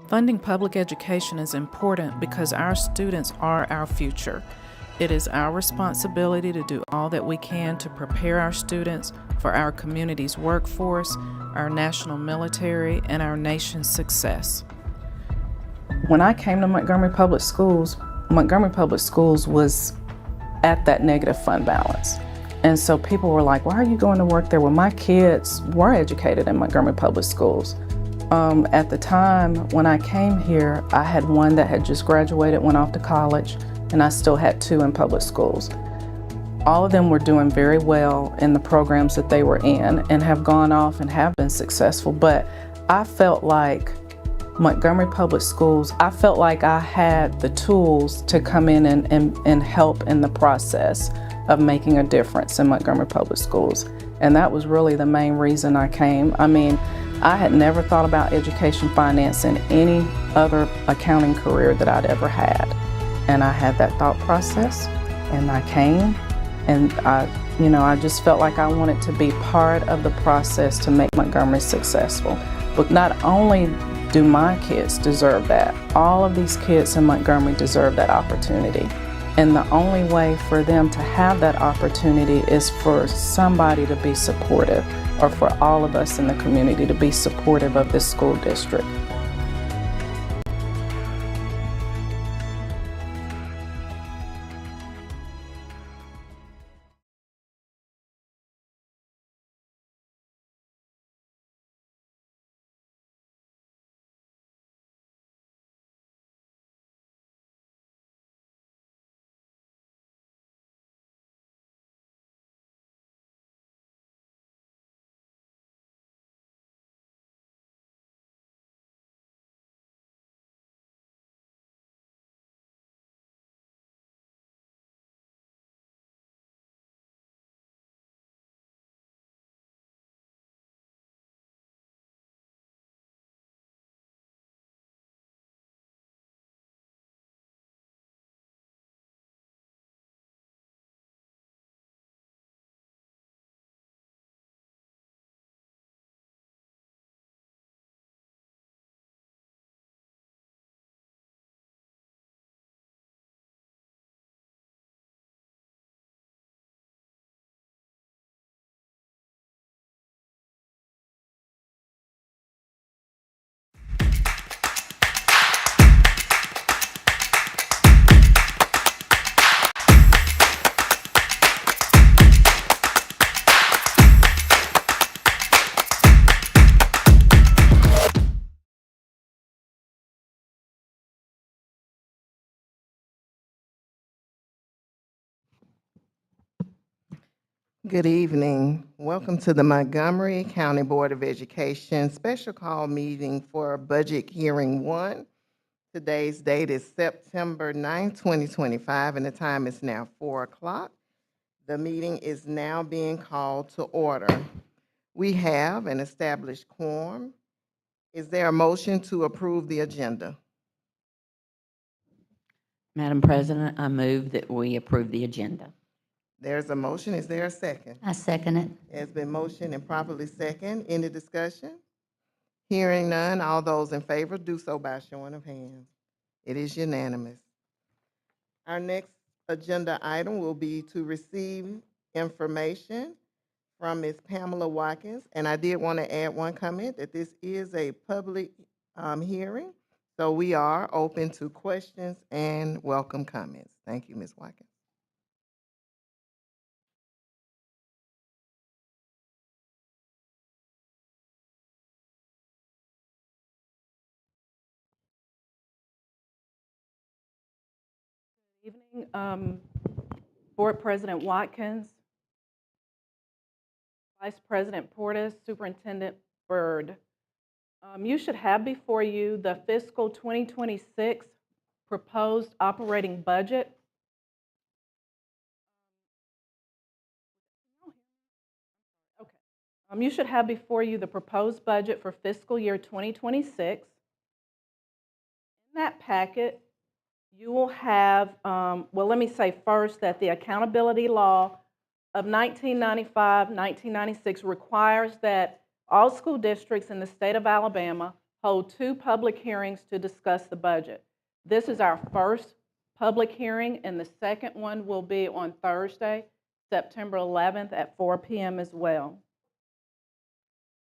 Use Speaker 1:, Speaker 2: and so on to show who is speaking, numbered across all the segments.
Speaker 1: Funding public education is important because our students are our future. It is our responsibility to do all that we can to prepare our students for our community's workforce, our national military, and our nation's success. When I came to Montgomery Public Schools was at that negative fund balance. And so people were like, why are you going to work there? Well, my kids were educated in Montgomery Public Schools. At the time when I came here, I had one that had just graduated, went off to college, and I still had two in public schools. All of them were doing very well in the programs that they were in and have gone off and have been successful. But I felt like Montgomery Public Schools, I felt like I had the tools to come in and help in the process of making a difference in Montgomery Public Schools. And that was really the main reason I came. I mean, I had never thought about education finance in any other accounting career that I'd ever had. And I had that thought process, and I came, and I just felt like I wanted to be part of the process to make Montgomery successful. But not only do my kids deserve that, all of these kids in Montgomery deserve that opportunity. And the only way for them to have that opportunity is for somebody to be supportive, or for all of us in the community to be supportive of this school district.
Speaker 2: Good evening. Welcome to the Montgomery County Board of Education special call meeting for Budget Hearing 1. Today's date is September 9, 2025, and the time is now 4 o'clock. The meeting is now being called to order. We have an established quorum. Is there a motion to approve the agenda?
Speaker 3: Madam President, I move that we approve the agenda.
Speaker 2: There's a motion. Is there a second?
Speaker 4: I second it.
Speaker 2: It's been motioned and properly second. Any discussion? Hearing none, all those in favor do so by showing of hands. It is unanimous. Our next agenda item will be to receive information from Ms. Pamela Watkins. And I did want to add one comment that this is a public hearing, so we are open to questions and welcome comments. Thank you, Ms. Watkins.
Speaker 1: Good evening, Board President Watkins, Vice President Portis, Superintendent Byrd. You should have before you the fiscal 2026 proposed operating budget. Okay. You should have before you the proposed budget for fiscal year 2026. In that packet, you will have, well, let me say first that the accountability law of 1995, 1996 requires that all school districts in the state of Alabama hold 2 public hearings to discuss the budget. This is our first public hearing, and the second one will be on Thursday, September 11th at 4 p.m. as well.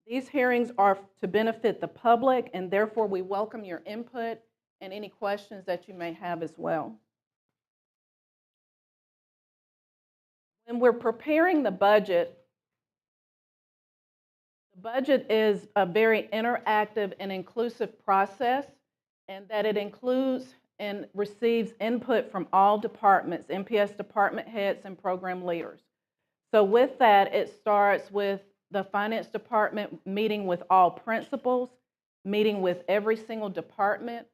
Speaker 1: These hearings are to benefit the public, and therefore we welcome your input and any questions that you may have as well. When we're preparing the budget is a very interactive and inclusive process, and that it includes and receives input from all departments, MPS department heads and program leaders. So with that, it starts with the finance department meeting with all principals, meeting with every single department,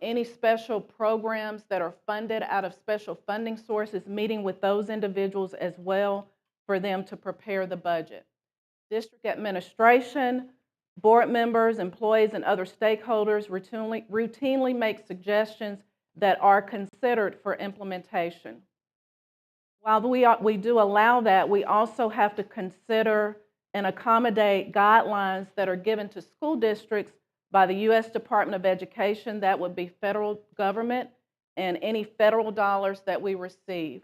Speaker 1: any special programs that are funded out of special funding sources, meeting with those individuals as well for them to prepare the budget. District administration, board members, employees, and other stakeholders routinely make suggestions that are considered for implementation. While we do allow that, we also have to consider and accommodate guidelines that are given to school districts by the U.S. Department of Education, that would be federal government, and any federal dollars that we receive.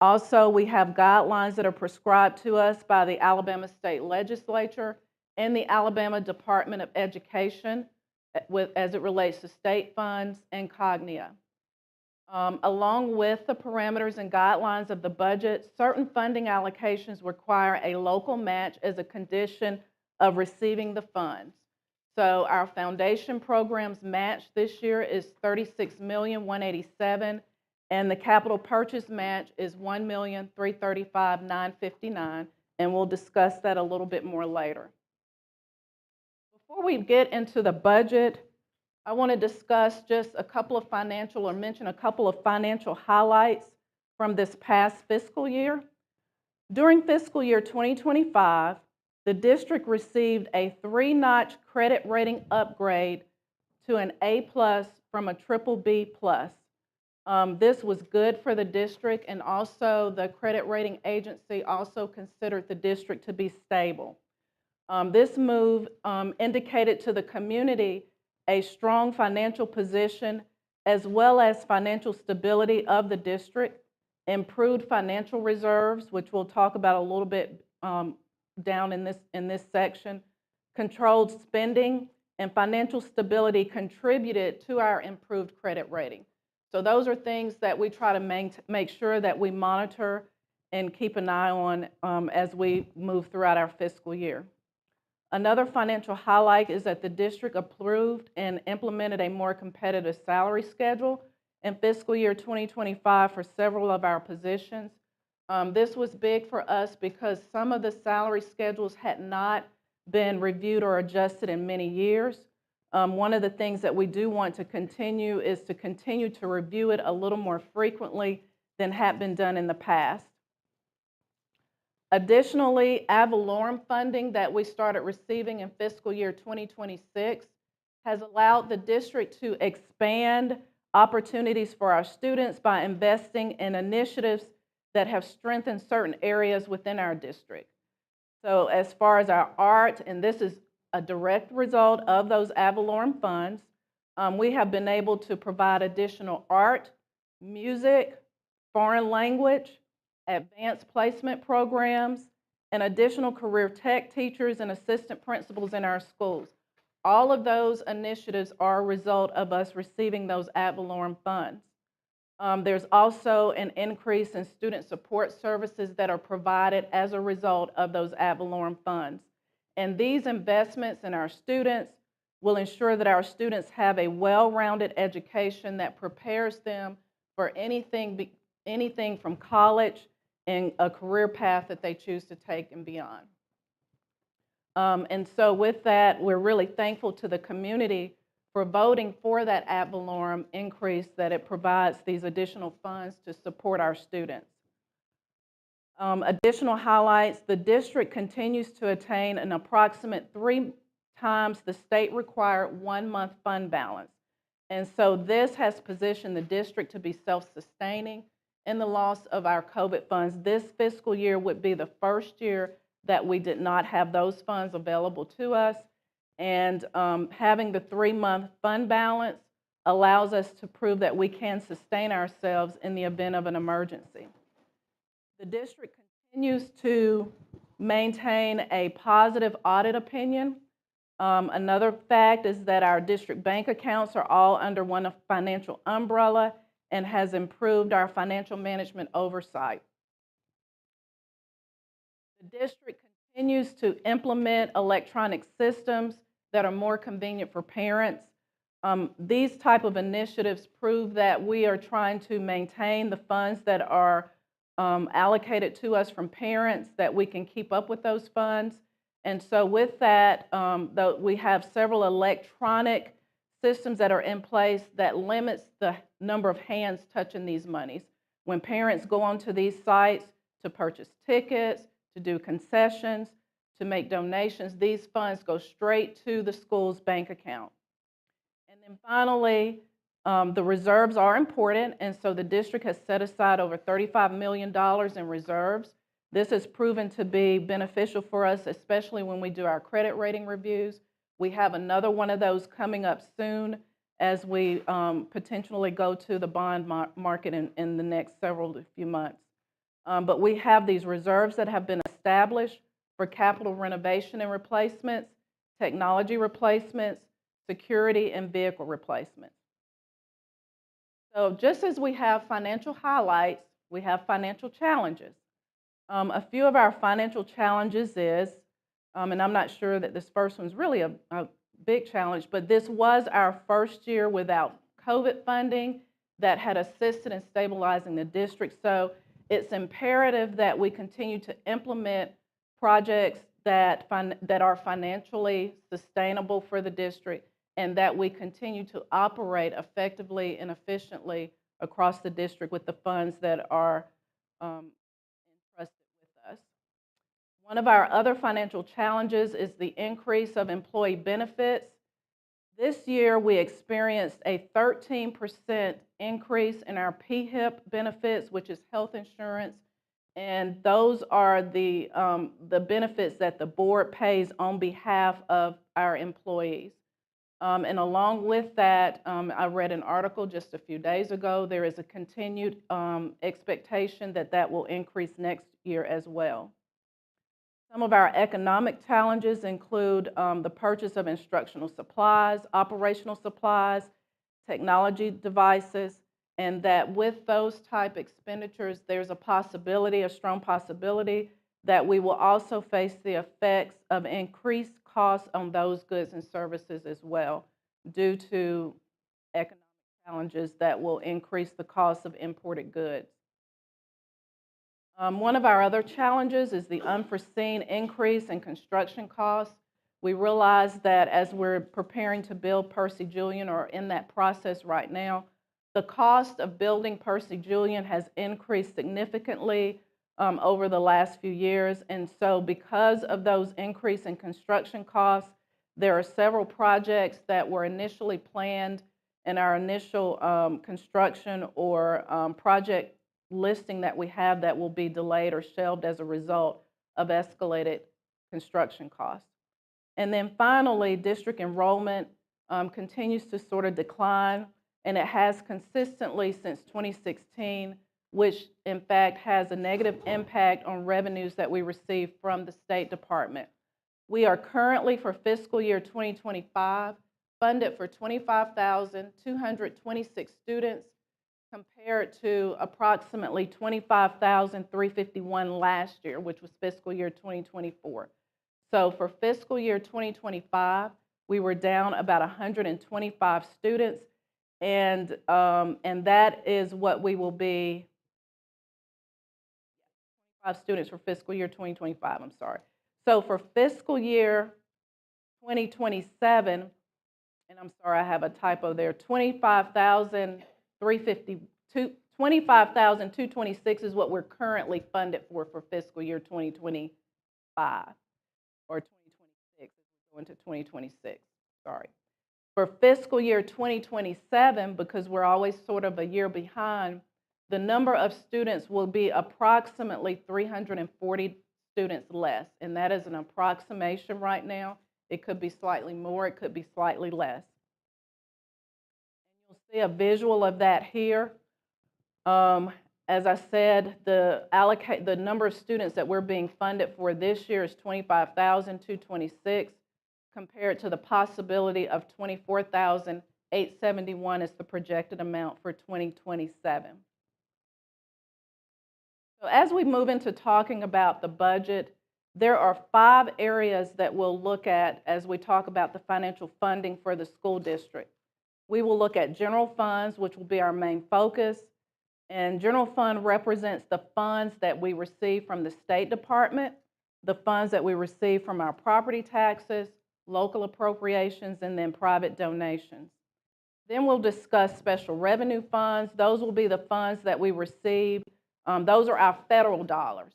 Speaker 1: Also, we have guidelines that are prescribed to us by the Alabama State Legislature and the Alabama Department of Education as it relates to state funds and Cognia. Along with the parameters and guidelines of the budget, certain funding allocations require a local match as a condition of receiving the funds. So our foundation program's match this year is $36,187,000, and the capital purchase match is $1,335,959, and we'll discuss that a little bit more later. Before we get into the budget, I want to discuss just mention a couple of financial highlights from this past fiscal year. During fiscal year 2025, the district received a 3-notch credit rating upgrade to an A+ from a BBB+. This was good for the district, and also the credit rating agency also considered the district to be stable. This move indicated to the community a strong financial position as well as financial stability of the district, improved financial reserves, which we'll talk about a little bit down in this section, controlled spending, and financial stability contributed to our improved credit rating. So those are things that we try to make sure that we monitor and keep an eye on as we move throughout our fiscal year. Another financial highlight is that the district approved and implemented a more competitive salary schedule in fiscal year 2025 for several of our positions. This was big for us because some of the salary schedules had not been reviewed or adjusted in many years. One of the things that we do want to continue is to continue to review it a little more frequently than had been done in the past. Additionally, ad valorem funding that we started receiving in fiscal year 2026 has allowed the district to expand opportunities for our students by investing in initiatives that have strengthened certain areas within our district. So as far as our art, and this is a direct result of those ad valorem funds, we have been able to provide additional art, music, foreign language, advanced placement programs, and additional career tech teachers and assistant principals in our schools. All of those initiatives are a result of us receiving those ad valorem funds. There's also an increase in student support services that are provided as a result of those ad valorem funds. And these investments in our students will ensure that our students have a well-rounded education that prepares them for anything from college and a career path that they choose to take and beyond. And so with that, we're really thankful to the community for voting for that ad valorem increase, that it provides these additional funds to support our students. Additional highlights, the district continues to attain an approximate 3 times the state required 1-month fund balance. And so this has positioned the district to be self-sustaining in the loss of our COVID funds. This fiscal year would be the first year that we did not have those funds available to us. And having the 3-month fund balance allows us to prove that we can sustain ourselves in the event of an emergency. The district continues to maintain a positive audit opinion. Another fact is that our district bank accounts are all under one financial umbrella and has improved our financial management oversight. The district continues to implement electronic systems that are more convenient for parents. These type of initiatives prove that we are trying to maintain the funds that are allocated to us from parents, that we can keep up with those funds. And so with that, we have several electronic systems that are in place that limits the number of hands touching these monies. When parents go onto these sites to purchase tickets, to do concessions, to make donations, these funds go straight to the school's bank account. And then finally, the reserves are important, and so the district has set aside over $35 million in reserves. This has proven to be beneficial for us, especially when we do our credit rating reviews. We have another one of those coming up soon as we potentially go to the bond market in the next few months. But we have these reserves that have been established for capital renovation and replacements, technology replacements, security, and vehicle replacements. So just as we have financial highlights, we have financial challenges. A few of our financial challenges is, and I'm not sure that this first one's really a big challenge, but this was our first year without COVID funding that had assisted in stabilizing the district. So it's imperative that we continue to implement projects that are financially sustainable for the district, and that we continue to operate effectively and efficiently across the district with the funds that are entrusted with us. One of our other financial challenges is the increase of employee benefits. This year, we experienced a 13% increase in our PHIP benefits, which is health insurance, and those are the benefits that the board pays on behalf of our employees. And along with that, I read an article just a few days ago. There is a continued expectation that that will increase next year as well. Some of our economic challenges include the purchase of instructional supplies, operational supplies, technology devices, and that with those type expenditures, there's a strong possibility that we will also face the effects of increased costs on those goods and services as well, due to economic challenges that will increase the cost of imported goods. One of our other challenges is the unforeseen increase in construction costs. We realize that as we're preparing to build Percy Julian, or in that process right now, the cost of building Percy Julian has increased significantly over the last few years. And so because of those increase in construction costs, there are several projects that were initially planned in our initial construction or project listing that we have that will be delayed or shelved as a result of escalated construction costs. And then finally, district enrollment continues to sort of decline, and it has consistently since 2016, which in fact has a negative impact on revenues that we receive from the State Department. We are currently, for fiscal year 2025, funded for 25,226 students, compared to approximately 25,351 last year, which was fiscal year 2024. So for fiscal year 2025, we were down about 125 students, and that is what we will be, 25 students for fiscal year 2025, I'm sorry. So for fiscal year 2027, and I'm sorry, I have a typo there, 25,226 is what we're currently funded for fiscal year 2025, or 2026, as we go into 2026, sorry. For fiscal year 2027, because we're always sort of a year behind, the number of students will be approximately 340 students less, and that is an approximation right now. It could be slightly more, it could be slightly less. You'll see a visual of that here. As I said, the number of students that we're being funded for this year is 25,226, compared to the possibility of 24,871 as the projected amount for 2027. So as we move into talking about the budget, there are 5 areas that we'll look at as we talk about the financial funding for the school district. We will look at general funds, which will be our main focus. And general fund represents the funds that we receive from the State Department, the funds that we receive from our property taxes, local appropriations, and then private donations. Then we'll discuss special revenue funds. Those will be the funds that we receive. Those are our federal dollars.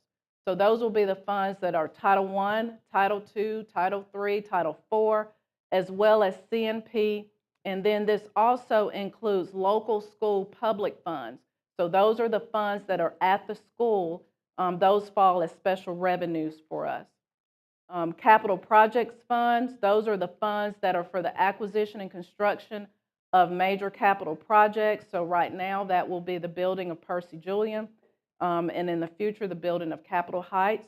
Speaker 1: So those will be the funds that are Title I, Title II, Title III, Title IV, as well as CNP. And then this also includes local school public funds. So those are the funds that are at the school. Those fall as special revenues for us. Capital projects funds, those are the funds that are for the acquisition and construction of major capital projects. So right now that will be the building of Percy Julian, and in the future the building of Capitol Heights.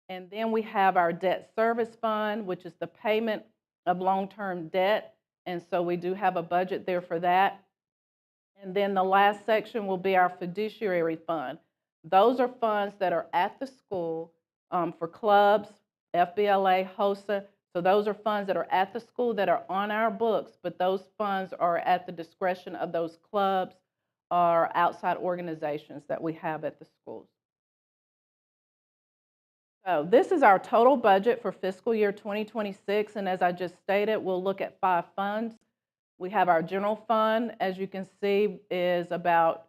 Speaker 1: And then we have our debt service fund, which is the payment of long-term debt. And so we do have a budget there for that. And then the last section will be our fiduciary fund. Those are funds that are at the school for clubs, FBLA, HOSA. So those are funds that are at the school that are on our books, but those funds are at the discretion of those clubs or outside organizations that we have at the schools. So this is our total budget for fiscal year 2026, and as I just stated, we'll look at 5 funds. We have our general fund, as you can see, the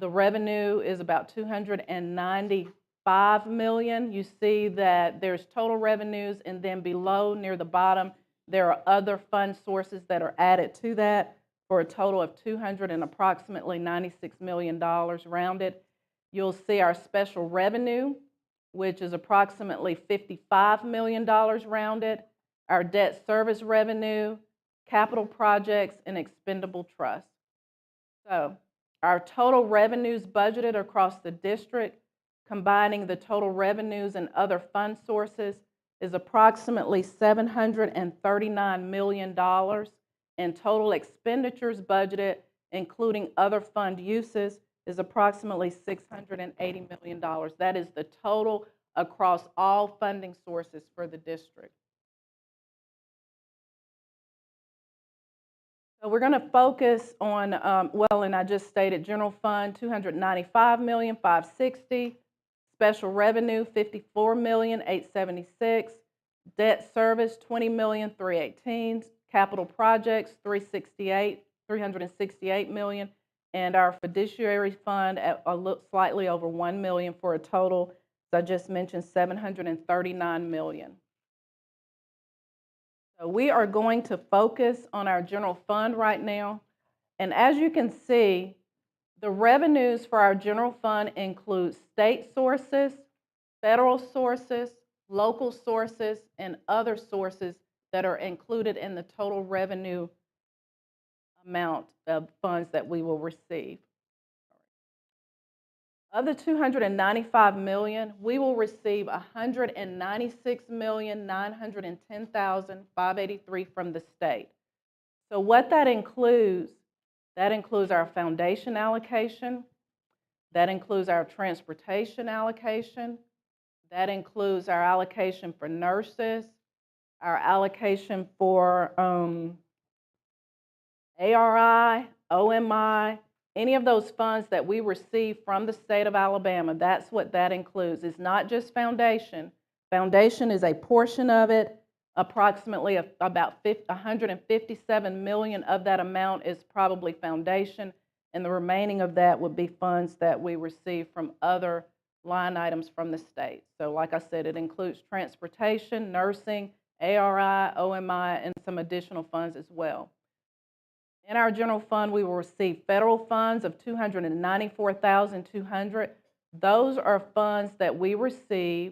Speaker 1: revenue is about $295 million. You see that there's total revenues, and then below, near the bottom, there are other fund sources that are added to that for a total of approximately $96 million rounded. You'll see our special revenue, which is approximately $55 million rounded, our debt service revenue, capital projects, and expendable trust. So our total revenues budgeted across the district, combining the total revenues and other fund sources, is approximately $739 million, and total expenditures budgeted, including other fund uses, is approximately $680 million. That is the total across all funding sources for the district. So we're going to focus on, and I just stated general fund, $295,560,000, special revenue, $54,876,000, debt service, $20,318,000, capital projects, $368 million, and our fiduciary fund at slightly over $1 million for a total, as I just mentioned, $739 million. So we are going to focus on our general fund right now. And as you can see, the revenues for our general fund include state sources, federal sources, local sources, and other sources that are included in the total revenue amount of funds that we will receive. Of the $295 million, we will receive $196,910,583 from the state. So what that includes our foundation allocation, that includes our transportation allocation, that includes our allocation for nurses, our allocation for ARI, OMI, any of those funds that we receive from the state of Alabama. That's what that includes. It's not just foundation. Foundation is a portion of it. Approximately about $157 million of that amount is probably foundation, and the remaining of that would be funds that we receive from other line items from the state. So like I said, it includes transportation, nursing, ARI, OMI, and some additional funds as well. In our general fund, we will receive federal funds of $294,200. Those are funds that we receive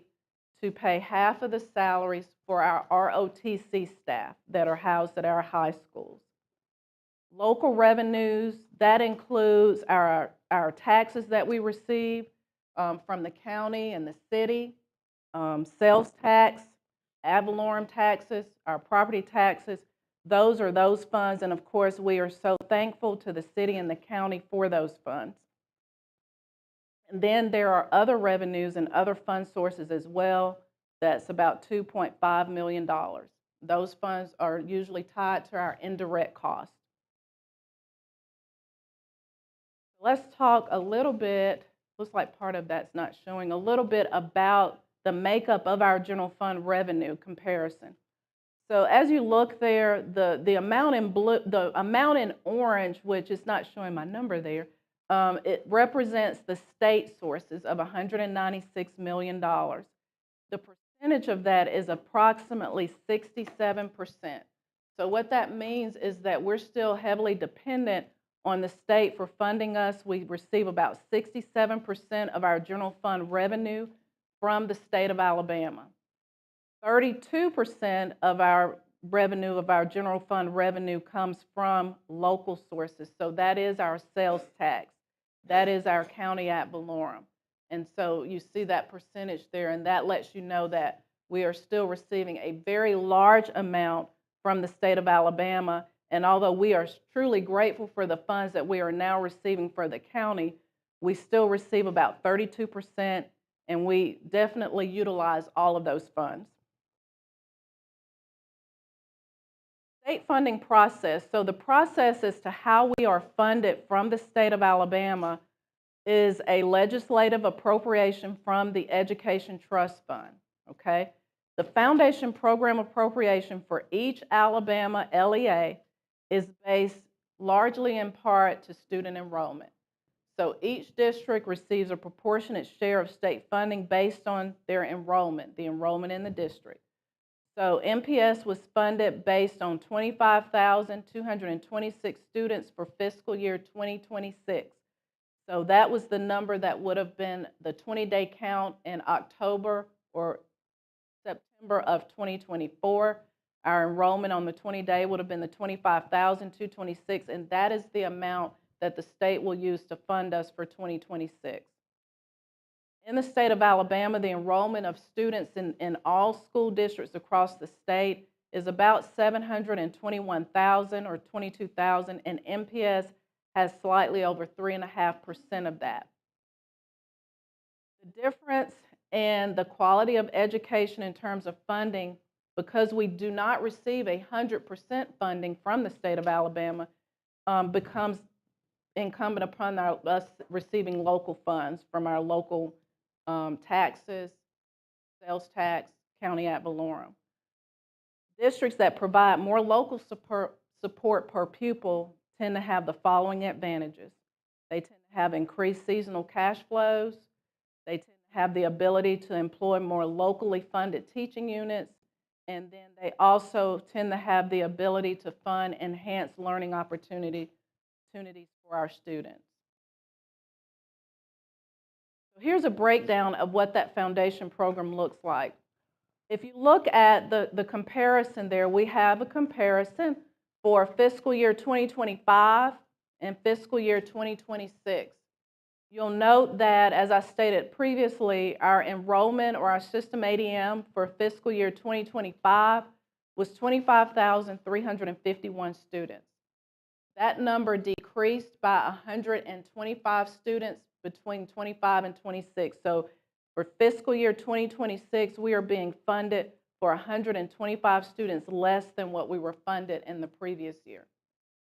Speaker 1: to pay half of the salaries for our ROTC staff that are housed at our high schools. Local revenues, that includes our taxes that we receive from the county and the city, sales tax, ad valorem taxes, our property taxes. Those are those funds, and of course, we are so thankful to the city and the county for those funds. And then there are other revenues and other fund sources as well. That's about $2.5 million. Those funds are usually tied to our indirect costs. Let's talk a little bit, looks like part of that's not showing, a little bit about the makeup of our general fund revenue comparison. So as you look there, the amount in blue, the amount in orange, which is not showing my number there, it represents the state sources of $196 million. The percentage of that is approximately 67%. So what that means is that we're still heavily dependent on the state for funding us. We receive about 67% of our general fund revenue from the state of Alabama. 32% of our revenue, of our general fund revenue, comes from local sources. So that is our sales tax. That is our county ad valorem. And so you see that percentage there, and that lets you know that we are still receiving a very large amount from the state of Alabama. And although we are truly grateful for the funds that we are now receiving for the county, we still receive about 32%, and we definitely utilize all of those funds. State funding process. So the process as to how we are funded from the state of Alabama is a legislative appropriation from the Education Trust Fund, okay? The foundation program appropriation for each Alabama LEA is based largely in part to student enrollment. So each district receives a proportionate share of state funding based on their enrollment, the enrollment in the district. So MPS was funded based on 25,226 students for fiscal year 2026. So that was the number that would have been the 20-day count in October or September of 2024. Our enrollment on the 20-day would have been the 25,226, and that is the amount that the state will use to fund us for 2026. In the state of Alabama, the enrollment of students in all school districts across the state is about 721,000 or 22,000, and MPS has slightly over 3.5% of that. The difference in the quality of education in terms of funding, because we do not receive 100% funding from the state of Alabama, becomes incumbent upon us receiving local funds from our local taxes, sales tax, county ad valorem. Districts that provide more local support per pupil tend to have the following advantages. They tend to have increased seasonal cash flows. They tend to have the ability to employ more locally funded teaching units. And then they also tend to have the ability to fund enhanced learning opportunities for our students. So here's a breakdown of what that foundation program looks like. If you look at the comparison there, we have a comparison for fiscal year 2025 and fiscal year 2026. You'll note that, as I stated previously, our enrollment or our system ADM for fiscal year 2025 was 25,351 students. That number decreased by 125 students between 25 and 26. So for fiscal year 2026, we are being funded for 125 students less than what we were funded in the previous year.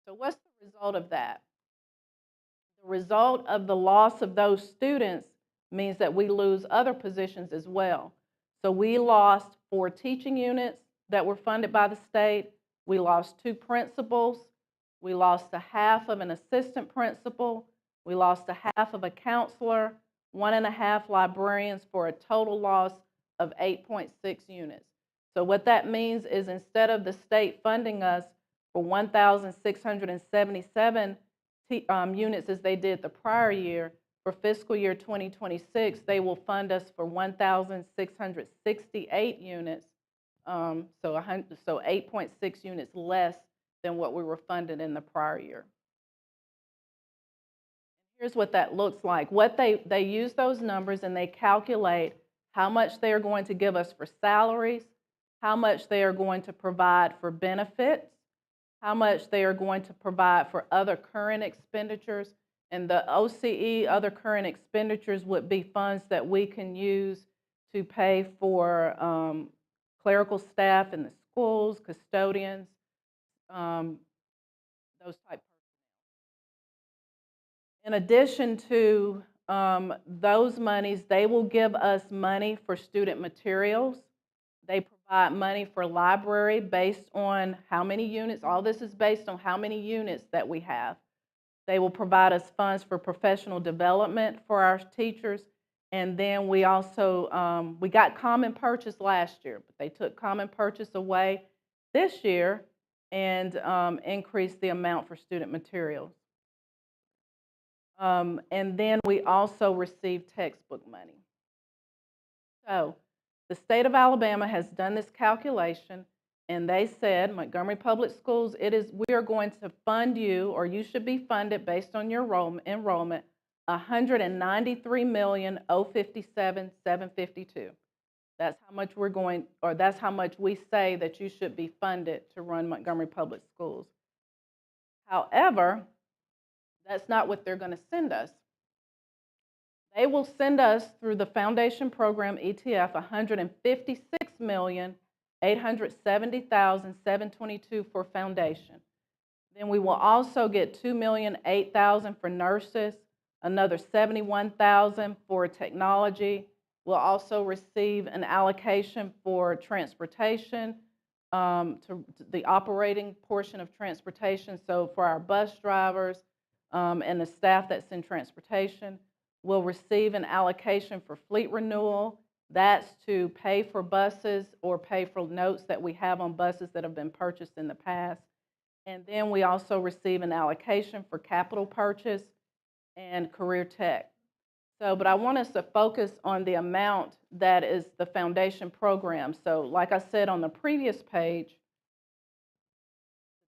Speaker 1: So what's the result of that? The result of the loss of those students means that we lose other positions as well. So we lost 4 teaching units that were funded by the state. We lost 2 principals. We lost a half of an assistant principal. We lost a half of a counselor, 1.5 librarians, for a total loss of 8.6 units. So what that means is, instead of the state funding us for 1,677 units as they did the prior year, For fiscal year 2026, they will fund us for 1,668 units, so 8.6 units less than what we were funded in the prior year. Here's what that looks like. What they use those numbers and they calculate how much they are going to give us for salaries, how much they are going to provide for benefits, how much they are going to provide for other current expenditures. And the OCE, other current expenditures, would be funds that we can use to pay for clerical staff in the schools, custodians, those type. In addition to those monies, they will give us money for student materials. They provide money for library based on how many units. All this is based on how many units that we have. They will provide us funds for professional development for our teachers. And then we also, we got common purchase last year, but they took common purchase away this year and increased the amount for student materials. And then we also receive textbook money. So the state of Alabama has done this calculation, and they said, Montgomery Public Schools, we are going to fund you, or you should be funded based on your enrollment, $193,057,752. That's how much we're going, or that's how much we say that you should be funded to run Montgomery Public Schools. However, that's not what they're going to send us. They will send us through the foundation program ETF $156,870,722 for foundation. Then we will also get $2,008,000 for nurses, another $71,000 for technology. We'll also receive an allocation for transportation, to the operating portion of transportation. So for our bus drivers and the staff that's in transportation, we'll receive an allocation for fleet renewal. That's to pay for buses or pay for notes that we have on buses that have been purchased in the past. And then we also receive an allocation for capital purchase and career tech. So, but I want us to focus on the amount that is the foundation program. So, like I said on the previous page,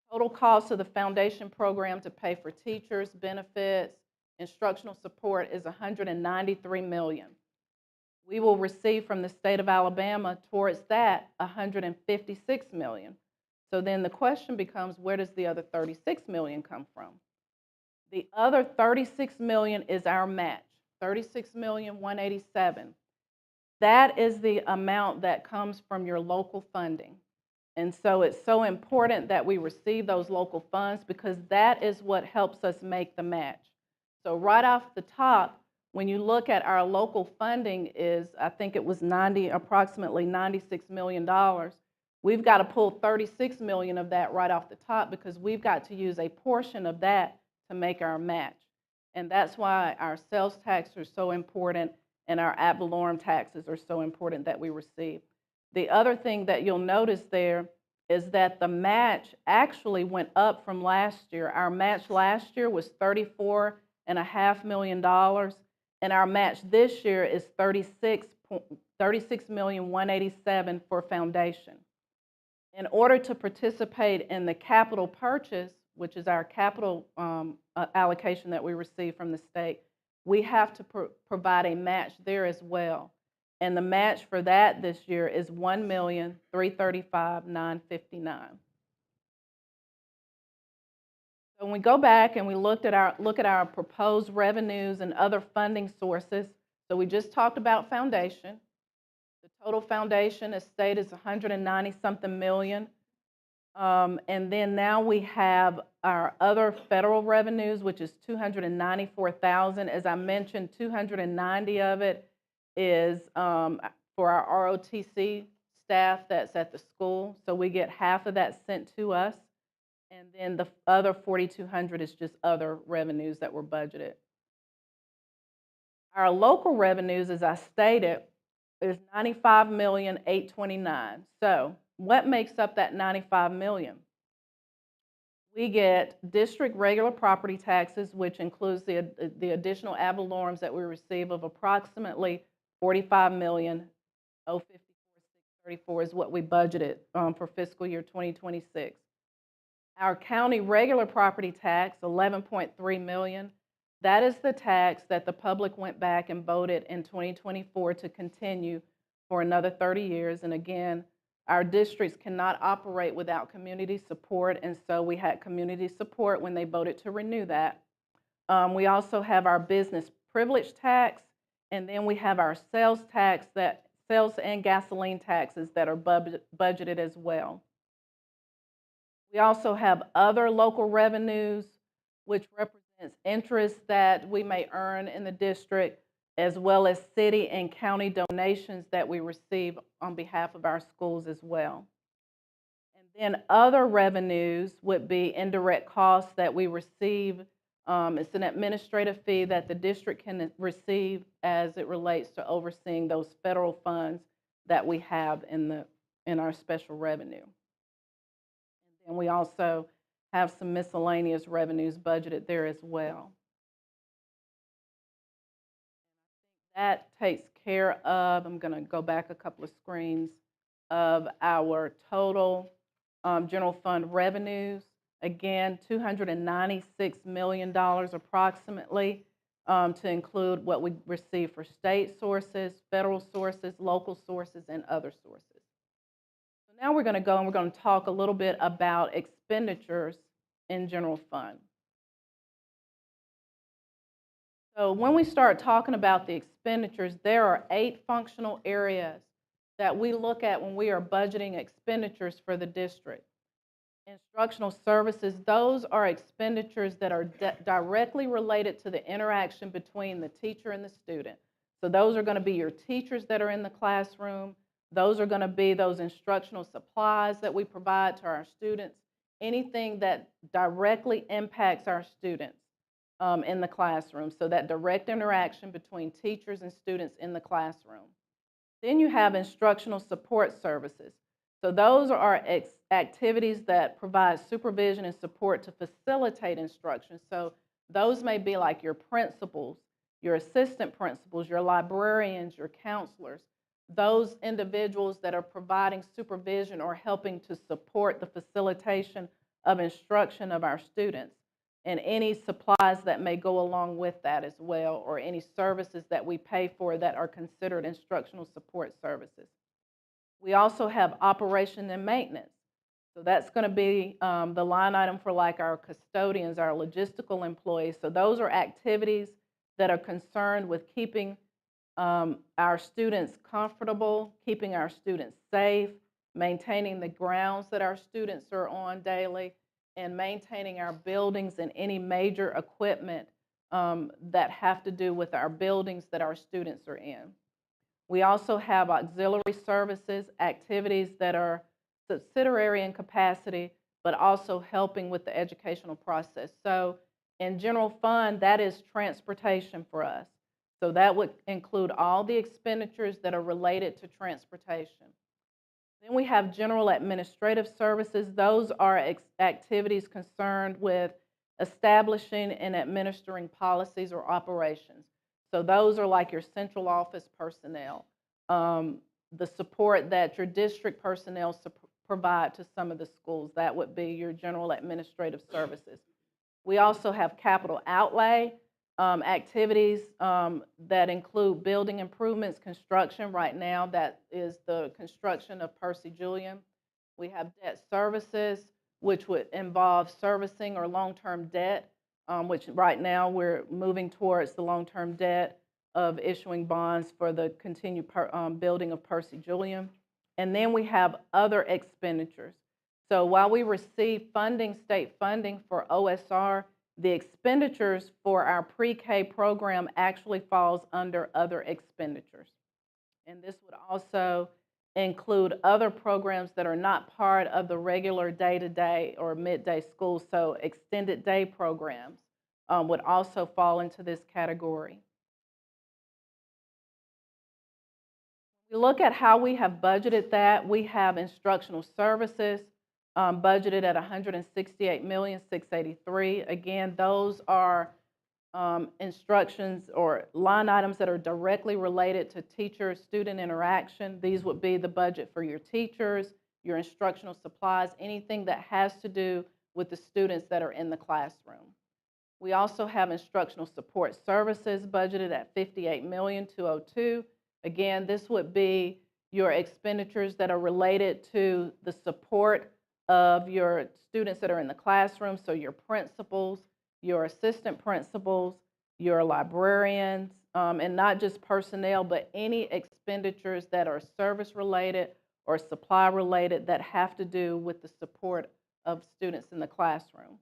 Speaker 1: the total cost of the foundation program to pay for teachers, benefits, instructional support is $193 million. We will receive from the state of Alabama towards that $156 million. So then the question becomes, where does the other $36 million come from? The other $36 million is our match, $36,187,000. That is the amount that comes from your local funding. And so it's so important that we receive those local funds because that is what helps us make the match. So right off the top, when you look at our local funding is, I think it was approximately $96 million. We've got to pull $36 million of that right off the top because we've got to use a portion of that to make our match. And that's why our sales tax are so important and our ad valorem taxes are so important that we receive. The other thing that you'll notice there is that the match actually went up from last year. Our match last year was $34.5 million, and our match this year is $36,187,000 for foundation. In order to participate in the capital purchase, which is our capital allocation that we receive from the state, we have to provide a match there as well. And the match for that this year is $1,335,959. So when we go back and we look at our proposed revenues and other funding sources, so we just talked about foundation. The total foundation estate is 190-something million. And then now we have our other federal revenues, which is $294,000. As I mentioned, $290 of it is for our ROTC staff that's at the school. So we get half of that sent to us. And then the other $4,200 is just other revenues that were budgeted. Our local revenues, as I stated, is $95,829,000. So what makes up that $95 million? We get district regular property taxes, which includes the additional ad valorem that we receive of approximately 45,054,634 is what we budgeted for fiscal year 2026. Our county regular property tax, 11.3 million, that is the tax that the public went back and voted in 2024 to continue for another 30 years. And again, our districts cannot operate without community support, and so we had community support when they voted to renew that. We also have our business privilege tax, and then we have our sales tax, that sales and gasoline taxes that are budgeted as well. We also have other local revenues, which represents interest that we may earn in the district, as well as city and county donations that we receive on behalf of our schools as well. And then other revenues would be indirect costs that we receive. It's an administrative fee that the district can receive as it relates to overseeing those federal funds that we have in our special revenue. And we also have some miscellaneous revenues budgeted there as well. That takes care of, I'm going to go back a couple of screens, of our total general fund revenues. Again, $296 million approximately, to include what we receive for state sources, federal sources, local sources, and other sources. So now we're going to go and we're going to talk a little bit about expenditures in general fund. So when we start talking about the expenditures, there are 8 functional areas that we look at when we are budgeting expenditures for the district. Instructional services, those are expenditures that are directly related to the interaction between the teacher and the student. So those are going to be your teachers that are in the classroom. Those are going to be those instructional supplies that we provide to our students. Anything that directly impacts our students in the classroom. So that direct interaction between teachers and students in the classroom. Then you have instructional support services. So those are activities that provide supervision and support to facilitate instruction. So those may be like your principals, your assistant principals, your librarians, your counselors, those individuals that are providing supervision or helping to support the facilitation of instruction of our students, and any supplies that may go along with that as well, or any services that we pay for that are considered instructional support services. We also have operation and maintenance. So that's going to be the line item for like our custodians, our logistical employees. So those are activities that are concerned with keeping our students comfortable, keeping our students safe, maintaining the grounds that our students are on daily, and maintaining our buildings and any major equipment that have to do with our buildings that our students are in. We also have auxiliary services, activities that are subsidiary in capacity, but also helping with the educational process. So in general fund, that is transportation for us. So that would include all the expenditures that are related to transportation. Then we have general administrative services. Those are activities concerned with establishing and administering policies or operations. So those are like your central office personnel, the support that your district personnel provide to some of the schools. That would be your general administrative services. We also have capital outlay activities that include building improvements, construction. Right now, that is the construction of Percy Julian. We have debt services, which would involve servicing or long-term debt, which right now we're moving towards the long-term debt of issuing bonds for the continued building of Percy Julian. And then we have other expenditures. So while we receive funding, state funding for OSR, the expenditures for our pre-K program actually falls under other expenditures. And this would also include other programs that are not part of the regular day-to-day or midday school. So extended day programs would also fall into this category. We look at how we have budgeted that. We have instructional services. budgeted at $168,683,000. Again, those are instructions or line items that are directly related to teacher-student interaction. These would be the budget for your teachers, your instructional supplies, anything that has to do with the students that are in the classroom. We also have instructional support services budgeted at $58,202,000. Again, this would be your expenditures that are related to the support of your students that are in the classroom, so your principals, your assistant principals, your librarians, and not just personnel, but any expenditures that are service related or supply related that have to do with the support of students in the classroom.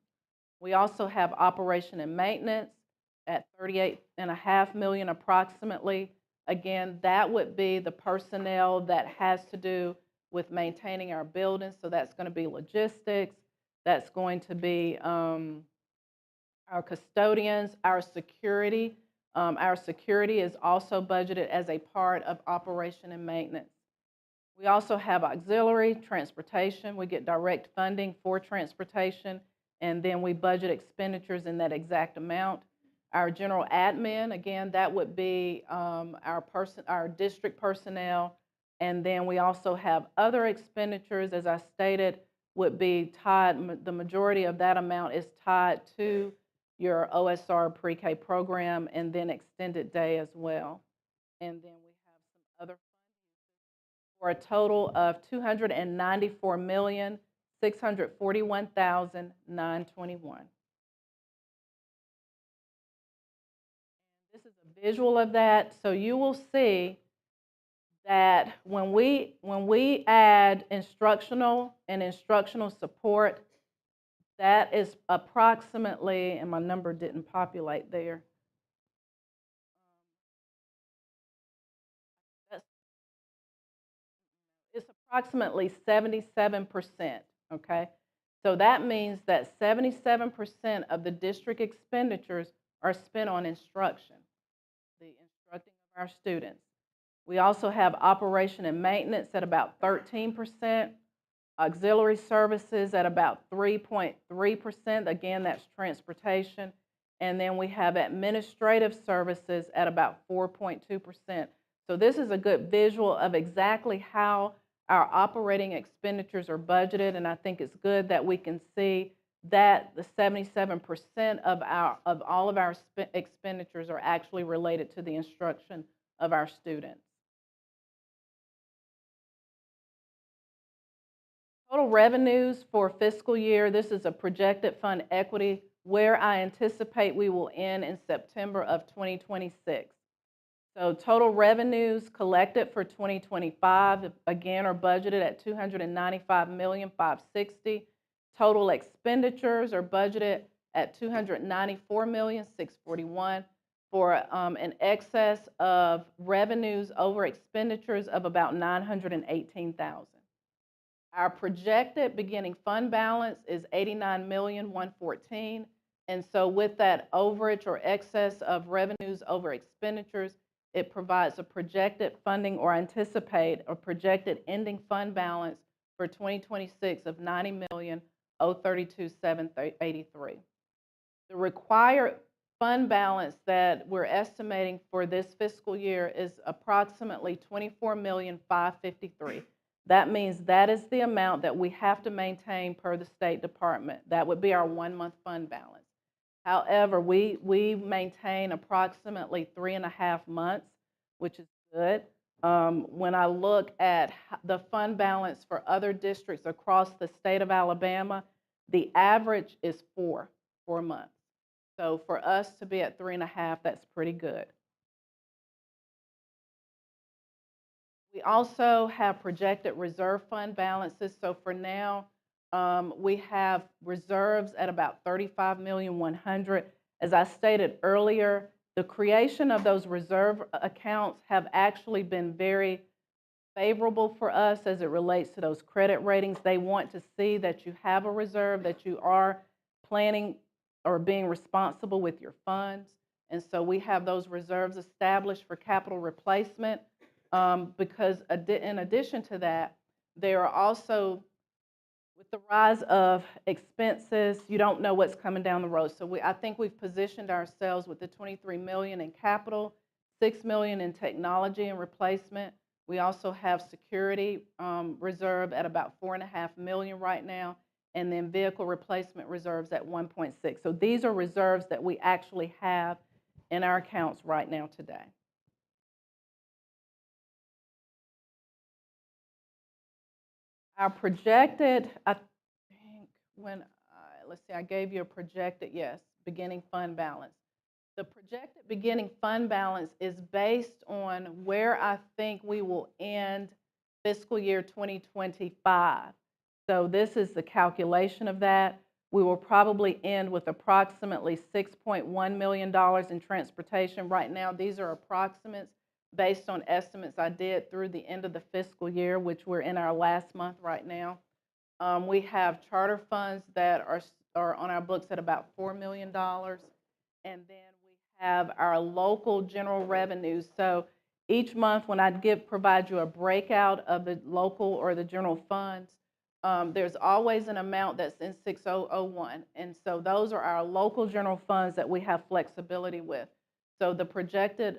Speaker 1: We also have operation and maintenance at $38.5 million approximately. Again, that would be the personnel that has to do with maintaining our buildings. So that's going to be logistics. That's going to be our custodians, our security. Our security is also budgeted as a part of operation and maintenance. We also have auxiliary transportation. We get direct funding for transportation, and then we budget expenditures in that exact amount. Our general admin, again, that would be our district personnel, and then we also have other expenditures, as I stated, would be tied, the majority of that amount is tied to your OSR pre-K program and then extended day as well. And then we have some other for a total of $294,641,921. This is a visual of that, so you will see that when we add instructional and instructional support, that is approximately, and my number didn't populate there. It's approximately 77%, okay? So that means that 77% of the district expenditures are spent on instruction, the instructing of our students. We also have operation and maintenance at about 13%, auxiliary services at about 3.3%. Again, that's transportation. And then we have administrative services at about 4.2%. So this is a good visual of exactly how our operating expenditures are budgeted, and I think it's good that we can see that the 77% of all of our expenditures are actually related to the instruction of our students. Total revenues for fiscal year, this is a projected fund equity where I anticipate we will end in September of 2026. So total revenues collected for 2025, again, are budgeted at $295,560,000. Total expenditures are budgeted at $294,641,000 for an excess of revenues over expenditures of about $918,000. Our projected beginning fund balance is $89,114,000, and so with that overage or excess of revenues over expenditures, it provides a projected funding or anticipate a projected ending fund balance for 2026 of $90,032,783. The required fund balance that we're estimating for this fiscal year is approximately $24,553,000. That means that is the amount that we have to maintain per the State Department. That would be our 1-month fund balance. However, we maintain approximately 3.5 months, which is good. When I look at the fund balance for other districts across the state of Alabama, the average is 4 months. So for us to be at 3.5, that's pretty good. We also have projected reserve fund balances. So for now, we have reserves at about $35,100,000. As I stated earlier, the creation of those reserve accounts have actually been very favorable for us as it relates to those credit ratings. They want to see that you have a reserve, that you are planning or being responsible with your funds. And so we have those reserves established for capital replacement. Because in addition to that, there are also with the rise of expenses, you don't know what's coming down the road. So I think we've positioned ourselves with the $23 million in capital, $6 million in technology and replacement. We also have security reserve at about $4.5 million right now, and then vehicle replacement reserves at 1.6. So these are reserves that we actually have in our accounts right now today. Our projected, I think let's see, I gave you a projected, yes, beginning fund balance. The projected beginning fund balance is based on where I think we will end fiscal year 2025. So this is the calculation of that. We will probably end with approximately $6.1 million in transportation. Right now, these are approximates based on estimates I did through the end of the fiscal year, which we're in our last month right now. We have charter funds that are on our books at about $4 million. And then we have our local general revenues. So each month when I provide you a breakout of the local or the general funds, there's always an amount that's in 6001. And so those are our local general funds that we have flexibility with. So the projected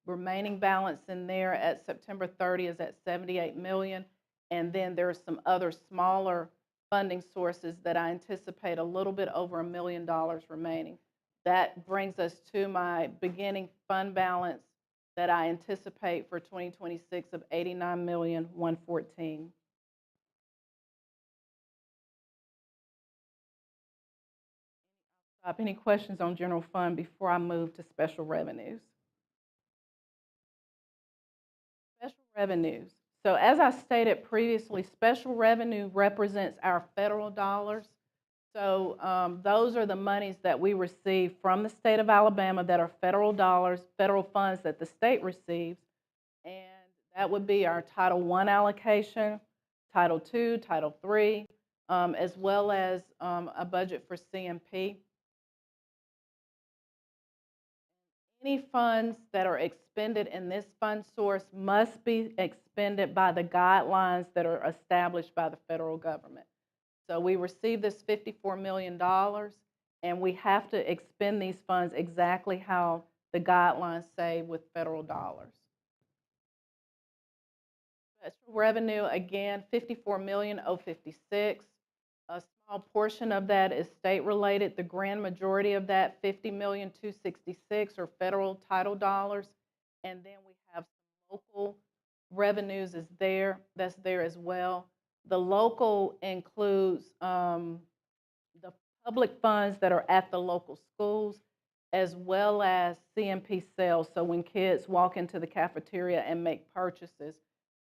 Speaker 1: remaining balance in there at September 30 is at $78 million. And then there's some other smaller funding sources that I anticipate a little bit over $1 million remaining. That brings us to my beginning fund balance that I anticipate for 2026 of $89,114,000. Any questions on general fund before I move to special revenues? Special revenues. So as I stated previously, special revenue represents our federal dollars. So those are the monies that we receive from the state of Alabama that are federal dollars, federal funds that the state receives. And that would be our Title I allocation, Title II, Title III, as well as a budget for CMP. Any funds that are expended in this fund source must be expended by the guidelines that are established by the federal government. So we receive this $54 million, and we have to expend these funds exactly how the guidelines say with federal dollars. Special revenue, again, $54,056,000. A small portion of that is state-related. The grand majority of that, $50,266,000, are federal title dollars. And then we have some local revenues that's there as well. The local includes the public funds that are at the local schools, as well as CMP sales. So when kids walk into the cafeteria and make purchases,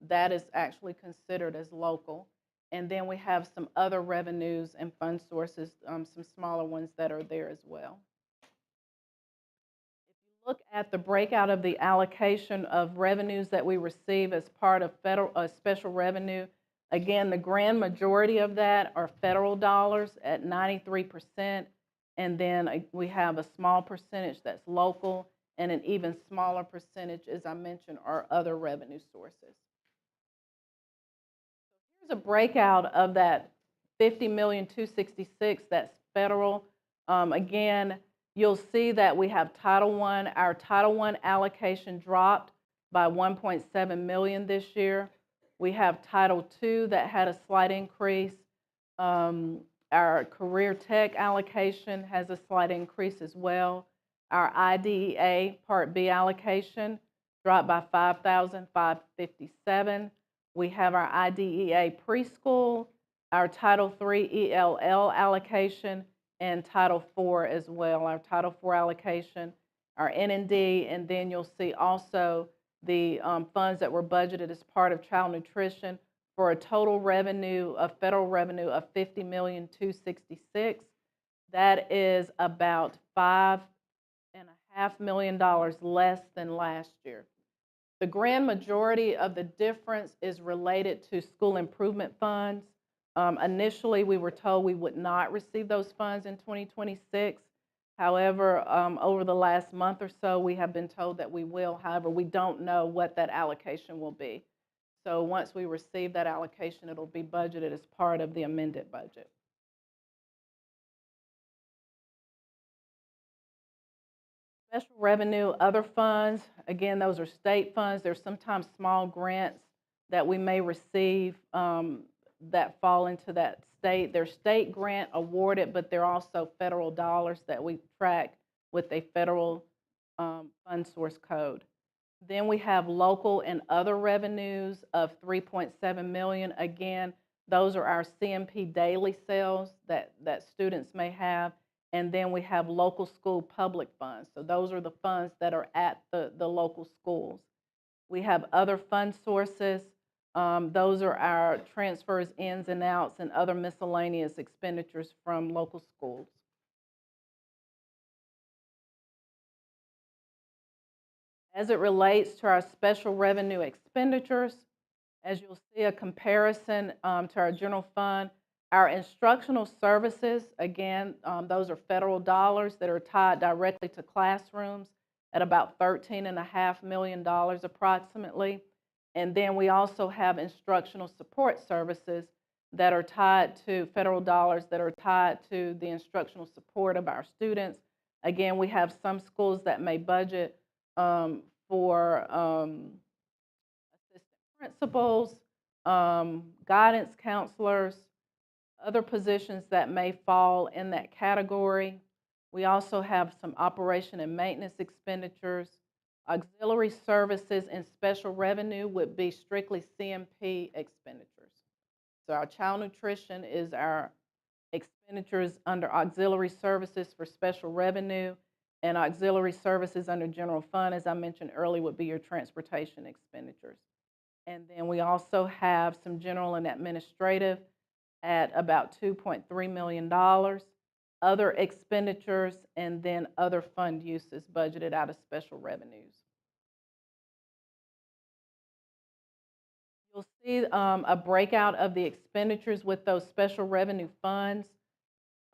Speaker 1: that is actually considered as local. And then we have some other revenues and fund sources, some smaller ones that are there as well. If you look at the breakout of the allocation of revenues that we receive as part of federal special revenue, again, the grand majority of that are federal dollars at 93%, and then we have a small percentage that's local, and an even smaller percentage, as I mentioned, are other revenue sources. Here's a breakout of that $50,266,000 that's federal. Again, you'll see that we have Title I. Our Title I allocation dropped by $1.7 million this year. We have Title II that had a slight increase. Our career tech allocation has a slight increase as well. Our IDEA Part B allocation dropped by $5,557. We have our IDEA preschool, our Title III ELL allocation, and Title IV as well, our Title IV allocation, our N&D, and then you'll see also the funds that were budgeted as part of child nutrition for a total revenue of federal revenue of $50,266,000. That is about $5.5 million less than last year. The grand majority of the difference is related to school improvement funds. Initially, we were told we would not receive those funds in 2026. However, over the last month or so, we have been told that we will. However, we don't know what that allocation will be. So once we receive that allocation, it'll be budgeted as part of the amended budget. Special revenue, other funds, again, those are state funds. There's sometimes small grants that we may receive that fall into that state. They're state grant awarded, but they're also federal dollars that we track with a federal fund source code. Then we have local and other revenues of $3.7 million. Again, those are our CMP daily sales that students may have. And then we have local school public funds. So those are the funds that are at the local schools. We have other fund sources. Those are our transfers, ins and outs, and other miscellaneous expenditures from local schools. As it relates to our special revenue expenditures, as you'll see a comparison to our general fund, our instructional services, again, those are federal dollars that are tied directly to classrooms at about $13.5 million approximately. And then we also have instructional support services that are tied to federal dollars that are tied to the instructional support of our students. Again, we have some schools that may budget for assistant principals, guidance counselors, other positions that may fall in that category. We also have some operation and maintenance expenditures. Auxiliary services and special revenue would be strictly CMP expenditures. So our child nutrition is our expenditures under auxiliary services for special revenue, and auxiliary services under general fund, as I mentioned earlier, would be your transportation expenditures. And then we also have some general and administrative at about $2.3 million, other expenditures, and then other fund uses budgeted out of special revenues. You'll see a breakout of the expenditures with those special revenue funds.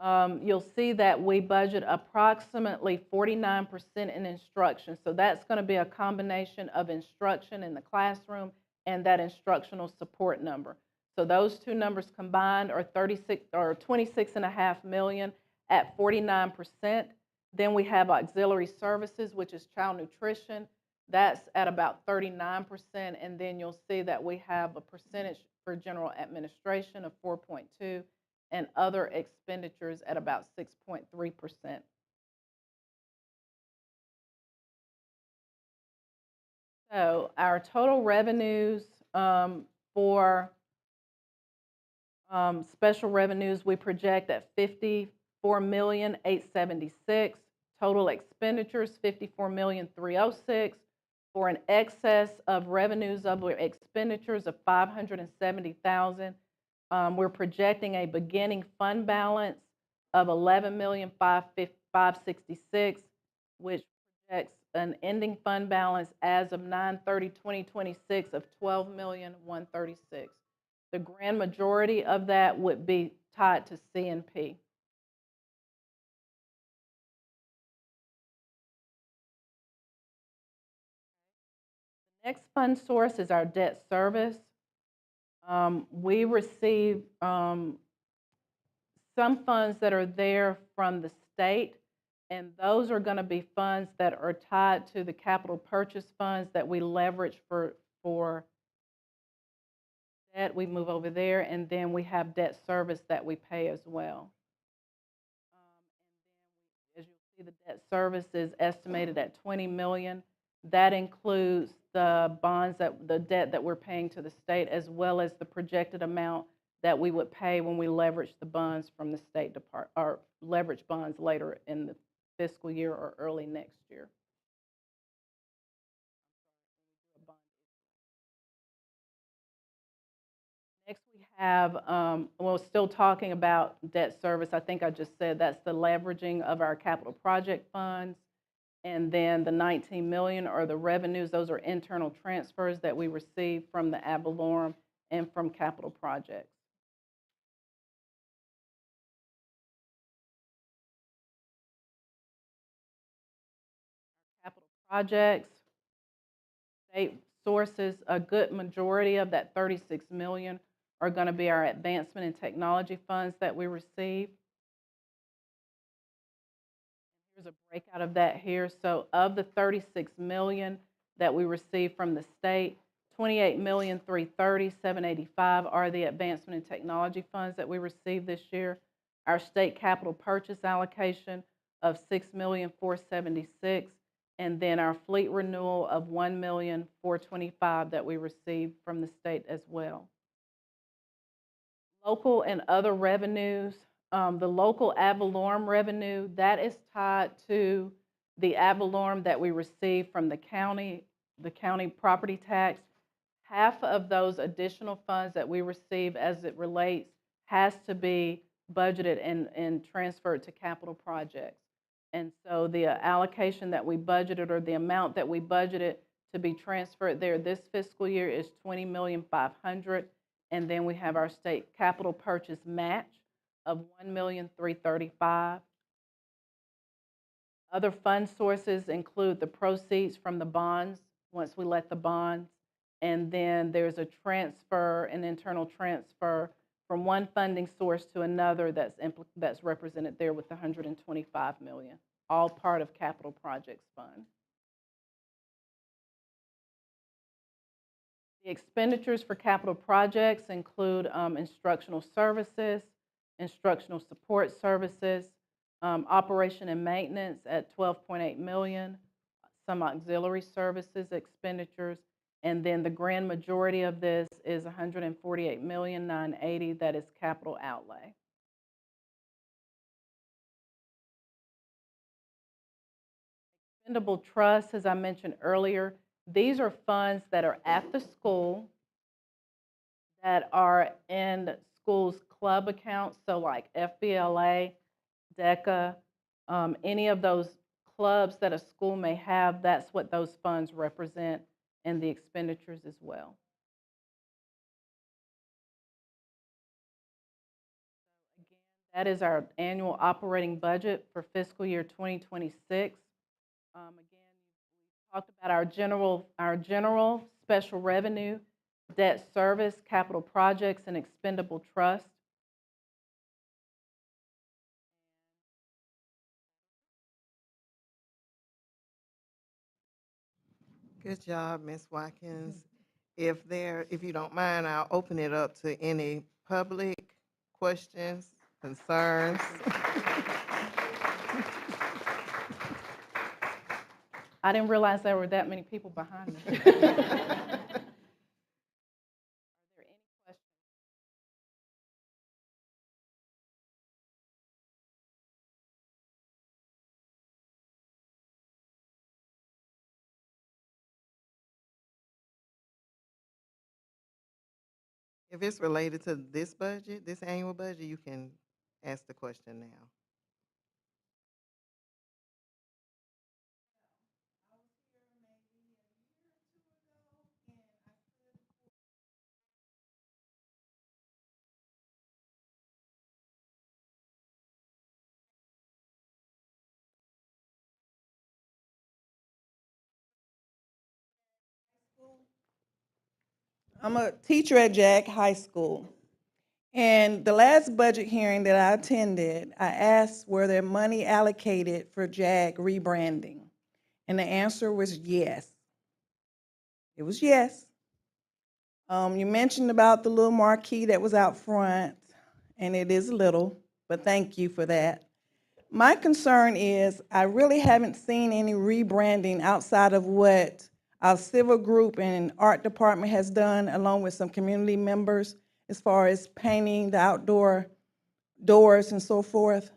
Speaker 1: You'll see that we budget approximately 49% in instruction. So that's going to be a combination of instruction in the classroom and that instructional support number. So those two numbers combined are 26.5 million at 49%. Then we have auxiliary services, which is child nutrition. That's at about 39%. And then you'll see that we have a percentage for general administration of 4.2 and other expenditures at about 6.3%. So our total revenues for special revenues, we project at $54,876,000. Total expenditures, $54,306,000, for an excess of revenues of expenditures of $570,000. We're projecting a beginning fund balance of $11,566,000, which projects an ending fund balance as of 9/30/2026 of $12,136,000. The grand majority of that would be tied to CNP. The next fund source is our debt service. We receive some funds that are there from the state, and those are going to be funds that are tied to the capital purchase funds that we leverage for debt. We move over there, and then we have debt service that we pay as well. And then, as you'll see, the debt service is estimated at $20 million. That includes the bonds the debt that we're paying to the state, as well as the projected amount that we would pay when we leverage the bonds from the State Department, or leverage bonds later in the fiscal year or early next year. Next, we have, well, still talking about debt service. I think I just said that's the leveraging of our capital project funds. And then the $19 million are the revenues. Those are internal transfers that we receive from the ad valorem and from capital projects. Capital projects, state sources, a good majority of that 36 million are going to be our advancement in technology funds that we receive. Here's a breakout of that here. So of the 36 million that we receive from the state, 28,330,785 are the advancement in technology funds that we received this year. Our state capital purchase allocation of 6,476,000, and then our fleet renewal of 1,425,000 that we received from the state as well. Local and other revenues, the local ad valorem revenue, that is tied to the ad valorem that we receive from the county property tax. Half of those additional funds that we receive as it relates has to be budgeted and transferred to capital projects. And so the allocation that we budgeted, or the amount that we budgeted to be transferred there this fiscal year, is $20,500,000. And then we have our state capital purchase match of $1,335,000. Other fund sources include the proceeds from the bonds once we let the bonds, and then there's a transfer, an internal transfer from one funding source to another that's represented there with the $125 million, all part of capital projects fund. The expenditures for capital projects include instructional services, instructional support services, operation and maintenance at $12.8 million, some auxiliary services expenditures, and then the grand majority of this is $148,980,000 that is capital outlay. Expendable trusts, as I mentioned earlier, these are funds that are at the school that are in school's club accounts, so like FBLA, DECA, any of those clubs that a school may have, that's what those funds represent, and the expenditures as well. Again, that is our annual operating budget for fiscal year 2026. Again, we talked about our general special revenue, debt service, capital projects, and expendable trust.
Speaker 2: Good job, Ms. Watkins. If you don't mind, I'll open it up to any public questions, concerns.
Speaker 1: I didn't realize there were that many people behind me. Are there any questions?
Speaker 2: If it's related to this budget, this annual budget, you can ask the question now.
Speaker 4: I'm a teacher at Jack High School. And the last budget hearing that I attended, I asked, were there money allocated for JAG rebranding? And the answer was yes. It was yes. You mentioned about the little marquee that was out front, and it is little, but thank you for that. My concern is I really haven't seen any rebranding outside of what our civil group and art department has done, along with some community members, as far as painting the outdoor doors and so forth.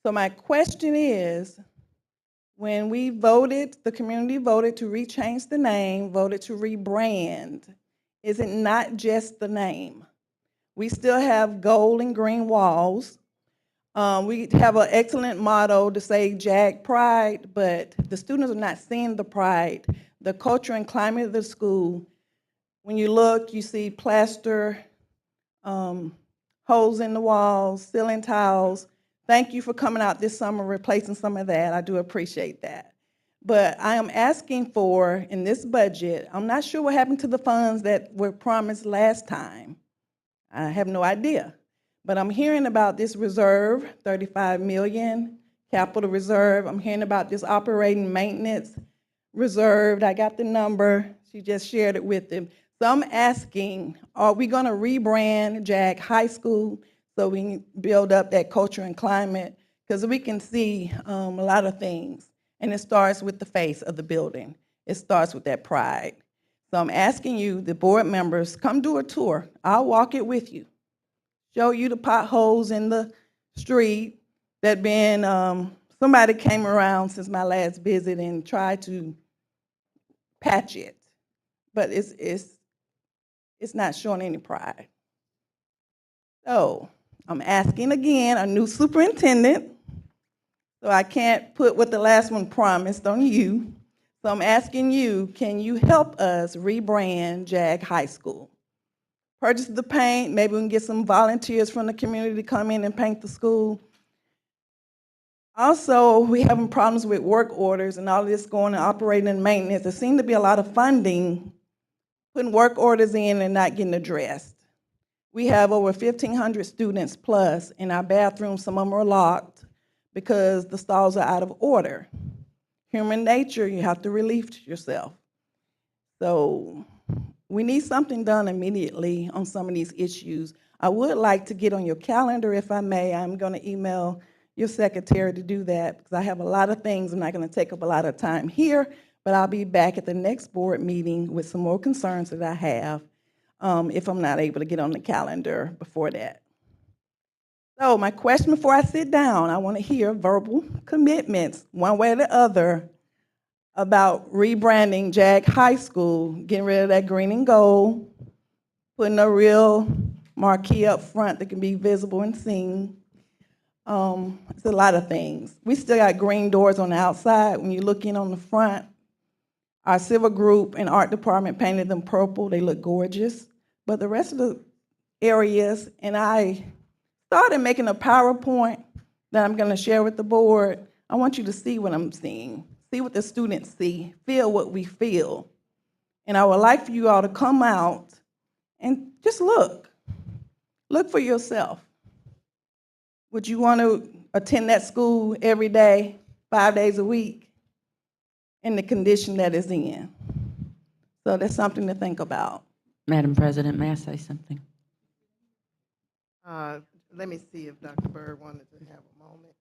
Speaker 4: So my question is, when we voted, the community voted to rechange the name, voted to rebrand, is it not just the name? We still have gold and green walls. We have an excellent motto to say JAG Pride, but the students are not seeing the pride. The culture and climate of the school, when you look, you see plaster, holes in the walls, ceiling tiles. Thank you for coming out this summer replacing some of that. I do appreciate that. But I am asking for, in this budget, I'm not sure what happened to the funds that were promised last time. I have no idea. But I'm hearing about this reserve, 35 million, capital reserve. I'm hearing about this operating maintenance reserved. I got the number. She just shared it with them. So I'm asking, are we gonna rebrand JAG High School so we can build up that culture and climate? Because we can see a lot of things. And it starts with the face of the building. It starts with that pride. So I'm asking you, the board members, come do a tour. I'll walk it with you. Show you the potholes in the street that been, somebody came around since my last visit and tried to patch it. But it's not showing any pride. So I'm asking again, a new superintendent, so I can't put what the last one promised on you. So I'm asking you, can you help us rebrand JAG High School? Purchase the paint, maybe we can get some volunteers from the community to come in and paint the school. Also, we having problems with work orders and all this going and operating and maintenance. There seems to be a lot of funding putting work orders in and not getting addressed. We have over 1,500 students plus in our bathrooms. Some of them are locked because the stalls are out of order. Human nature, you have to relieve yourself. So we need something done immediately on some of these issues. I would like to get on your calendar, if I may. I'm going to email your secretary to do that because I have a lot of things. I'm not going to take up a lot of time here, but I'll be back at the next board meeting with some more concerns that I have if I'm not able to get on the calendar before that. So my question before I sit down, I want to hear verbal commitments, one way or the other, about rebranding JAG High School, getting rid of that green and gold, putting a real marquee up front that can be visible and seen. It's a lot of things. We still got green doors on the outside. When you look in on the front, our civil group and art department painted them purple. They look gorgeous. But the rest of the areas, and I started making a PowerPoint that I'm going to share with the board. I want you to see what I'm seeing, see what the students see, feel what we feel. And I would like for you all to come out and just look. Look for yourself. Would you want to attend that school every day, 5 days a week, in the condition that it's in? So that's something to think about.
Speaker 3: Madam President, may I say something?
Speaker 2: Let me see if Dr. Bird wanted to have a moment.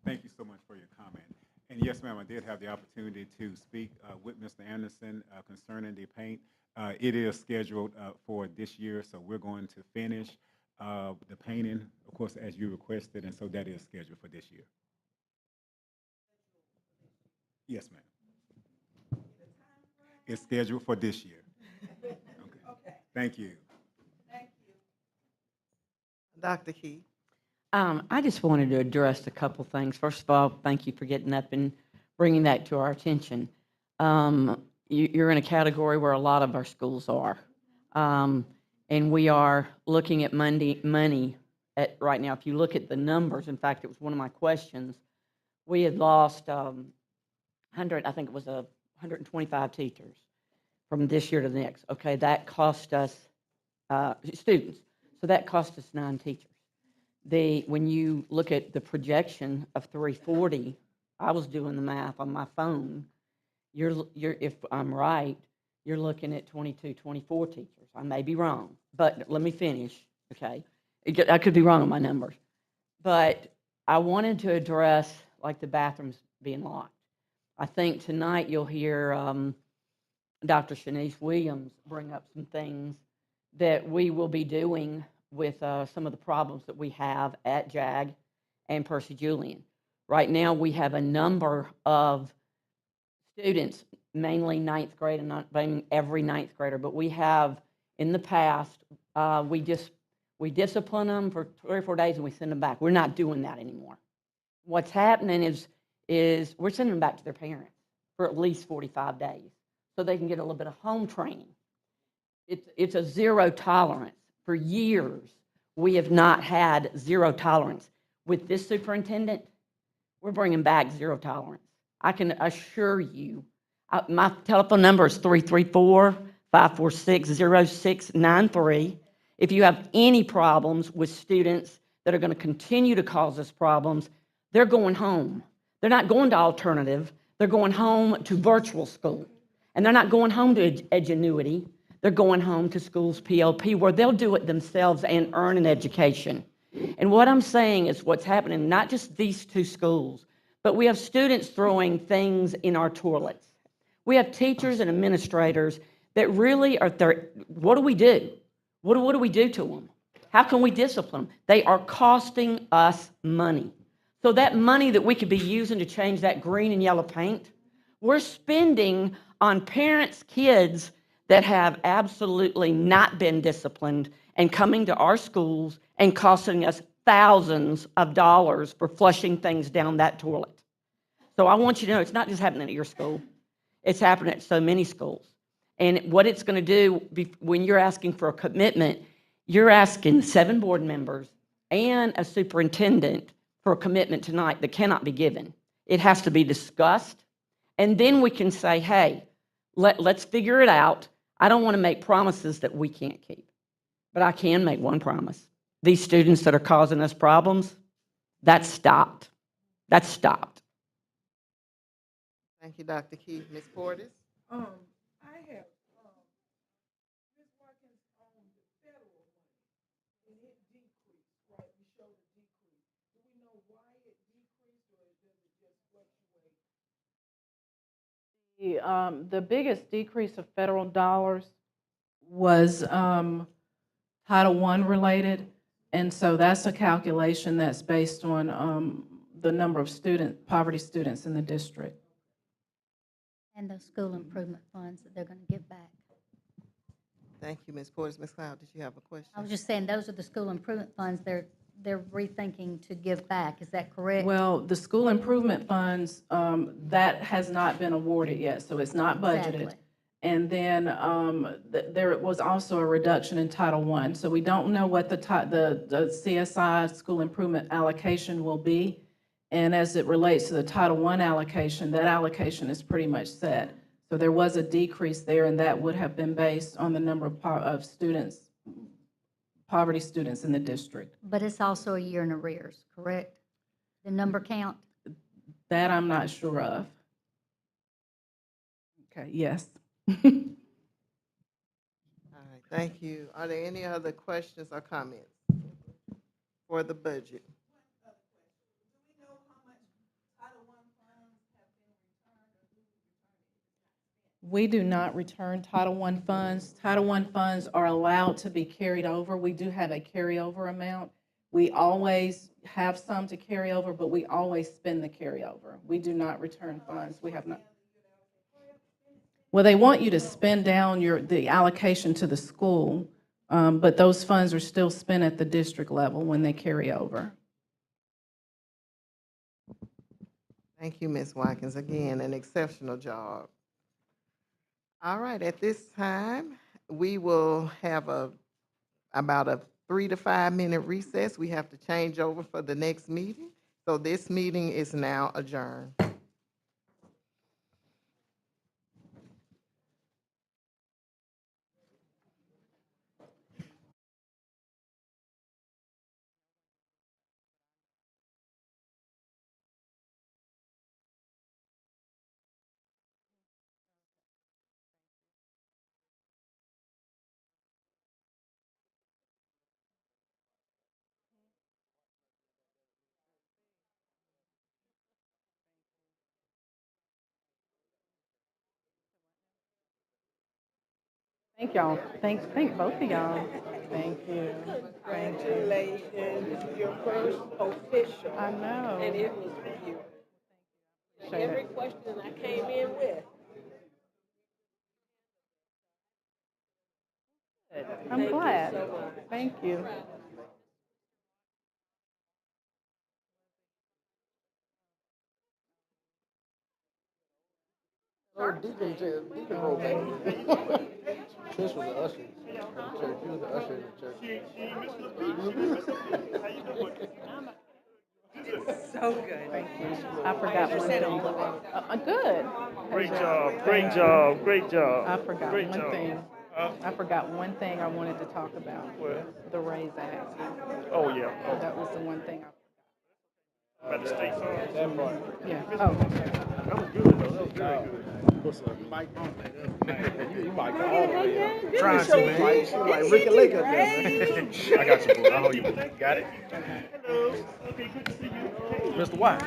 Speaker 5: Thank you so much for your comment. And yes, ma'am, I did have the opportunity to speak with Mr. Anderson concerning the paint. It is scheduled for this year, so we're going to finish the painting, of course, as you requested, and so that is scheduled for this year. Yes, ma'am. It's scheduled for this year. Okay. Thank you.
Speaker 2: Dr. Key.
Speaker 3: I just wanted to address a couple things. First of all, thank you for getting up and bringing that to our attention. You're in a category where a lot of our schools are. And we are looking at money at right now. If you look at the numbers, in fact, it was one of my questions. We had lost 100, I think it was 125 teachers from this year to the next. Okay, that cost us, students, so that cost us 9 teachers. When you look at the projection of 340, I was doing the math on my phone. If I'm right, you're looking at 22, 24 teachers. I may be wrong, but let me finish, okay? I could be wrong on my numbers. But I wanted to address, like, the bathrooms being locked. I think tonight you'll hear Dr. Shanice Williams bring up some things that we will be doing with some of the problems that we have at JAG and Percy Julian. Right now, we have a number of students, mainly ninth grade, and not blaming every ninth grader, but we have, in the past, we discipline them for 3 or 4 days and we send them back. We're not doing that anymore. What's happening is we're sending them back to their parents for at least 45 days so they can get a little bit of home training. It's a zero tolerance. For years, we have not had zero tolerance. With this superintendent, we're bringing back zero tolerance. I can assure you, my telephone number is 334-546-0693. If you have any problems with students that are going to continue to cause us problems, they're going home. They're not going to alternative. They're going home to virtual school. And they're not going home to Edgenuity. They're going home to schools PLP where they'll do it themselves and earn an education. And what I'm saying is what's happening, not just these two schools, but we have students throwing things in our toilets. We have teachers and administrators that really are there. What do we do? What do we do to them? How can we discipline them? They are costing us money. So that money that we could be using to change that green and yellow paint, we're spending on parents' kids that have absolutely not been disciplined and coming to our schools and costing us thousands of dollars for flushing things down that toilet. So I want you to know it's not just happening at your school. It's happening at so many schools. And what it's going to do when you're asking for a commitment, you're asking 7 board members and a superintendent for a commitment tonight that cannot be given. It has to be discussed. And then we can say, hey, let's figure it out. I don't want to make promises that we can't keep. But I can make one promise. These students that are causing us problems, that's stopped. That's stopped.
Speaker 2: Thank you, Dr. Keith. Ms. Portis?
Speaker 4: I have, Ms. Watkins, on the federal money, and it decreased, right? We showed a decrease. Do we know why it decreased, or does it just fluctuate?
Speaker 1: The biggest decrease of federal dollars was Title I related, and so that's a calculation that's based on the number of poverty students in the district.
Speaker 6: And those school improvement funds that they're going to give back.
Speaker 2: Thank you, Ms. Portis. Ms. Cloud, did you have a question?
Speaker 6: I was just saying, those are the school improvement funds they're rethinking to give back. Is that correct?
Speaker 1: Well, the school improvement funds, that has not been awarded yet, so it's not budgeted.
Speaker 6: Exactly.
Speaker 1: And then there was also a reduction in Title I. So we don't know what the CSI school improvement allocation will be. And as it relates to the Title I allocation, that allocation is pretty much set. So there was a decrease there, and that would have been based on the number of students, poverty students in the district.
Speaker 6: But it's also a year in arrears, correct? The number count?
Speaker 1: That I'm not sure of. Okay, yes.
Speaker 2: All right, thank you. Are there any other questions or comments for the budget?
Speaker 1: We do not return Title I funds. Title I funds are allowed to be carried over. We do have a carryover amount. We always have some to carry over, but we always spend the carryover. We do not return funds. We have not. Well, they want you to spend down the allocation to the school, but those funds are still spent at the district level when they carry over.
Speaker 2: Thank you, Ms. Watkins. Again, an exceptional job. All right, at this time, we will have about a 3 to 5 minute recess. We have to change over for the next meeting. So this meeting is now adjourned.
Speaker 1: Thank y'all. Thank both of y'all. Thank you. Thank you.
Speaker 4: Congratulations, your first official.
Speaker 1: I know.
Speaker 4: And it was you. Every question I came in with.
Speaker 1: I'm glad. Thank you.
Speaker 7: Oh, Deacon roll back. Trish was the usher in the church. He was the usher in the church.
Speaker 4: So Oh, good.
Speaker 1: Thank you. I forgot one thing. Good.
Speaker 7: Great job, great job, great job.
Speaker 1: I forgot
Speaker 7: Great
Speaker 1: one
Speaker 7: job.
Speaker 1: thing. I forgot one thing I wanted to talk about.
Speaker 7: What?
Speaker 1: The raise act.
Speaker 7: Oh, yeah. Oh,
Speaker 1: That was the one thing I,
Speaker 7: about the state farm. That part.
Speaker 1: yeah. Oh,
Speaker 7: That was good, though. That was very good.
Speaker 8: What's up? Mike, you Mike all the way up. Trying to, man. You like Ricky Lake up there, man. I got you, boy. I'll hold you. Got it?
Speaker 7: Hello. Okay, good to see you.
Speaker 8: Mr. White.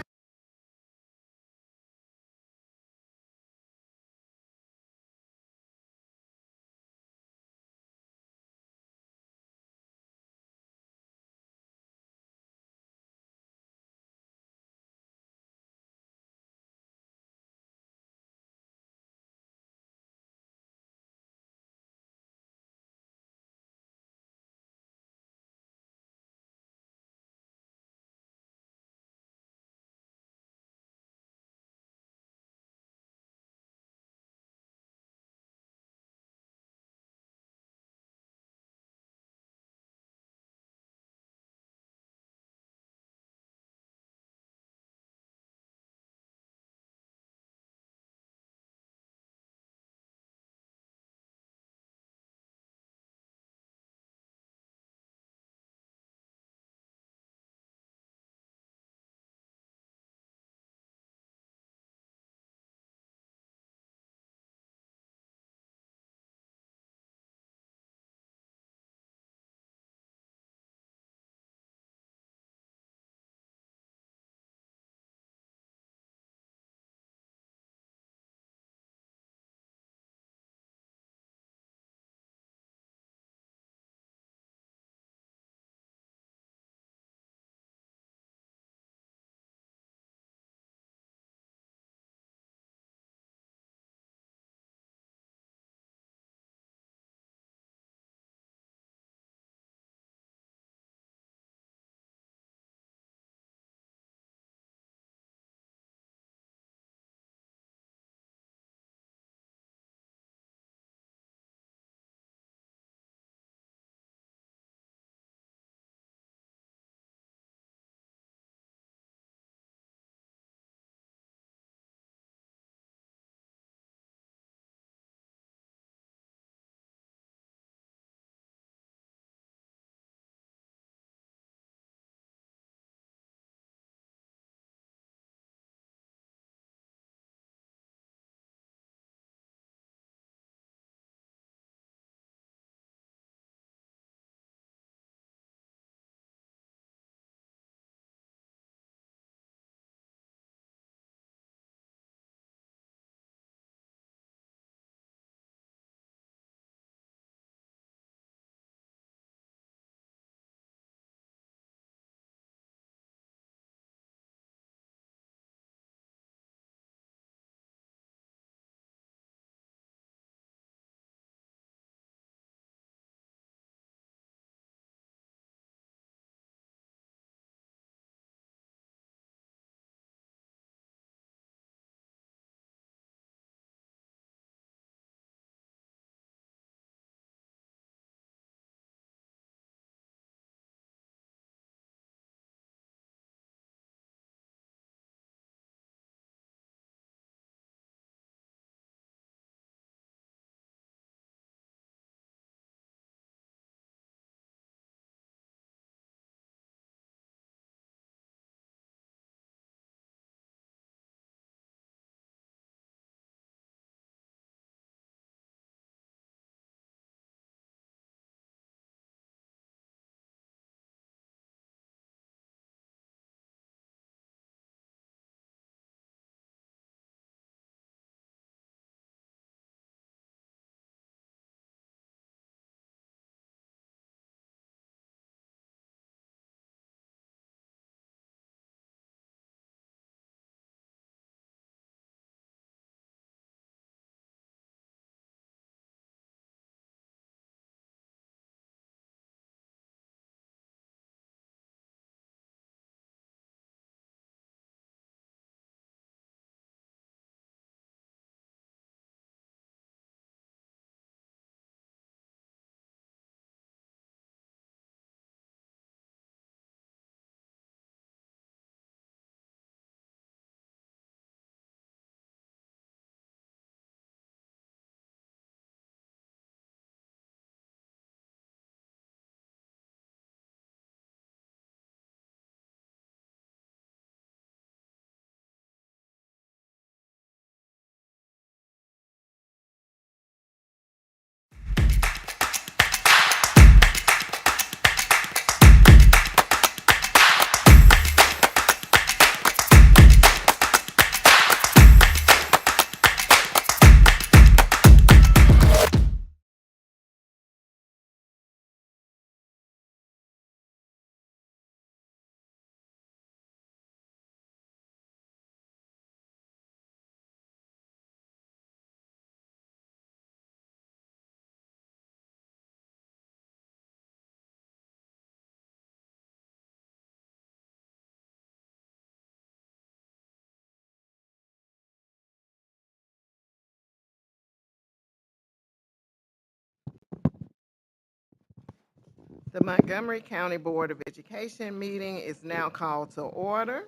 Speaker 2: The Montgomery County Board of Education meeting is now called to order.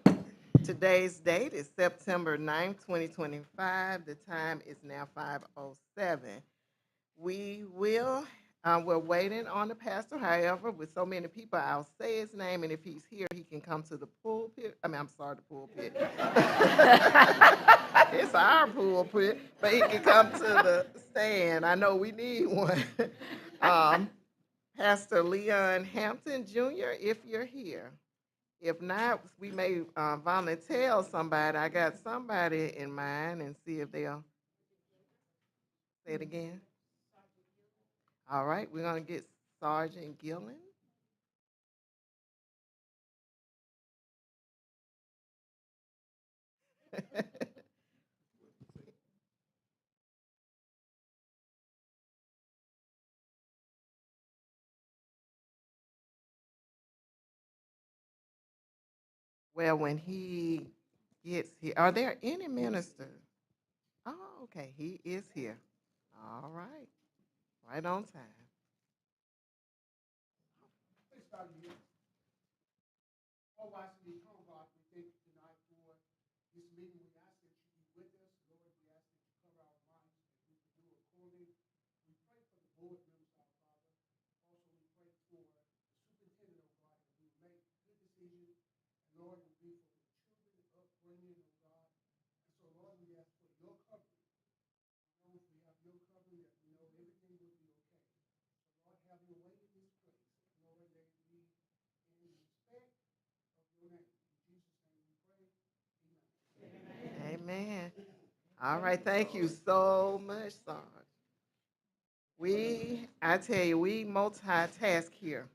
Speaker 2: Today's date is September 9th, 2025. The time is now 5:07. We're waiting on the pastor. However, with so many people, I'll say his name, and if he's here, he can come to the pulpit. I'm sorry, the pulpit. It's our pulpit, but he can come to the stand. I know we need one. Pastor Leon Hampton Jr., if you're here. If not, we may volunteer somebody. I got somebody in mind and see if they'll say it again. All right, we're going to get Sergeant Gillen. Well, when he gets here, are there any ministers? Oh, okay, he is here. All right, right on time.
Speaker 7: Oh, I see the throne, God, we thank you tonight for this meeting. We ask that you be with us. Lord, we ask that you cover our minds, that we can do according. We pray for the board members, our Father. Also, we pray for the superintendent, oh God, that we make good decisions. And Lord, we be for the children upbringing, oh God. And so, Lord, we ask for your covering. We know if we have your covering, that we know everything will be okay. So, Lord, have your way in this place. Lord, let it be in respect of your name. In Jesus' name we pray. Amen.
Speaker 2: Amen. All right, thank you so much, Sarge. I tell you, we multitask here.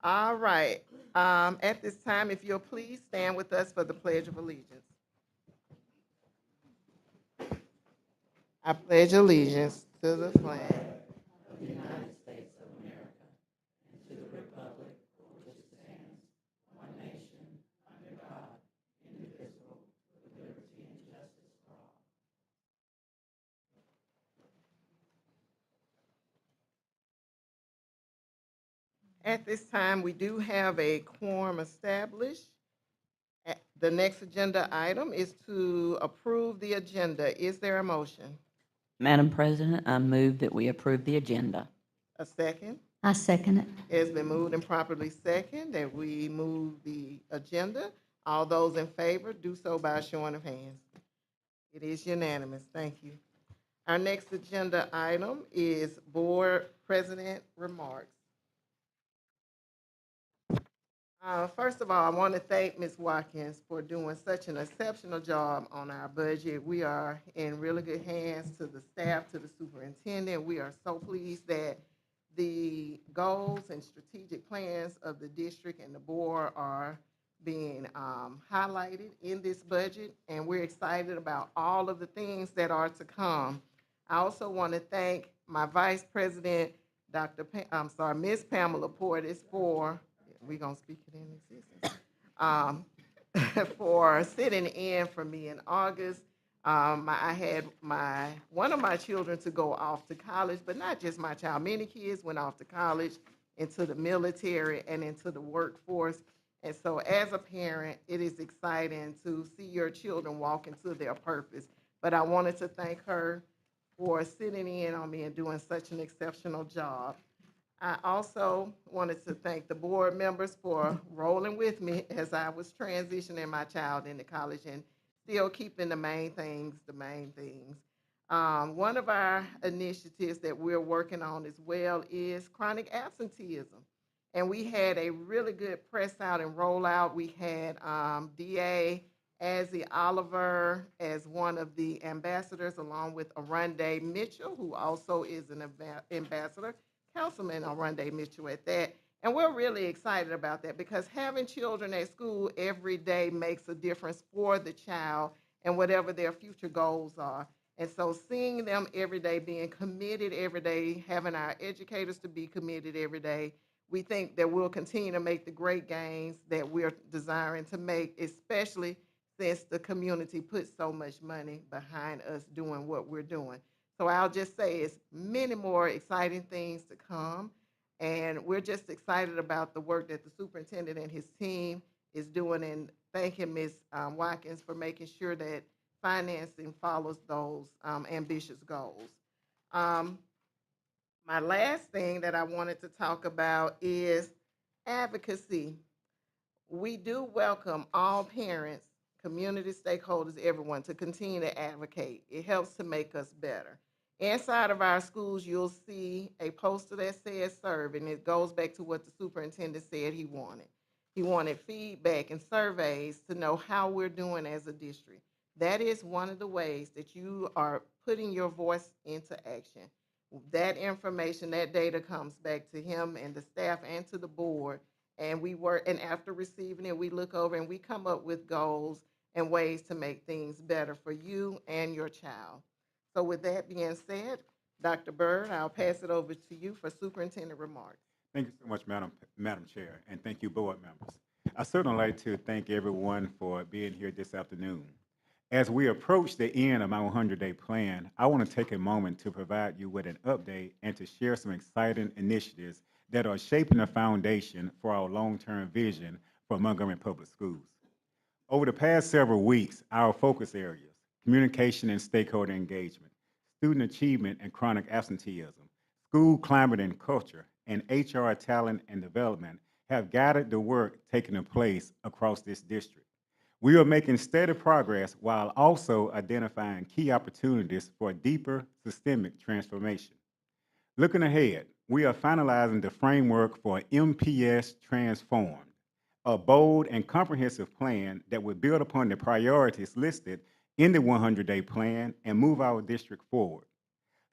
Speaker 2: All right. At this time, if you'll please stand with us for the Pledge of Allegiance. I pledge allegiance to the flag At this time, we do have a quorum established. The next agenda item is to approve the agenda. Is there a motion?
Speaker 3: Madam President, I move that we approve the agenda.
Speaker 2: A second?
Speaker 6: I second it.
Speaker 2: It's been moved and properly second that we move the agenda. All those in favor do so by a showing of hands. It is unanimous. Thank you. Our next agenda item is Board President remarks. First of all, I want to thank Ms. Watkins for doing such an exceptional job on our budget. We are in really good hands to the staff, to the superintendent. We are so pleased that the goals and strategic plans of the district and the board are being highlighted in this budget, and we're excited about all of the things that are to come. I also want to thank my Vice President, Ms. Pamela Portis, we're going to speak it in existence, for sitting in for me in August. I had one of my children to go off to college, but not just my child. Many kids went off to college, into the military, and into the workforce. And so as a parent, it is exciting to see your children walk into their purpose. But I wanted to thank her for sitting in on me and doing such an exceptional job. I also wanted to thank the board members for rolling with me as I was transitioning my child into college and still keeping the main things the main things. One of our initiatives that we're working on as well is chronic absenteeism. And we had a really good press out and rollout. We had DA Azzy Oliver as one of the ambassadors, along with Arunde Mitchell, who also is an ambassador. Councilman Arunde Mitchell at that. And we're really excited about that because having children at school every day makes a difference for the child and whatever their future goals are. And so seeing them every day, being committed every day, having our educators to be committed every day, we think that we'll continue to make the great gains that we're desiring to make, especially since the community puts so much money behind us doing what we're doing. So I'll just say it's many more exciting things to come. And we're just excited about the work that the superintendent and his team is doing, and thanking Ms. Watkins for making sure that financing follows those ambitious goals. My last thing that I wanted to talk about is advocacy. We do welcome all parents, community stakeholders, everyone to continue to advocate. It helps to make us better. Inside of our schools, you'll see a poster that says serve, and it goes back to what the superintendent said he wanted. He wanted feedback and surveys to know how we're doing as a district. That is one of the ways that you are putting your voice into action. That information, that data comes back to him and the staff and to the board, and we work, and after receiving it, we look over and we come up with goals and ways to make things better for you and your child. So with that being said, Dr. Byrd, I'll pass it over to you for superintendent remarks.
Speaker 5: Thank you so much, Madam Chair, and thank you, board members. I certainly like to thank everyone for being here this afternoon. As we approach the end of our 100-day plan, I want to take a moment to provide you with an update and to share some exciting initiatives that are shaping the foundation for our long-term vision for Montgomery Public Schools. Over the past several weeks, our focus areas, communication and stakeholder engagement, student achievement and chronic absenteeism, school climate and culture, and HR talent and development have guided the work taking place across this district. We are making steady progress while also identifying key opportunities for deeper systemic transformation. Looking ahead, we are finalizing the framework for MPS Transformed, a bold and comprehensive plan that will build upon the priorities listed in the 100-day plan and move our district forward.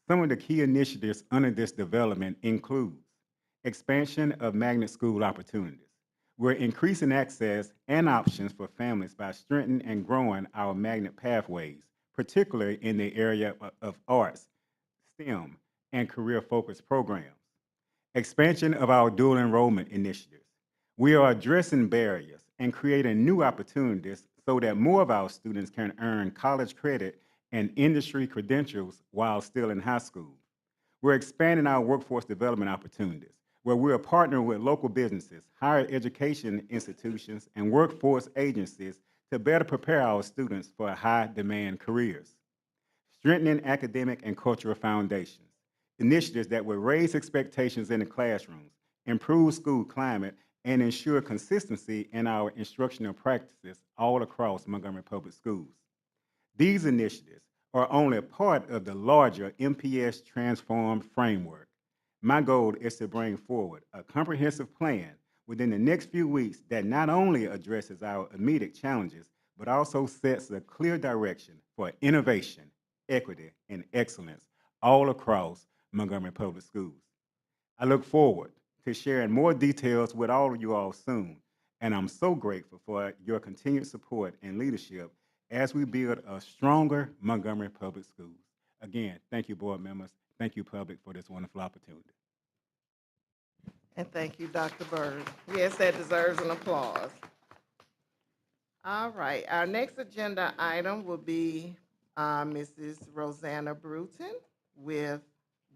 Speaker 5: Some of the key initiatives under this development include expansion of magnet school opportunities. We're increasing access and options for families by strengthening and growing our magnet pathways, particularly in the area of arts, STEM, and career-focused programs. Expansion of our dual enrollment initiatives. We are addressing barriers and creating new opportunities so that more of our students can earn college credit and industry credentials while still in high school. We're expanding our workforce development opportunities, where we are partnering with local businesses, higher education institutions, and workforce agencies to better prepare our students for high-demand careers. Strengthening academic and cultural foundations, initiatives that will raise expectations in the classrooms, improve school climate, and ensure consistency in our instructional practices all across Montgomery Public Schools. These initiatives are only a part of the larger MPS Transformed framework. My goal is to bring forward a comprehensive plan within the next few weeks that not only addresses our immediate challenges, but also sets a clear direction for innovation, equity, and excellence all across Montgomery Public Schools. I look forward to sharing more details with all of you all soon, and I'm so grateful for your continued support and leadership as we build a stronger Montgomery Public Schools. Again, thank you, board members. Thank you, public, for this wonderful opportunity.
Speaker 2: And thank you, Dr. Byrd. Yes, that deserves an applause. All right, our next agenda item will be Mrs. Rosanna Bruton with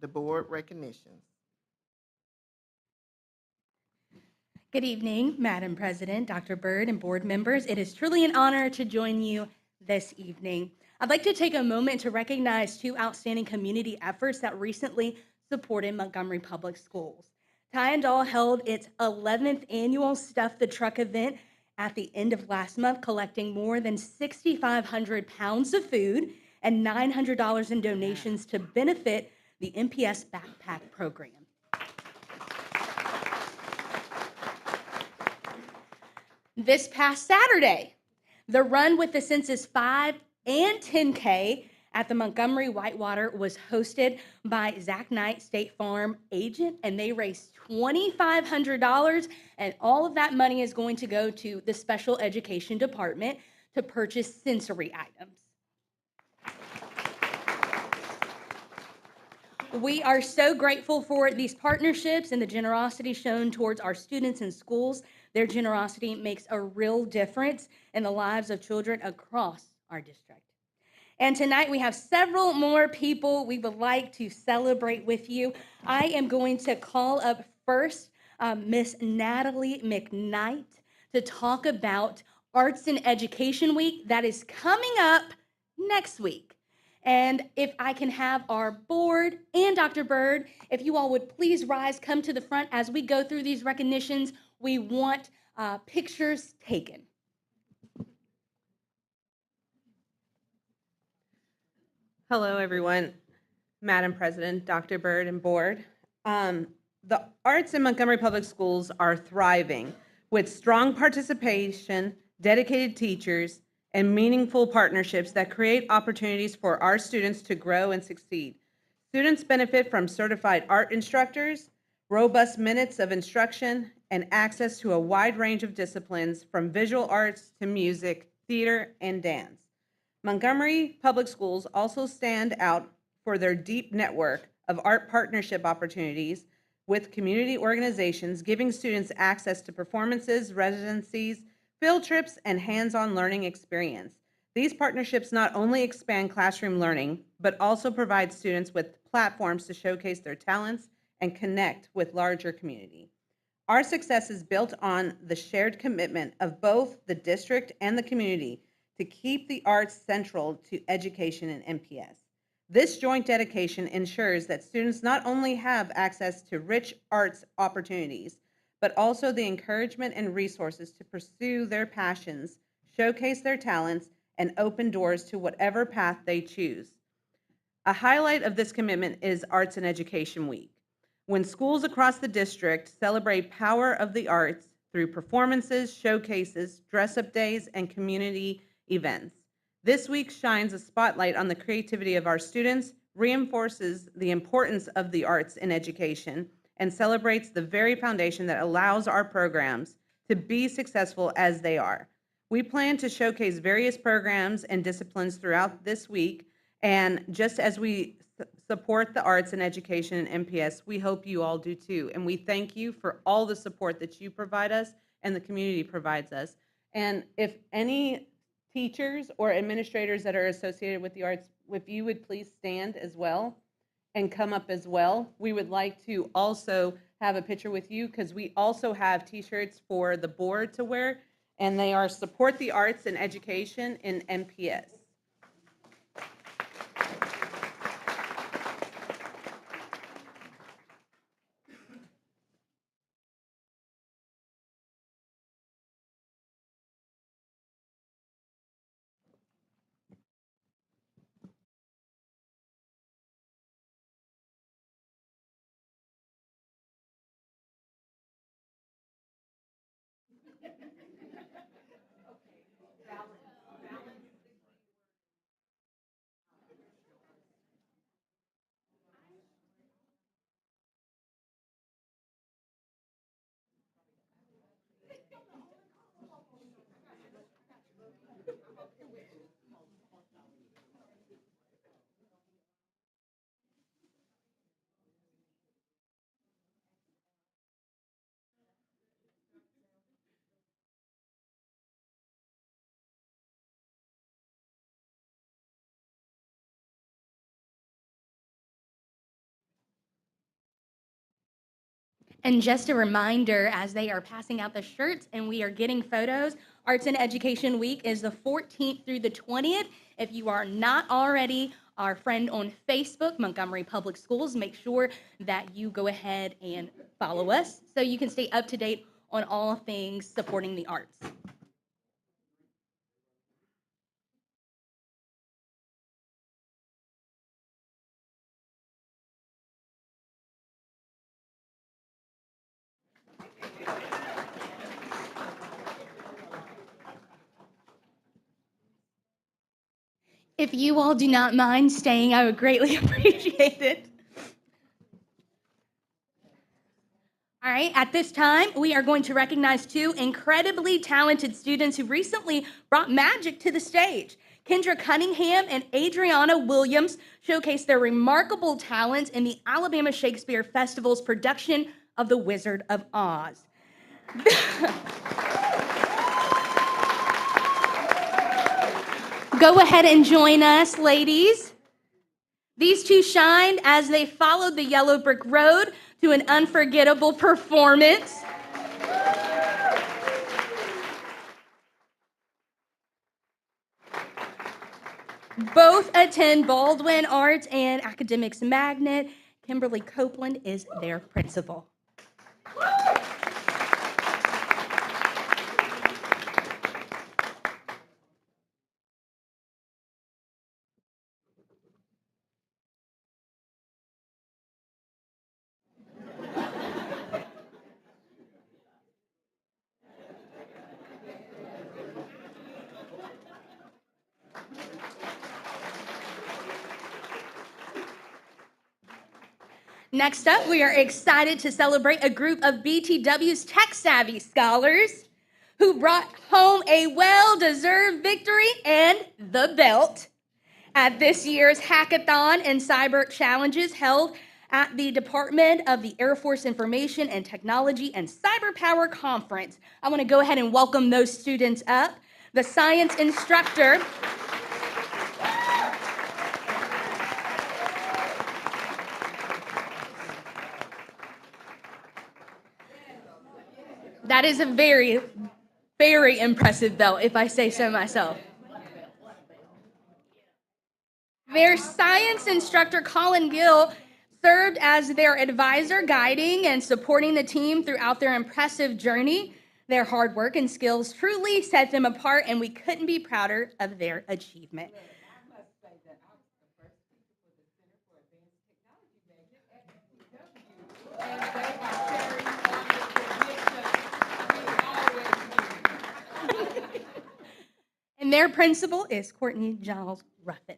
Speaker 2: the board recognitions.
Speaker 9: Good evening, Madam President, Dr. Byrd, and board members. It is truly an honor to join you this evening. I'd like to take a moment to recognize two outstanding community efforts that recently supported Montgomery Public Schools. Tyndall held its 11th annual Stuff the Truck event at the end of last month, collecting more than 6,500 pounds of food and $900 in donations to benefit the MPS Backpack Program. This past Saturday, the Run with the Census 5 and 10K at the Montgomery Whitewater was hosted by Zach Knight, State Farm agent, and they raised $2,500, and all of that money is going to go to the Special Education Department to purchase sensory items. We are so grateful for these partnerships and the generosity shown towards our students and schools. Their generosity makes a real difference in the lives of children across our district. And tonight we have several more people we would like to celebrate with you. I am going to call up first Miss Natalie McKnight to talk about Arts and Education Week that is coming up next week. And if I can have our board and Dr. Bird, if you all would please rise, come to the front as we go through these recognitions. We want pictures taken.
Speaker 10: Hello, everyone. Madam President, Dr. Bird, and board. The arts in Montgomery Public Schools are thriving with strong participation, dedicated teachers, and meaningful partnerships that create opportunities for our students to grow and succeed. Students benefit from certified art instructors, robust minutes of instruction, and access to a wide range of disciplines from visual arts to music, theater, and dance. Montgomery Public Schools also stand out for their deep network of art partnership opportunities with community organizations, giving students access to performances, residencies, field trips, and hands-on learning experience. These partnerships not only expand classroom learning, but also provide students with platforms to showcase their talents and connect with larger community. Our success is built on the shared commitment of both the district and the community to keep the arts central to education in MPS. This joint dedication ensures that students not only have access to rich arts opportunities, but also the encouragement and resources to pursue their passions, showcase their talents, and open doors to whatever path they choose. A highlight of this commitment is Arts and Education Week, when schools across the district celebrate power of the arts through performances, showcases, dress-up days, and community events. This week shines a spotlight on the creativity of our students, reinforces the importance of the arts in education, and celebrates the very foundation that allows our programs to be successful as they are. We plan to showcase various programs and disciplines throughout this week, and just as we support the arts and education in MPS, we hope you all do too. And we thank you for all the support that you provide us and the community provides us. And if any teachers or administrators that are associated with the arts, if you would please stand as well and come up as well. We would like to also have a picture with you because we also have t-shirts for the board to wear, and they are Support the Arts and Education in MPS.
Speaker 9: And just a reminder, as they are passing out the shirts and we are getting photos, Arts and Education Week is the 14th through the 20th. If you are not already our friend on Facebook, Montgomery Public Schools, make sure that you go ahead and follow us so you can stay up to date on all things supporting the arts. If you all do not mind staying, I would greatly appreciate it. All right, at this time, we are going to recognize two incredibly talented students who recently brought magic to the stage. Kendra Cunningham and Adriana Williams showcased their remarkable talents in the Alabama Shakespeare Festival's production of The Wizard of Oz. Go ahead and join us, ladies. These two shined as they followed the yellow brick road to an unforgettable performance. Both attend Baldwin Arts and Academics Magnet. Kimberly Copeland is their principal. Next up, we are excited to celebrate a group of BTW's tech-savvy scholars who brought home a well-deserved victory and the belt at this year's Hackathon and Cyber Challenges held at the Department of the Air Force Information and Technology and Cyber Power Conference. I want to go ahead and welcome those students up. The science instructor that is a very, very impressive belt, if I say so myself. Their science instructor, Colin Gill, served as their advisor, guiding and supporting the team throughout their impressive journey. Their hard work and skills truly set them apart, and we couldn't be prouder of their achievement. And their principal is Courtney Giles Ruffin.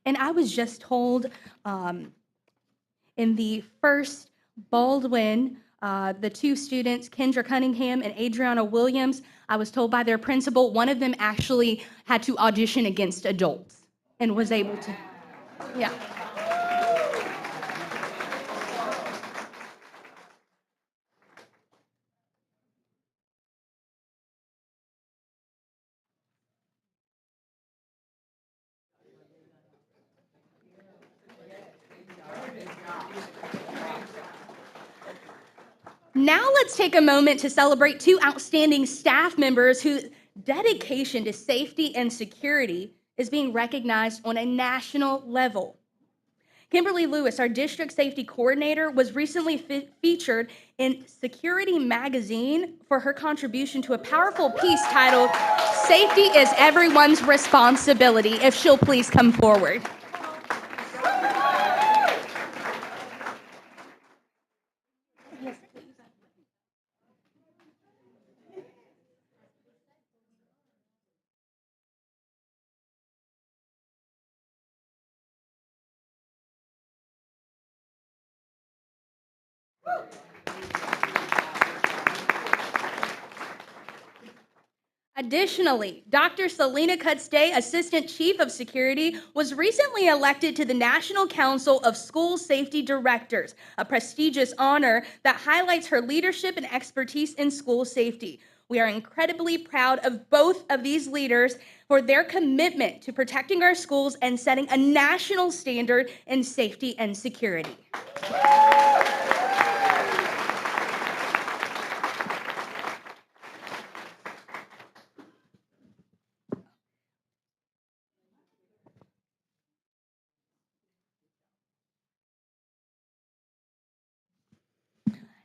Speaker 9: And I was just told in the first Baldwin, the two students, Kendra Cunningham and Adriana Williams, I was told by their principal, one of them actually had to audition against adults and was able to, yeah. Now let's take a moment to celebrate two outstanding staff members whose dedication to safety and security is being recognized on a national level. Kimberly Lewis, our district safety coordinator, was recently featured in Security Magazine for her contribution to a powerful piece titled, "Safety is Everyone's Responsibility." If she'll please come forward. Yes, please. Additionally, Dr. Selena Cutstay, Assistant Chief of Security, was recently elected to the National Council of School Safety Directors, a prestigious honor that highlights her leadership and expertise in school safety. We are incredibly proud of both of these leaders for their commitment to protecting our schools and setting a national standard in safety and security.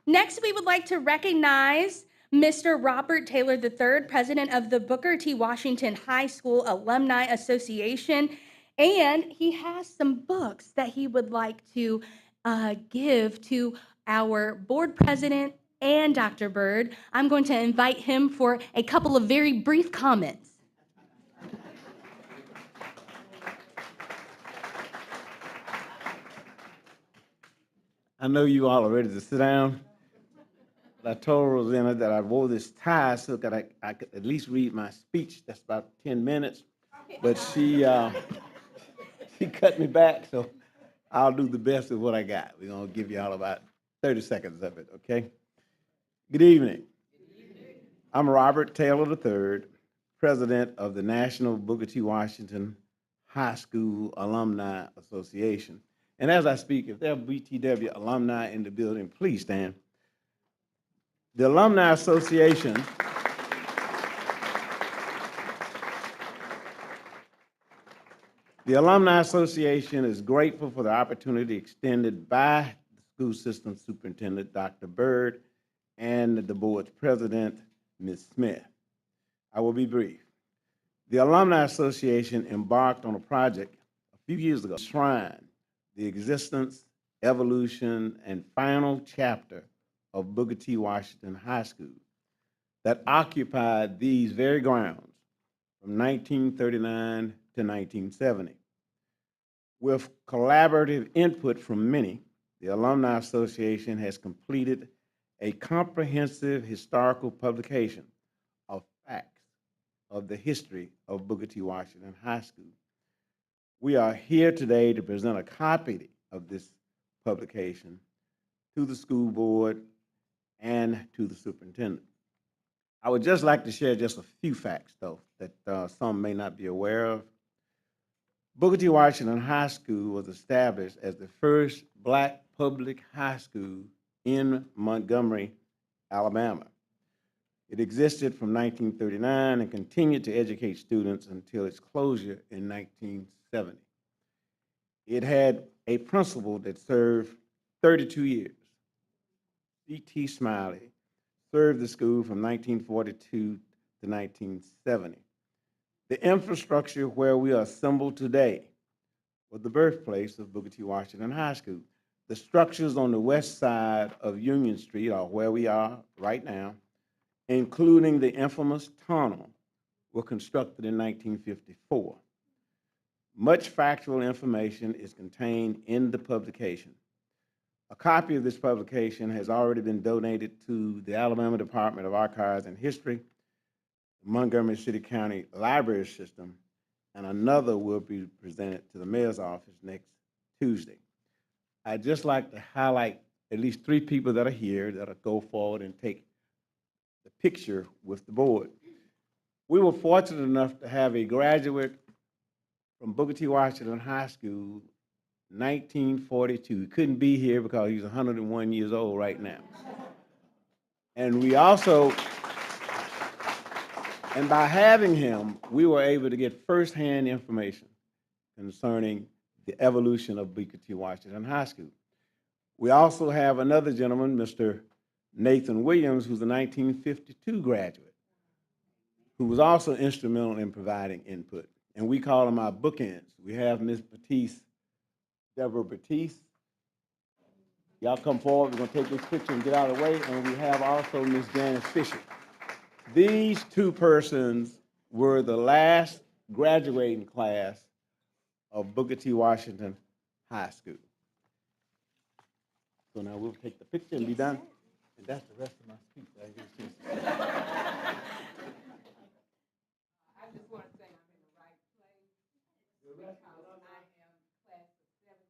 Speaker 9: Next, we would like to recognize Mr. Robert Taylor III, President of the Booker T. Washington High School Alumni Association. And he has some books that he would like to give to our board president and Dr. Byrd. I'm going to invite him for a couple of very brief comments.
Speaker 11: I know you all are ready to sit down. But I told Rosanna that I wore this tie so that I could at least read my speech. That's about 10 minutes. But she cut me back, so I'll do the best with what I got. We're going to give you all about 30 seconds of it, okay? Good evening. I'm Robert Taylor III, President of the National Booker T. Washington High School Alumni Association. And as I speak, if there are BTW alumni in the building, please stand. The Alumni Association is grateful for the opportunity extended by the school system superintendent, Dr. Byrd, and the board's president, Ms. Smith. I will be brief. The Alumni Association embarked on a project a few years ago to shrine the existence, evolution, and final chapter of Booker T. Washington High School that occupied these very grounds from 1939 to 1970. With collaborative input from many, the Alumni Association has completed a comprehensive historical publication of facts of the history of Booker T. Washington High School. We are here today to present a copy of this publication to the school board and to the superintendent. I would just like to share just a few facts, though, that some may not be aware of. Booker T. Washington High School was established as the first Black public high school in Montgomery, Alabama. It existed from 1939 and continued to educate students until its closure in 1970. It had a principal that served 32 years. C.T. Smiley served the school from 1942 to 1970. The infrastructure where we are assembled today was the birthplace of Booker T. Washington High School. The structures on the west side of Union Street are where we are right now, including the infamous tunnel, were constructed in 1954. Much factual information is contained in the publication. A copy of this publication has already been donated to the Alabama Department of Archives and History, the Montgomery City County Library System, and another will be presented to the mayor's office next Tuesday. I'd just like to highlight at least 3 people that are here that'll go forward and take the picture with the board. We were fortunate enough to have a graduate from Booker T. Washington High School, 1942. He couldn't be here because he's 101 years old right now. And we also, and by having him, we were able to get firsthand information concerning the evolution of Booker T. Washington High School. We also have another gentleman, Mr. Nathan Williams, who's a 1952 graduate, who was also instrumental in providing input. And we call them our bookends. We have Ms. Batiste, Deborah Batiste. Y'all come forward, we're gonna take this picture and get out of the way. And we have also Ms. Janice Fisher. These 2 persons were the last graduating class of Booker T. Washington High School. So now we'll take the picture and be done. And that's the rest of my speech. I didn't get a chance to say.
Speaker 10: I just want to say I'm in the right place because I am class of 17.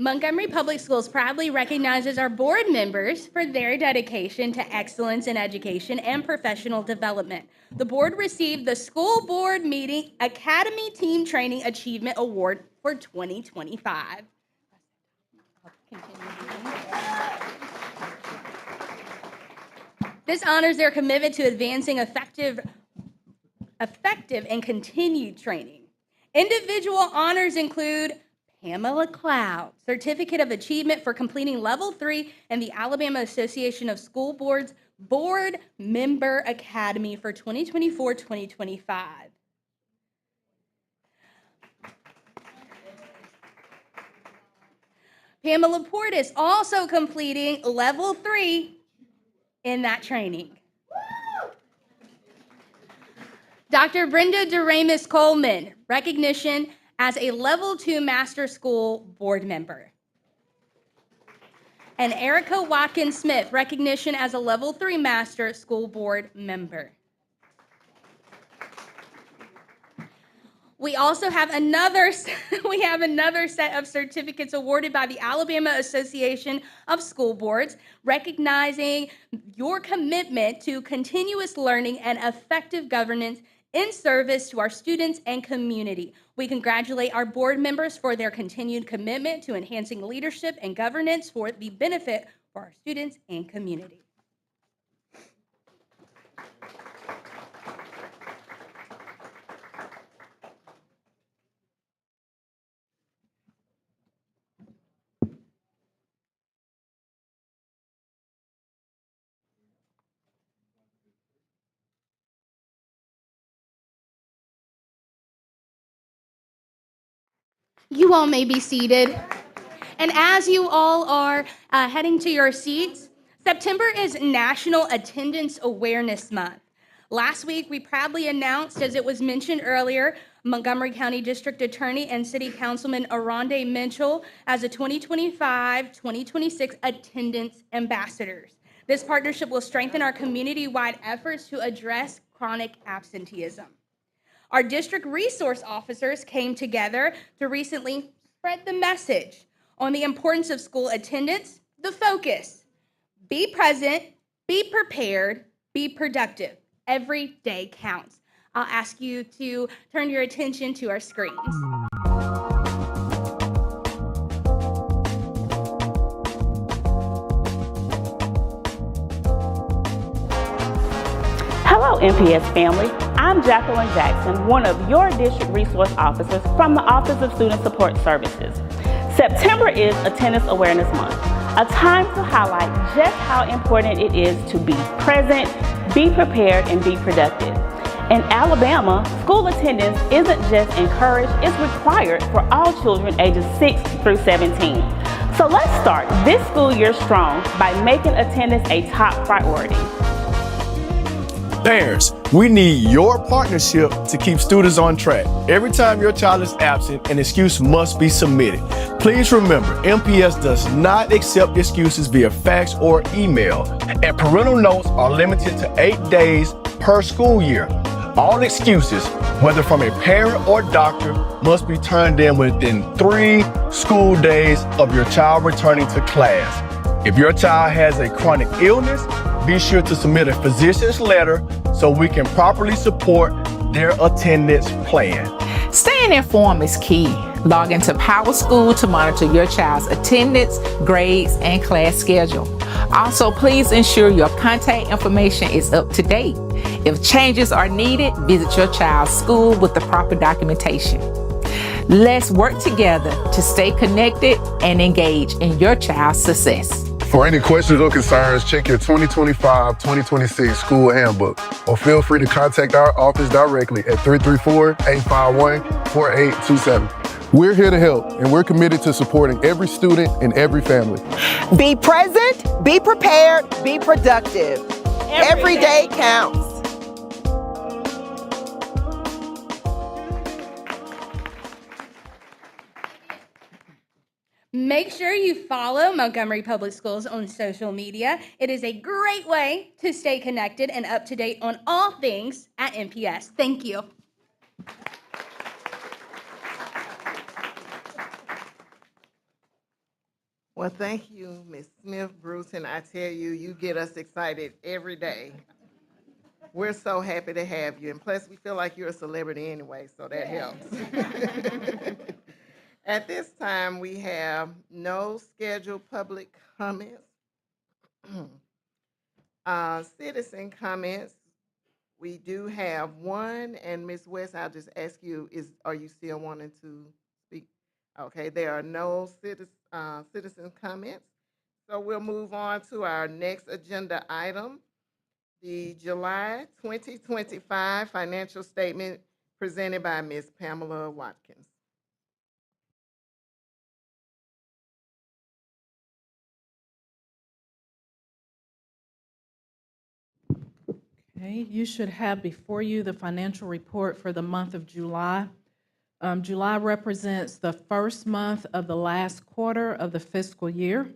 Speaker 9: Montgomery Public Schools proudly recognizes our board members for their dedication to excellence in education and professional development. The board received the School Board Meeting Academy Team Training Achievement Award for 2025. This honors their commitment to advancing effective and continued training. Individual honors include Pamela Cloud, Certificate of Achievement for completing Level 3 in the Alabama Association of School Boards Board Member Academy for 2024-2025. Pamela Portis also completing Level 3 in that training. Dr. Brenda Doremus Coleman, recognition as a Level 2 Master School Board Member. And Erica Watkins Smith, recognition as a Level 3 Master School Board Member. We also have another set of certificates awarded by the Alabama Association of School Boards, recognizing your commitment to continuous learning and effective governance in service to our students and community. We congratulate our board members for their continued commitment to enhancing leadership and governance for the benefit for our students and community. You all may be seated. And as you all are heading to your seats, September is National Attendance Awareness Month. Last week, we proudly announced, as it was mentioned earlier, Montgomery County District Attorney and City Councilman Aronde Mitchell as the 2025-2026 Attendance Ambassadors. This partnership will strengthen our community-wide efforts to address chronic absenteeism. Our district resource officers came together to recently spread the message on the importance of school attendance, the focus. Be present, be prepared, be productive. Every day counts. I'll ask you to turn your attention to our screens.
Speaker 12: Hello, MPS family. I'm Jacqueline Jackson, one of your district resource officers from the Office of Student Support Services. September is Attendance Awareness Month, a time to highlight just how important it is to be present, be prepared, and be productive. In Alabama, school attendance isn't just encouraged, it's required for all children ages 6 through 17. So let's start this school year strong by making attendance a top priority.
Speaker 8: Parents, we need your partnership to keep students on track. Every time your child is absent, an excuse must be submitted. Please remember, MPS does not accept excuses via fax or email, and parental notes are limited to 8 days per school year. All excuses, whether from a parent or doctor, must be turned in within 3 school days of your child returning to class. If your child has a chronic illness, be sure to submit a physician's letter so we can properly support their attendance plan.
Speaker 13: Staying informed is key. Log into Power School to monitor your child's attendance, grades, and class schedule. Also, please ensure your contact information is up to date. If changes are needed, visit your child's school with the proper documentation. Let's work together to stay connected and engage in your child's success.
Speaker 14: For any questions or concerns, check your 2025-2026 school handbook, or feel free to contact our office directly at 334-851-4827. We're here to help, and we're committed to supporting every student and every family.
Speaker 15: Be present, be prepared, be productive. Every day counts.
Speaker 9: Make sure you follow Montgomery Public Schools on social media. It is a great way to stay connected and up to date on all things at MPS. Thank you.
Speaker 2: Well, thank you, Ms. Smith, Bruce, and I tell you, you get us excited every day. We're so happy to have you, and plus, we feel like you're a celebrity anyway, so that helps. At this time, we have no scheduled public comments. Citizen comments, we do have one, and Ms. West, I'll just ask you, are you still wanting to speak? Okay, there are no citizen comments. So we'll move on to our next agenda item, the July 2025 financial statement presented by Ms. Pamela Watkins.
Speaker 1: Okay, you should have before you the financial report for the month of July. July represents the first month of the last quarter of the fiscal year.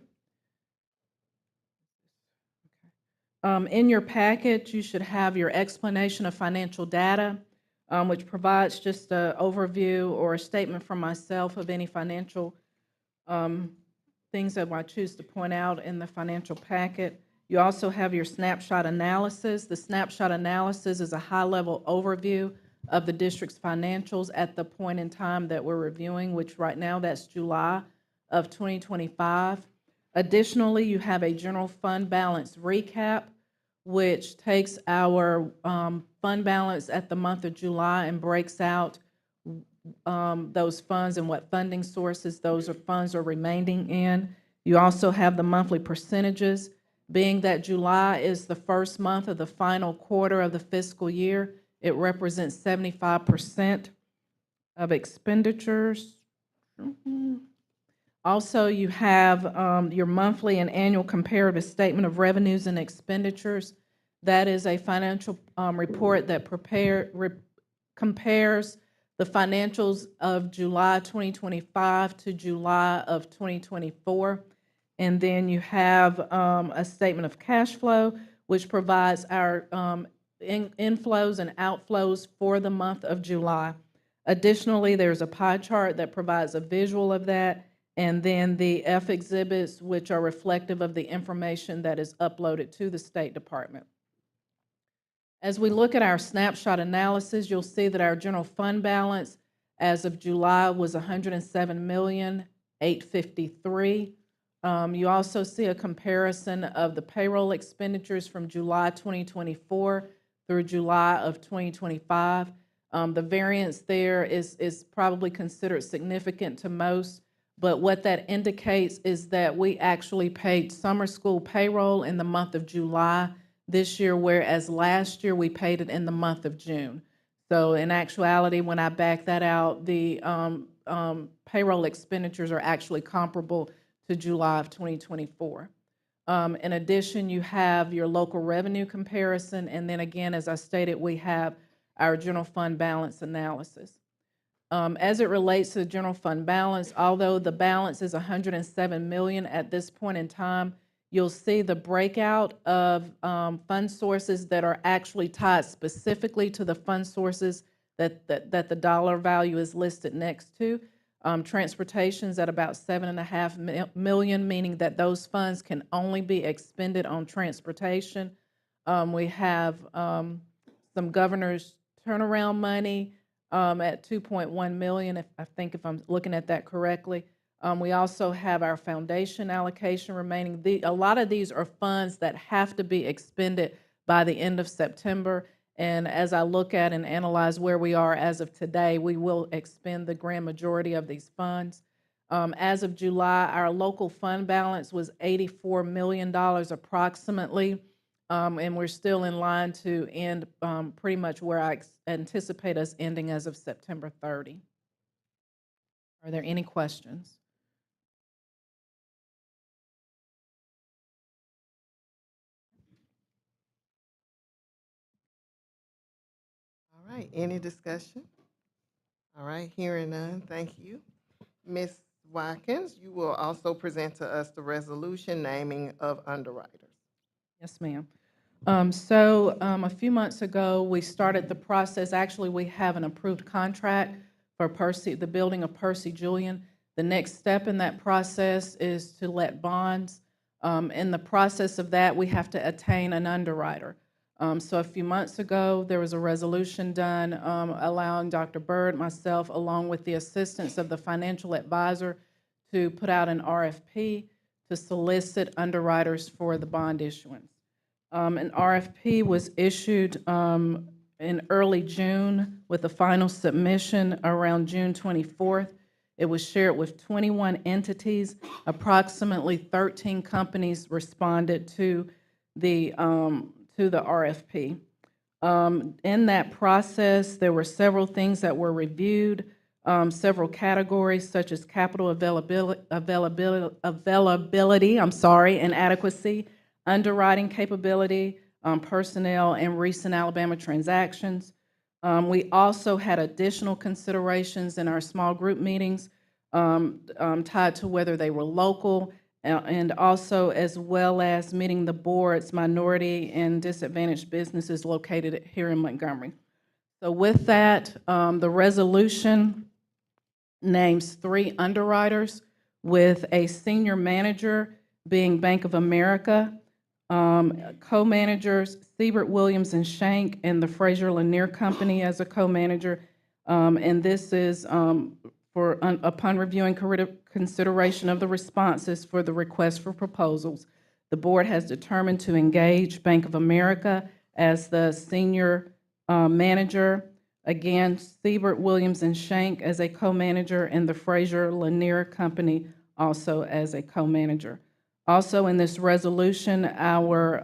Speaker 1: In your package, you should have your explanation of financial data, which provides just an overview or a statement from myself of any financial things that I choose to point out in the financial packet. You also have your snapshot analysis. The snapshot analysis is a high-level overview of the district's financials at the point in time that we're reviewing, which right now that's July of 2025. Additionally, you have a general fund balance recap, which takes our fund balance at the month of July and breaks out those funds and what funding sources funds are remaining in. You also have the monthly percentages. Being that July is the first month of the final quarter of the fiscal year, it represents 75% of expenditures. Also, you have your monthly and annual comparative statement of revenues and expenditures. That is a financial report that compares the financials of July 2025 to July of 2024. And then you have a statement of cash flow, which provides our inflows and outflows for the month of July. Additionally, there's a pie chart that provides a visual of that, and then the F exhibits, which are reflective of the information that is uploaded to the State Department. As we look at our snapshot analysis, you'll see that our general fund balance as of July was $107,853,000. You also see a comparison of the payroll expenditures from July 2024 through July of 2025. The variance there is probably considered significant to most, but what that indicates is that we actually paid summer school payroll in the month of July this year, whereas last year we paid it in the month of June. So in actuality, when I back that out, the payroll expenditures are actually comparable to July of 2024. In addition, you have your local revenue comparison, and then again, as I stated, we have our general fund balance analysis. As it relates to the general fund balance, although the balance is $107 million at this point in time, you'll see the breakout of fund sources that are actually tied specifically to the fund sources that the dollar value is listed next to. Transportation's at about $7.5 million, meaning that those funds can only be expended on transportation. We have some governor's turnaround money at $2.1 million, if I'm looking at that correctly. We also have our foundation allocation remaining. A lot of these are funds that have to be expended by the end of September. And as I look at and analyze where we are as of today, we will expend the grand majority of these funds. As of July, our local fund balance was $84 million approximately, and we're still in line to end pretty much where I anticipate us ending as of September 30. Are there any questions?
Speaker 2: All right, any discussion? All right, hearing none, thank you. Ms. Watkins, you will also present to us the resolution naming of underwriters.
Speaker 1: Yes, ma'am. A few months ago, we started the process. Actually, we have an approved contract for the building of Percy Julian. The next step in that process is to let bonds. In the process of that, we have to attain an underwriter. So a few months ago, there was a resolution done allowing Dr. Byrd, myself, along with the assistance of the financial advisor, to put out an RFP to solicit underwriters for the bond issuance. An RFP was issued in early June with a final submission around June 24th. It was shared with 21 entities. Approximately 13 companies responded to the RFP. In that process, there were several things that were reviewed, several categories such as capital availability, and adequacy, underwriting capability, personnel, and recent Alabama transactions. We also had additional considerations in our small group meetings tied to whether they were local and also as well as meeting the board's minority and disadvantaged businesses located here in Montgomery. So with that, the resolution names 3 underwriters with a senior manager being Bank of America, co-managers Siebert, Williams, and Shank, and the Fraser Lanier Company as a co-manager. And this is upon reviewing consideration of the responses for the request for proposals, the board has determined to engage Bank of America as the senior manager. Again, Siebert, Williams, and Shank as a co-manager, and the Fraser Lanier Company also as a co-manager. Also in this resolution, our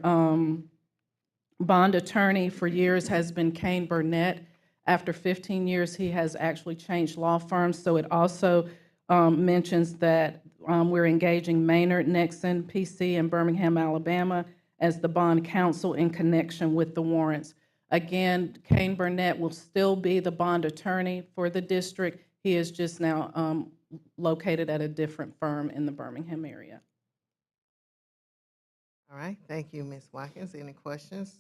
Speaker 1: bond attorney for years has been Kane Burnett. After 15 years, he has actually changed law firms, so it also mentions that we're engaging Maynard, Nixon, PC in Birmingham, Alabama as the bond counsel in connection with the warrants. Again, Kane Burnett will still be the bond attorney for the district. He is just now located at a different firm in the Birmingham area.
Speaker 2: All right, thank you, Ms. Watkins. Any questions?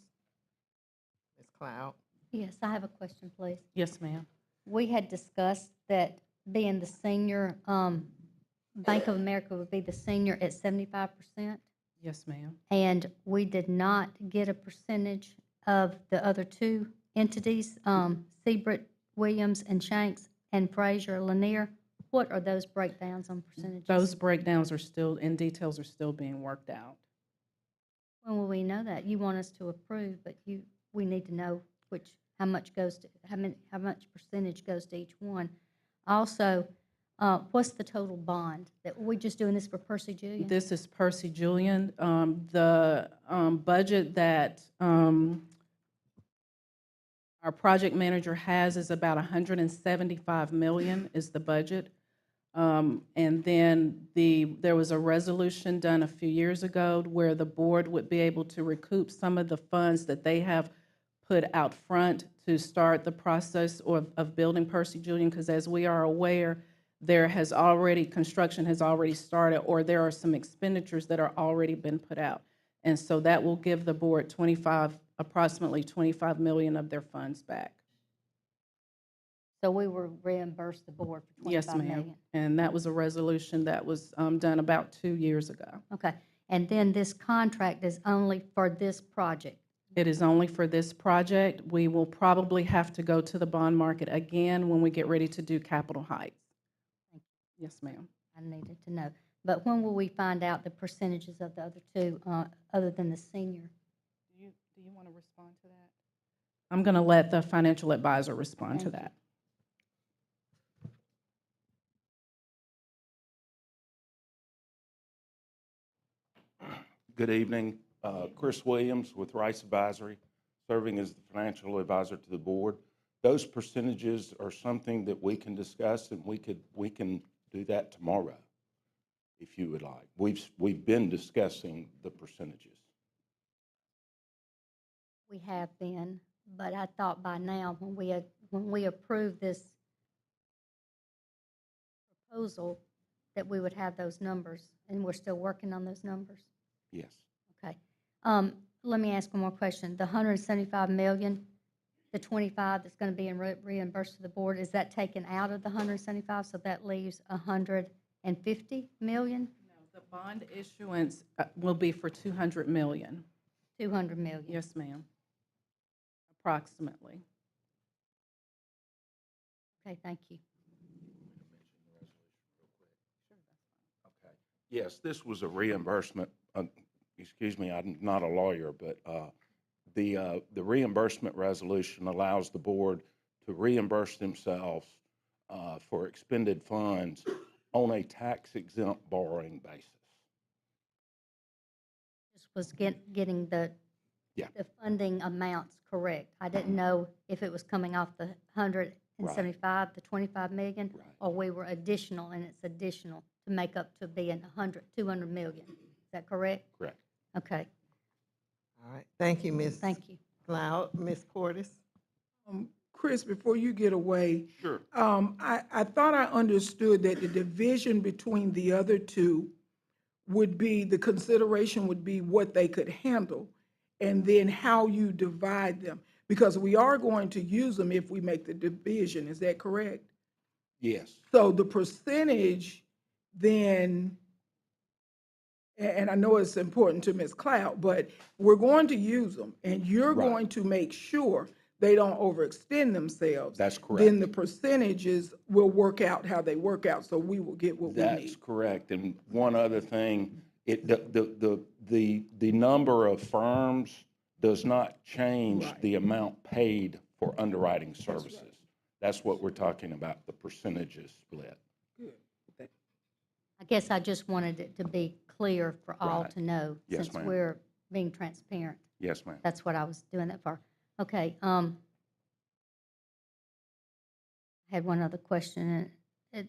Speaker 2: Ms. Cloud?
Speaker 6: Yes, I have a question, please.
Speaker 1: Yes, ma'am.
Speaker 6: We had discussed that being the senior, Bank of America would be the senior at 75%,
Speaker 1: Yes, ma'am.
Speaker 6: and we did not get a percentage of the other 2 entities, Siebert, Williams, and Shanks, and Fraser Lanier. What are those breakdowns on percentages?
Speaker 1: Those breakdowns are still, and details are still being worked out.
Speaker 6: When will we know that? You want us to approve, but we need to know how much percentage goes to each one. Also, what's the total bond? That we just doing this for Percy Julian?
Speaker 1: This is Percy Julian. The budget that our project manager has is about $175 million is the budget. And then there was a resolution done a few years ago where the board would be able to recoup some of the funds that they have put out front to start the process of building Percy Julian, because as we are aware, construction has already started, or there are some expenditures that are already been put out. And so that will give the board approximately $25 million of their funds back.
Speaker 6: So we will reimburse the board for $25
Speaker 1: Yes,
Speaker 6: million?
Speaker 1: ma'am. And that was a resolution that was done about 2 years ago.
Speaker 6: Okay, and then this contract is only for this project?
Speaker 1: It is only for this project. We will probably have to go to the bond market again when we get ready to do Capitol Heights.
Speaker 6: Thank you.
Speaker 1: Yes, ma'am.
Speaker 6: I needed to know. But when will we find out the percentages of the other 2, other than the senior?
Speaker 1: Do you want to respond to that? I'm going to let the financial advisor respond to that.
Speaker 16: Good evening. Chris Williams with Rice Advisory, serving as the financial advisor to the board. Those percentages are something that we can discuss, and we can do that tomorrow if you would like. We've been discussing the percentages.
Speaker 6: We have been, but I thought by now, when we approve this proposal, that we would have those numbers, and we're still working on those numbers?
Speaker 16: Yes.
Speaker 6: Okay. Let me ask one more question. The 175 million, the 25 that's going to be reimbursed to the board, is that taken out of the 175, so that leaves 150 million?
Speaker 1: No, the bond issuance will be for 200 million.
Speaker 6: 200 million?
Speaker 1: Yes, ma'am. Approximately.
Speaker 6: Okay, thank you.
Speaker 16: Okay. Yes, this was a reimbursement. Excuse me, I'm not a lawyer, but the reimbursement resolution allows the board to reimburse themselves for expended funds on a tax-exempt borrowing basis.
Speaker 6: This was getting the funding amounts correct. I didn't know if it was coming off the 175, the 25 million, or we were additional, and it's additional to make up to being 200 million. Is that correct?
Speaker 16: Correct.
Speaker 6: Okay.
Speaker 2: All right, thank you, Ms.
Speaker 6: Thank you.
Speaker 2: Cloud. Ms. Portis?
Speaker 4: Chris, before you get away.
Speaker 16: Sure.
Speaker 4: I thought I understood that the division between the other two would be, the consideration would be what they could handle, and then how you divide them. Because we are going to use them if we make the division, is that correct?
Speaker 16: Yes.
Speaker 4: So the percentage then, and I know it's important to Ms. Cloud, but we're going to use them, and you're going to make sure they don't overextend themselves.
Speaker 16: That's correct.
Speaker 4: Then the percentages will work out how they work out, so we will get what we need.
Speaker 16: That's correct. And one other thing, the number of firms does not change the amount paid for underwriting services. That's what we're talking about, the percentages split.
Speaker 6: I guess I just wanted it to be clear for all
Speaker 16: Right.
Speaker 6: to know,
Speaker 16: Yes,
Speaker 6: since
Speaker 16: ma'am.
Speaker 6: we're being transparent.
Speaker 16: Yes, ma'am.
Speaker 6: That's what I was doing that for. Okay, I had one other question, and it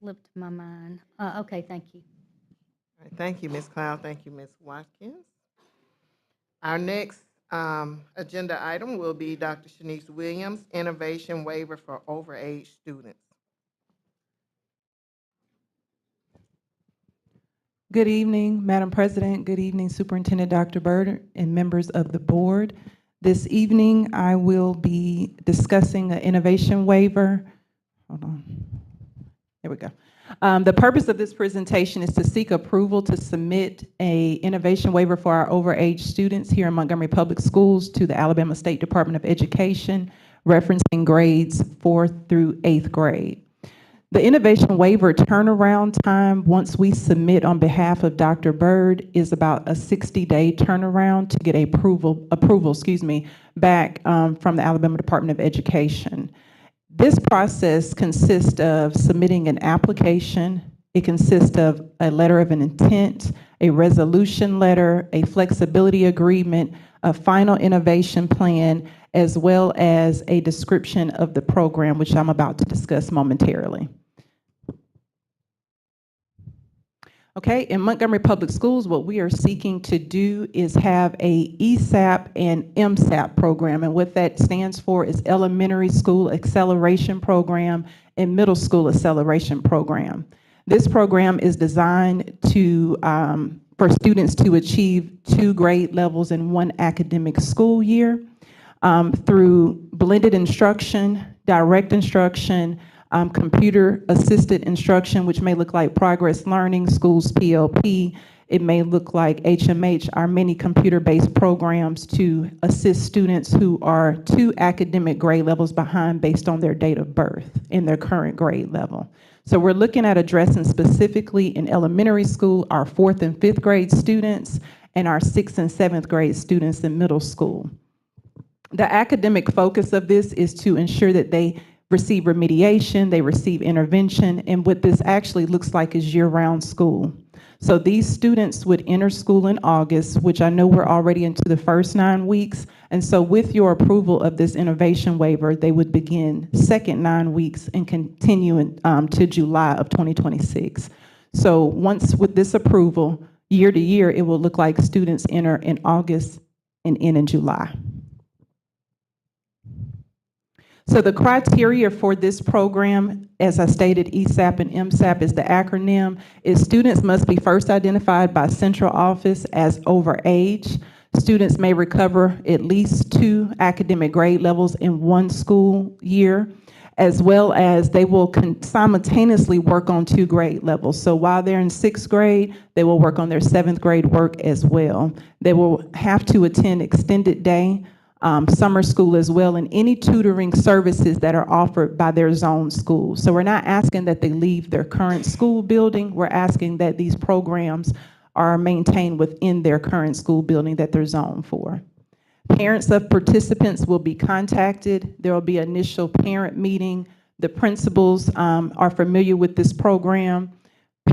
Speaker 6: slipped my mind. Okay, thank you.
Speaker 2: All right, thank you, Ms. Cloud. Thank you, Ms. Watkins. Our next agenda item will be Dr. Shanice Williams, Innovation Waiver for Overage Students.
Speaker 17: Good evening, Madam President. Good evening, Superintendent Dr. Byrd and members of the board. This evening, I will be discussing an innovation waiver. Hold on. There we go. The purpose of this presentation is to seek approval to submit a innovation waiver for our overage students here in Montgomery Public Schools to the Alabama State Department of Education, referencing grades 4th through 8th grade. The innovation waiver turnaround time, once we submit on behalf of Dr. Byrd, is about a 60-day turnaround to get approval back from the Alabama Department of Education. This process consists of submitting an application. It consists of a letter of an intent, a resolution letter, a flexibility agreement, a final innovation plan, as well as a description of the program, which I'm about to discuss momentarily. Okay, in Montgomery Public Schools, what we are seeking to do is have a ESAP and MSAP program, and what that stands for is Elementary School Acceleration Program and Middle School Acceleration Program. This program is designed to for students to achieve 2 grade levels in 1 academic school year through blended instruction, direct instruction, computer-assisted instruction, which may look like Progress Learning, Schools PLP. It may look like HMH, our many computer-based programs to assist students who are 2 academic grade levels behind based on their date of birth in their current grade level. So we're looking at addressing specifically in elementary school our 4th and 5th grade students and our 6th and 7th grade students in middle school. The academic focus of this is to ensure that they receive remediation, they receive intervention, and what this actually looks like is year-round school. So these students would enter school in August, which I know we're already into the first 9 weeks, and so with your approval of this innovation waiver, they would begin second 9 weeks and continue to July of 2026. So once with this approval, year to year, it will look like students enter in August and end in July. So the criteria for this program, as I stated, ESAP and MSAP is the acronym, is students must be first identified by central office as over age. Students may recover at least 2 academic grade levels in 1 school year, as well as they will simultaneously work on 2 grade levels. So while they're in 6th grade, they will work on their 7th grade work as well. They will have to attend extended day, summer school as well, and any tutoring services that are offered by their zone school. So we're not asking that they leave their current school building. We're asking that these programs are maintained within their current school building that they're zoned for. Parents of participants will be contacted. There will be initial parent meeting. The principals are familiar with this program.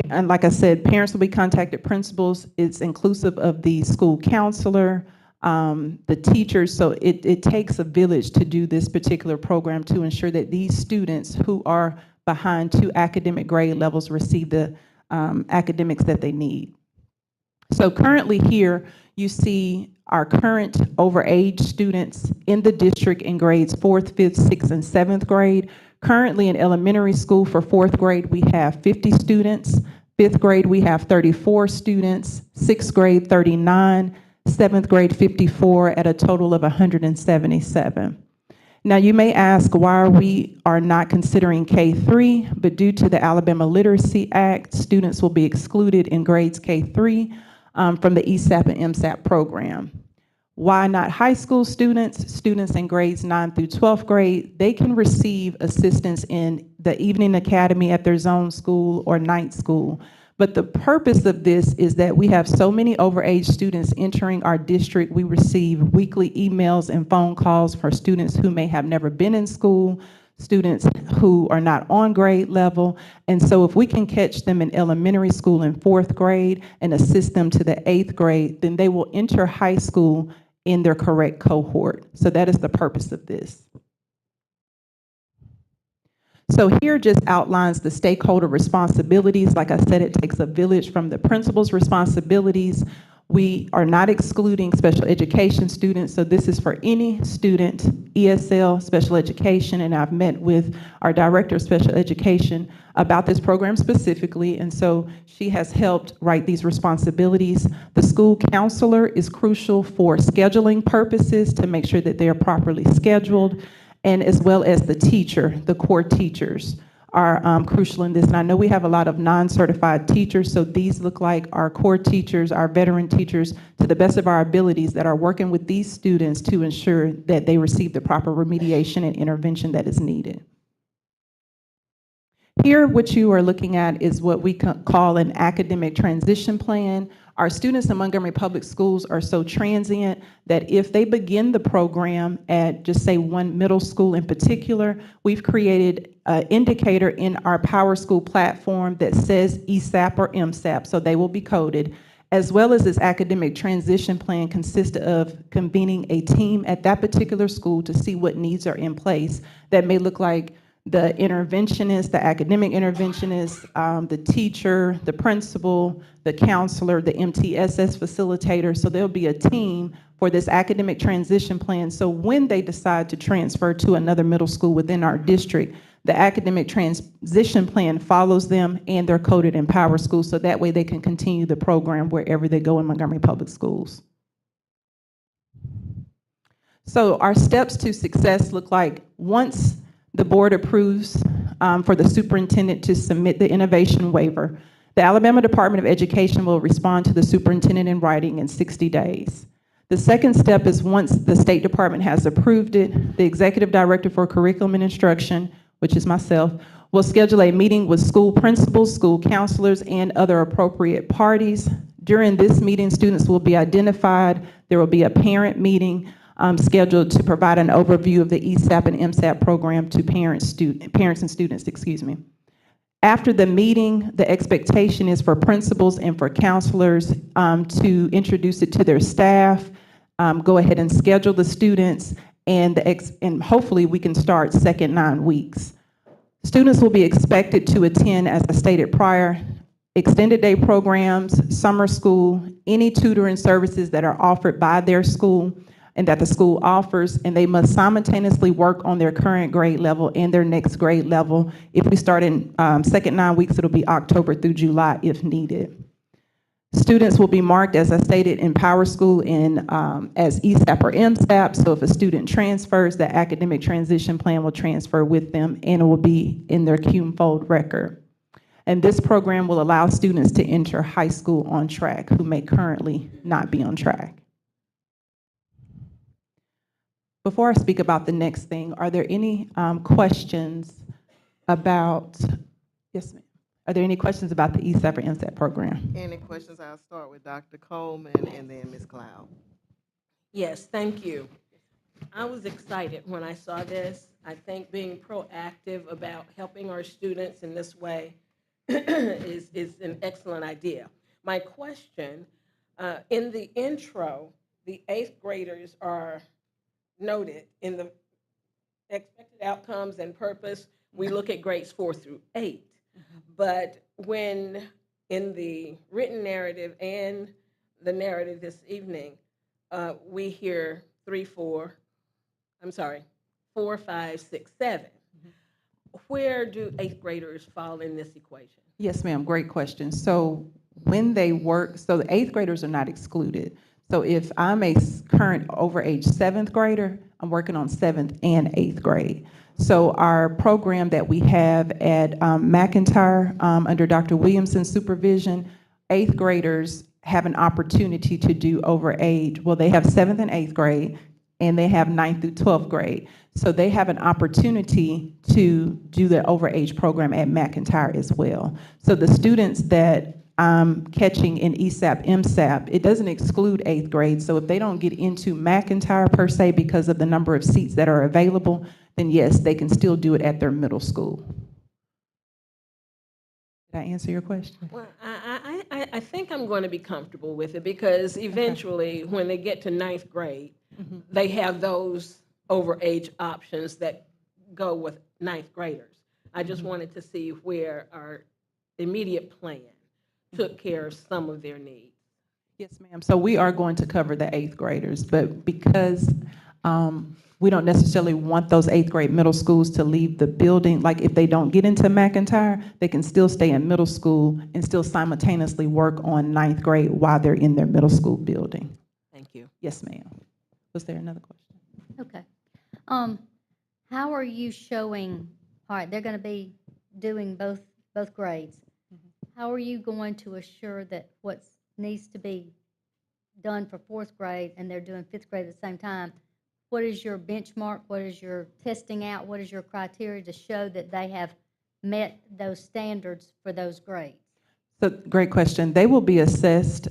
Speaker 17: And like I said, parents will be contacted, principals. It's inclusive of the school counselor, the teachers. So it takes a village to do this particular program to ensure that these students who are behind 2 academic grade levels receive the academics that they need. So currently here, you see our current overage students in the district in grades 4th, 5th, 6th, and 7th grade. Currently in elementary school for 4th grade, we have 50 students. 5th grade, we have 34 students. 6th grade, 39. 7th grade, 54, at a total of 177. Now you may ask why we are not considering K-3, but due to the Alabama Literacy Act, students will be excluded in grades K-3 from the ESAP and MSAP program. Why not high school students? Students in grades 9 through 12th grade, they can receive assistance in the evening academy at their zone school or night school. But the purpose of this is that we have so many overage students entering our district. We receive weekly emails and phone calls for students who may have never been in school, students who are not on grade level. And so if we can catch them in elementary school in 4th grade and assist them to the 8th grade, then they will enter high school in their correct cohort. So that is the purpose of this. So here just outlines the stakeholder responsibilities. Like I said, it takes a village from the principal's responsibilities. We are not excluding special education students, so this is for any student, ESL, special education, and I've met with our director of special education about this program specifically, and so she has helped write these responsibilities. The school counselor is crucial for scheduling purposes to make sure that they are properly scheduled, and as well as the teacher, the core teachers are crucial in this. And I know we have a lot of non-certified teachers, so these look like our core teachers, our veteran teachers, to the best of our abilities that are working with these students to ensure that they receive the proper remediation and intervention that is needed. Here, what you are looking at is what we call an academic transition plan. Our students in Montgomery Public Schools are so transient that if they begin the program at just say one middle school in particular, we've created an indicator in our Power School platform that says ESAP or MSAP, so they will be coded, as well as this academic transition plan consists of convening a team at that particular school to see what needs are in place. That may look like the interventionist, the academic interventionist, the teacher, the principal, the counselor, the MTSS facilitator. So there'll be a team for this academic transition plan. So when they decide to transfer to another middle school within our district, the academic transition plan follows them and they're coded in Power School, so that way they can continue the program wherever they go in Montgomery Public Schools. So our steps to success look like once the board approves for the superintendent to submit the innovation waiver, the Alabama Department of Education will respond to the superintendent in writing in 60 days. The second step is once the State Department has approved it, the Executive Director for Curriculum and Instruction, which is myself, will schedule a meeting with school principals, school counselors, and other appropriate parties. During this meeting, students will be identified. There will be a parent meeting scheduled to provide an overview of the ESAP and MSAP program to parents and students, excuse me. After the meeting, the expectation is for principals and for counselors to introduce it to their staff, go ahead and schedule the students, and hopefully we can start second 9 weeks. Students will be expected to attend, as I stated prior, extended day programs, summer school, any tutoring services that are offered by their school. and that the school offers, and they must simultaneously work on their current grade level and their next grade level. If we start in second 9 weeks, it'll be October through July if needed. Students will be marked, as I stated, in Power School as ESAP or MSAP. So if a student transfers, the academic transition plan will transfer with them, and it will be in their CUME-FOLD record. And this program will allow students to enter high school on track who may currently not be on track. Before I speak about the next thing, are there any questions about, yes, ma'am. Are there any questions about the ESAP or MSAP program?
Speaker 2: Any questions? I'll start with Dr. Coleman and then Ms. Cloud.
Speaker 18: Yes, thank you. I was excited when I saw this. I think being proactive about helping our students in this way is an excellent idea. My question, in the intro, the 8th graders are noted in the expected outcomes and purpose. We look at grades 4 through 8. But when in the written narrative and the narrative this evening, we hear 4, 5, 6, 7. Where do 8th graders fall in this equation?
Speaker 17: Yes, ma'am, great question. So when they work, so the 8th graders are not excluded. So if I'm a current over age 7th grader, I'm working on 7th and 8th grade. So our program that we have at McIntyre under Dr. Williamson's supervision, 8th graders have an opportunity to do over age. Well, they have 7th and 8th grade, and they have 9th through 12th grade. So they have an opportunity to do the over age program at McIntyre as well. So the students that I'm catching in ESAP, MSAP, it doesn't exclude 8th grade. So if they don't get into McIntyre per se because of the number of seats that are available, then yes, they can still do it at their middle school. Did I answer your question?
Speaker 18: Well, I think I'm going to be comfortable with it because eventually when they get to 9th grade, they have those over age options that go with 9th graders. I just wanted to see where our immediate plan took care of some of their needs.
Speaker 17: Yes, ma'am. So we are going to cover the 8th graders, but because we don't necessarily want those 8th grade middle schools to leave the building, like if they don't get into McIntyre, they can still stay in middle school and still simultaneously work on 9th grade while they're in their middle school building.
Speaker 18: Thank you.
Speaker 17: Yes, ma'am. Was there another question?
Speaker 6: Okay. How are you showing, all right, they're going to be doing both grades. How are you going to assure that what needs to be done for 4th grade and they're doing 5th grade at the same time? What is your benchmark? What is your testing out? What is your criteria to show that they have met those standards for those grades?
Speaker 17: So, great question. They will be assessed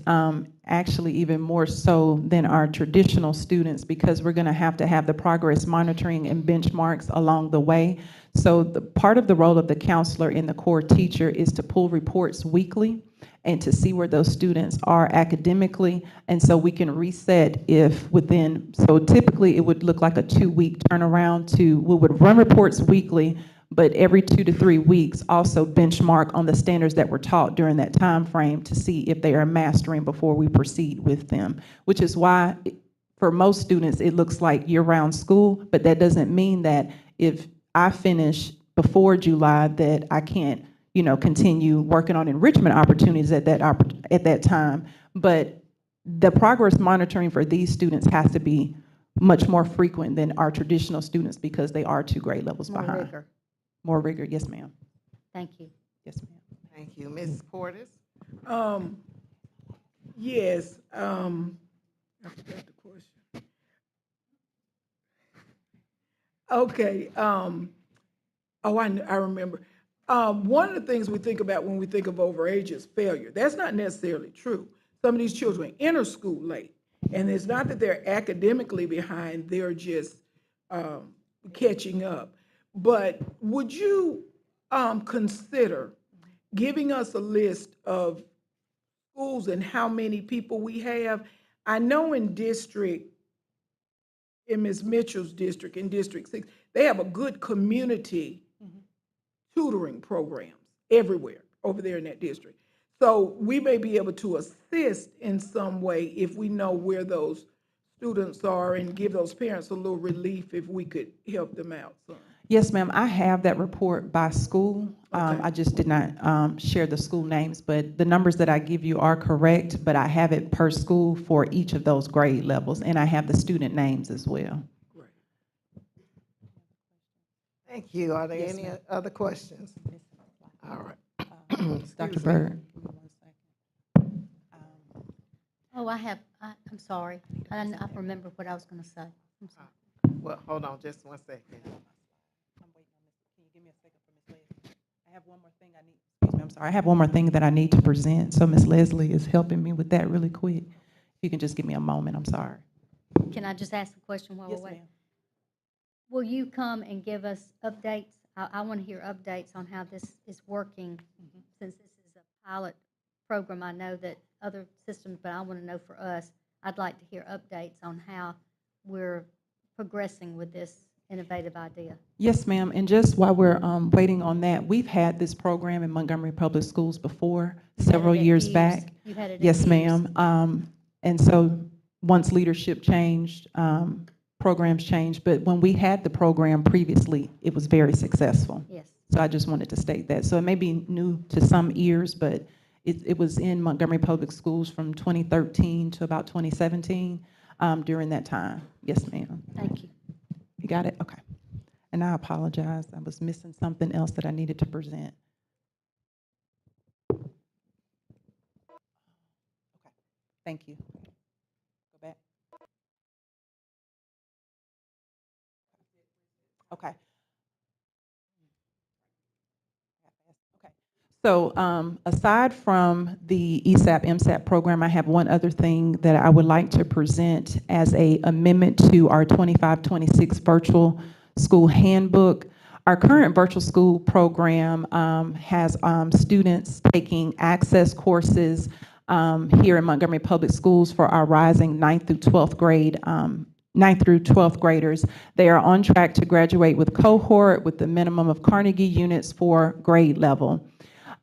Speaker 17: actually even more so than our traditional students because we're going to have the progress monitoring and benchmarks along the way. So the part of the role of the counselor and the core teacher is to pull reports weekly and to see where those students are academically. And so we can reset if within, so typically it would look like a 2-week turnaround we would run reports weekly, but every 2 to 3 weeks also benchmark on the standards that were taught during that time frame to see if they are mastering before we proceed with them, which is why for most students it looks like year-round school, but that doesn't mean that if I finish before July that I can't continue working on enrichment opportunities at that time. But the progress monitoring for these students has to be much more frequent than our traditional students because they are 2 grade levels behind.
Speaker 6: Rigor.
Speaker 17: More rigor, yes, ma'am.
Speaker 6: Thank you.
Speaker 17: Yes, ma'am.
Speaker 2: Thank you. Ms. Portis?
Speaker 4: Yes, I forgot the question. Okay, I remember. One of the things we think about when we think of overage is failure. That's not necessarily true. Some of these children enter school late, and it's not that they're academically behind, they're just catching up. But would you consider giving us a list of schools and how many people we have? I know in Ms. Mitchell's district, in District 6, they have a good community tutoring programs everywhere over there in that district. So we may be able to assist in some way if we know where those students are and give those parents a little relief if we could help them out some.
Speaker 17: Yes, ma'am, I have that report by school.
Speaker 4: Okay.
Speaker 17: I just did not share the school names, but the numbers that I give you are correct, but I have it per school for each of those grade levels, and I have the student names as well.
Speaker 2: Thank you. Are there
Speaker 17: Yes,
Speaker 2: any
Speaker 17: ma'am.
Speaker 2: other questions? All right.
Speaker 17: Dr.
Speaker 2: Excuse me.
Speaker 17: Byrd.
Speaker 6: Oh, I'm sorry. I remember what I was going to say. I'm sorry.
Speaker 2: Well, hold on just one second.
Speaker 17: I have one more thing I need, excuse me, I'm sorry. I have one more thing that I need to present, so Ms. Leslie is helping me with that really quick. If you can just give me a moment, I'm sorry.
Speaker 6: Can I just ask a question while
Speaker 17: Yes,
Speaker 6: we're waiting?
Speaker 17: ma'am.
Speaker 6: Will you come and give us updates? I want to hear updates on how this is working, since this is a pilot program. I know that other systems, but I want to know for us. I'd like to hear updates on how we're progressing with this innovative idea.
Speaker 17: Yes, ma'am, and just while we're waiting on that, we've had this program in Montgomery Public Schools before, several years back.
Speaker 6: You had it at
Speaker 17: Yes,
Speaker 6: Hughes.
Speaker 17: ma'am. And so once leadership changed, programs changed, but when we had the program previously, it was very successful.
Speaker 6: Yes.
Speaker 17: So I just wanted to state that. So it may be new to some ears, but it was in Montgomery Public Schools from 2013 to about 2017 during that time. Yes, ma'am.
Speaker 6: Thank you.
Speaker 17: You got it? Okay. And I apologize. I was missing something else that I needed to present. Okay. Thank you. Go back. Okay. Okay. So aside from the ESAP, MSAP program, I have one other thing that I would like to present as an amendment to our 25-26 virtual school handbook. Our current virtual school program has students taking access courses here in Montgomery Public Schools for our rising 9th through 12th grade 9th through 12th graders. They are on track to graduate with cohort with the minimum of Carnegie units for grade level.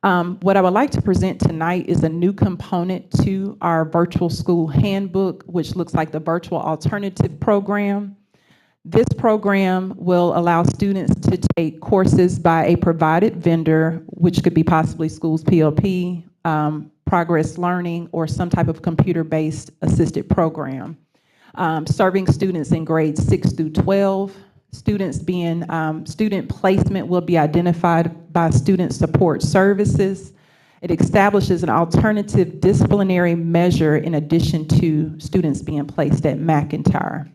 Speaker 17: What I would like to present tonight is a new component to our virtual school handbook, which looks like the virtual alternative program. This program will allow students to take courses by a provided vendor, which could be possibly schools PLP, Progress Learning, or some type of computer-based assisted program. Serving students in grades 6 through 12. Students being, student placement will be identified by Student Support Services. It establishes an alternative disciplinary measure in addition to students being placed at McIntyre.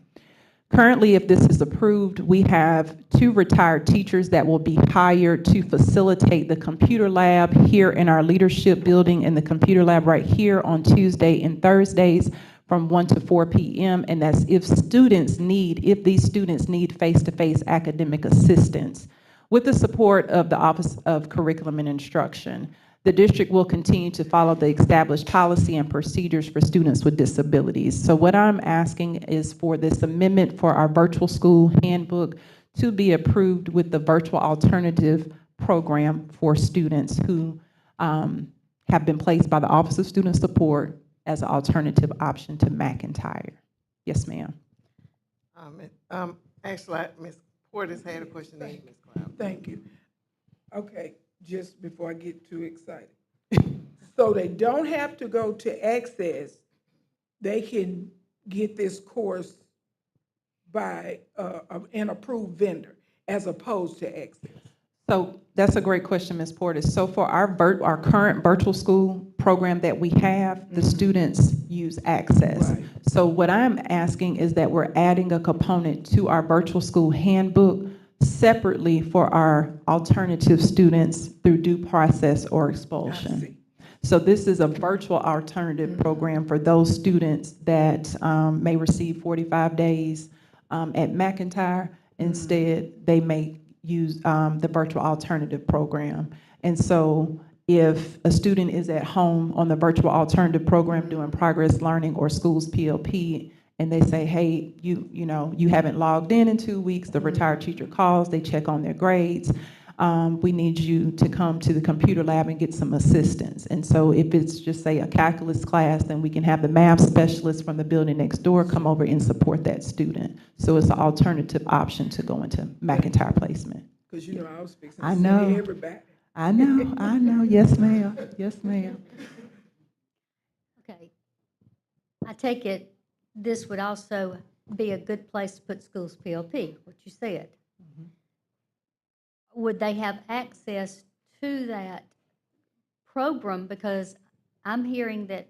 Speaker 17: Currently, if this is approved, we have 2 retired teachers that will be hired to facilitate the computer lab here in our leadership building and the computer lab right here on Tuesday and Thursdays from 1 to 4 p.m. And that's if these students need face-to-face academic assistance. With the support of the Office of Curriculum and Instruction, the district will continue to follow the established policy and procedures for students with disabilities. So what I'm asking is for this amendment for our virtual school handbook to be approved with the virtual alternative program for students who have been placed by the Office of Student Support as an alternative option to McIntyre. Yes, ma'am.
Speaker 2: Actually, Ms. Portis had a question. Ms. Cloud.
Speaker 4: Thank you. Okay, just before I get too excited. So they don't have to go to Access. They can get this course by an approved vendor as opposed to Access.
Speaker 17: So that's a great question, Ms. Portis. So for our current virtual school program that we have, the students use Access.
Speaker 4: Right.
Speaker 17: So what I'm asking is that we're adding a component to our virtual school handbook separately for our alternative students through due process or expulsion. So this is a virtual alternative program for those students that may receive 45 days at McIntyre. Instead, they may use the virtual alternative program. And so if a student is at home on the virtual alternative program doing Progress Learning or Schools PLP, and they say, hey, you haven't logged in 2 weeks, the retired teacher calls, they check on their grades. we need you to come to the computer lab and get some assistance. And so if it's just, say, a calculus class, then we can have the math specialist from the building next door come over and support that student. So it's an alternative option to go into McIntyre placement.
Speaker 19: Because you know, I was fixing
Speaker 17: I
Speaker 19: to
Speaker 17: know.
Speaker 19: say everybody.
Speaker 17: I know, yes, ma'am, yes, ma'am.
Speaker 6: Okay. I take it this would also be a good place to put schools PLP, what you said. Would they have access to that program? Because I'm hearing that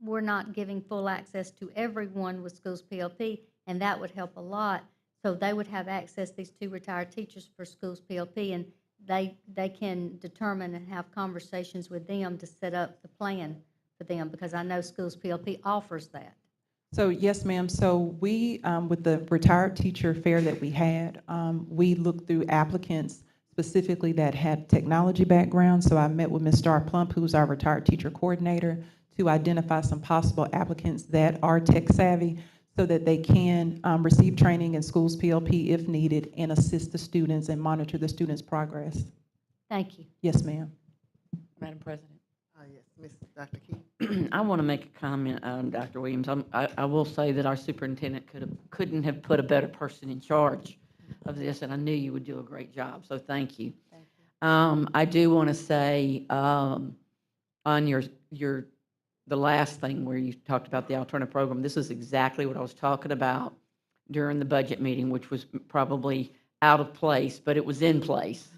Speaker 6: we're not giving full access to everyone with schools PLP, and that would help a lot. So they would have access, these 2 retired teachers for schools PLP, and they can determine and have conversations with them to set up the plan for them, because I know schools PLP offers that.
Speaker 17: So yes, ma'am. So we, with the retired teacher fair that we had, we looked through applicants specifically that had technology backgrounds. So I met with Ms. Star Plump, who's our retired teacher coordinator, to identify some possible applicants that are tech savvy so that they can receive training in schools PLP if needed and assist the students and monitor the students' progress.
Speaker 6: Thank you.
Speaker 17: Yes, ma'am.
Speaker 3: Madam President.
Speaker 2: Yes, Ms. Dr. Key.
Speaker 3: I want to make a comment, Dr. Williams. I will say that our superintendent couldn't have put a better person in charge of this, and I knew you would do a great job, so thank you. I do want to say on the last thing where you talked about the alternative program, this is exactly what I was talking about during the budget meeting, which was probably out of place, but it was in place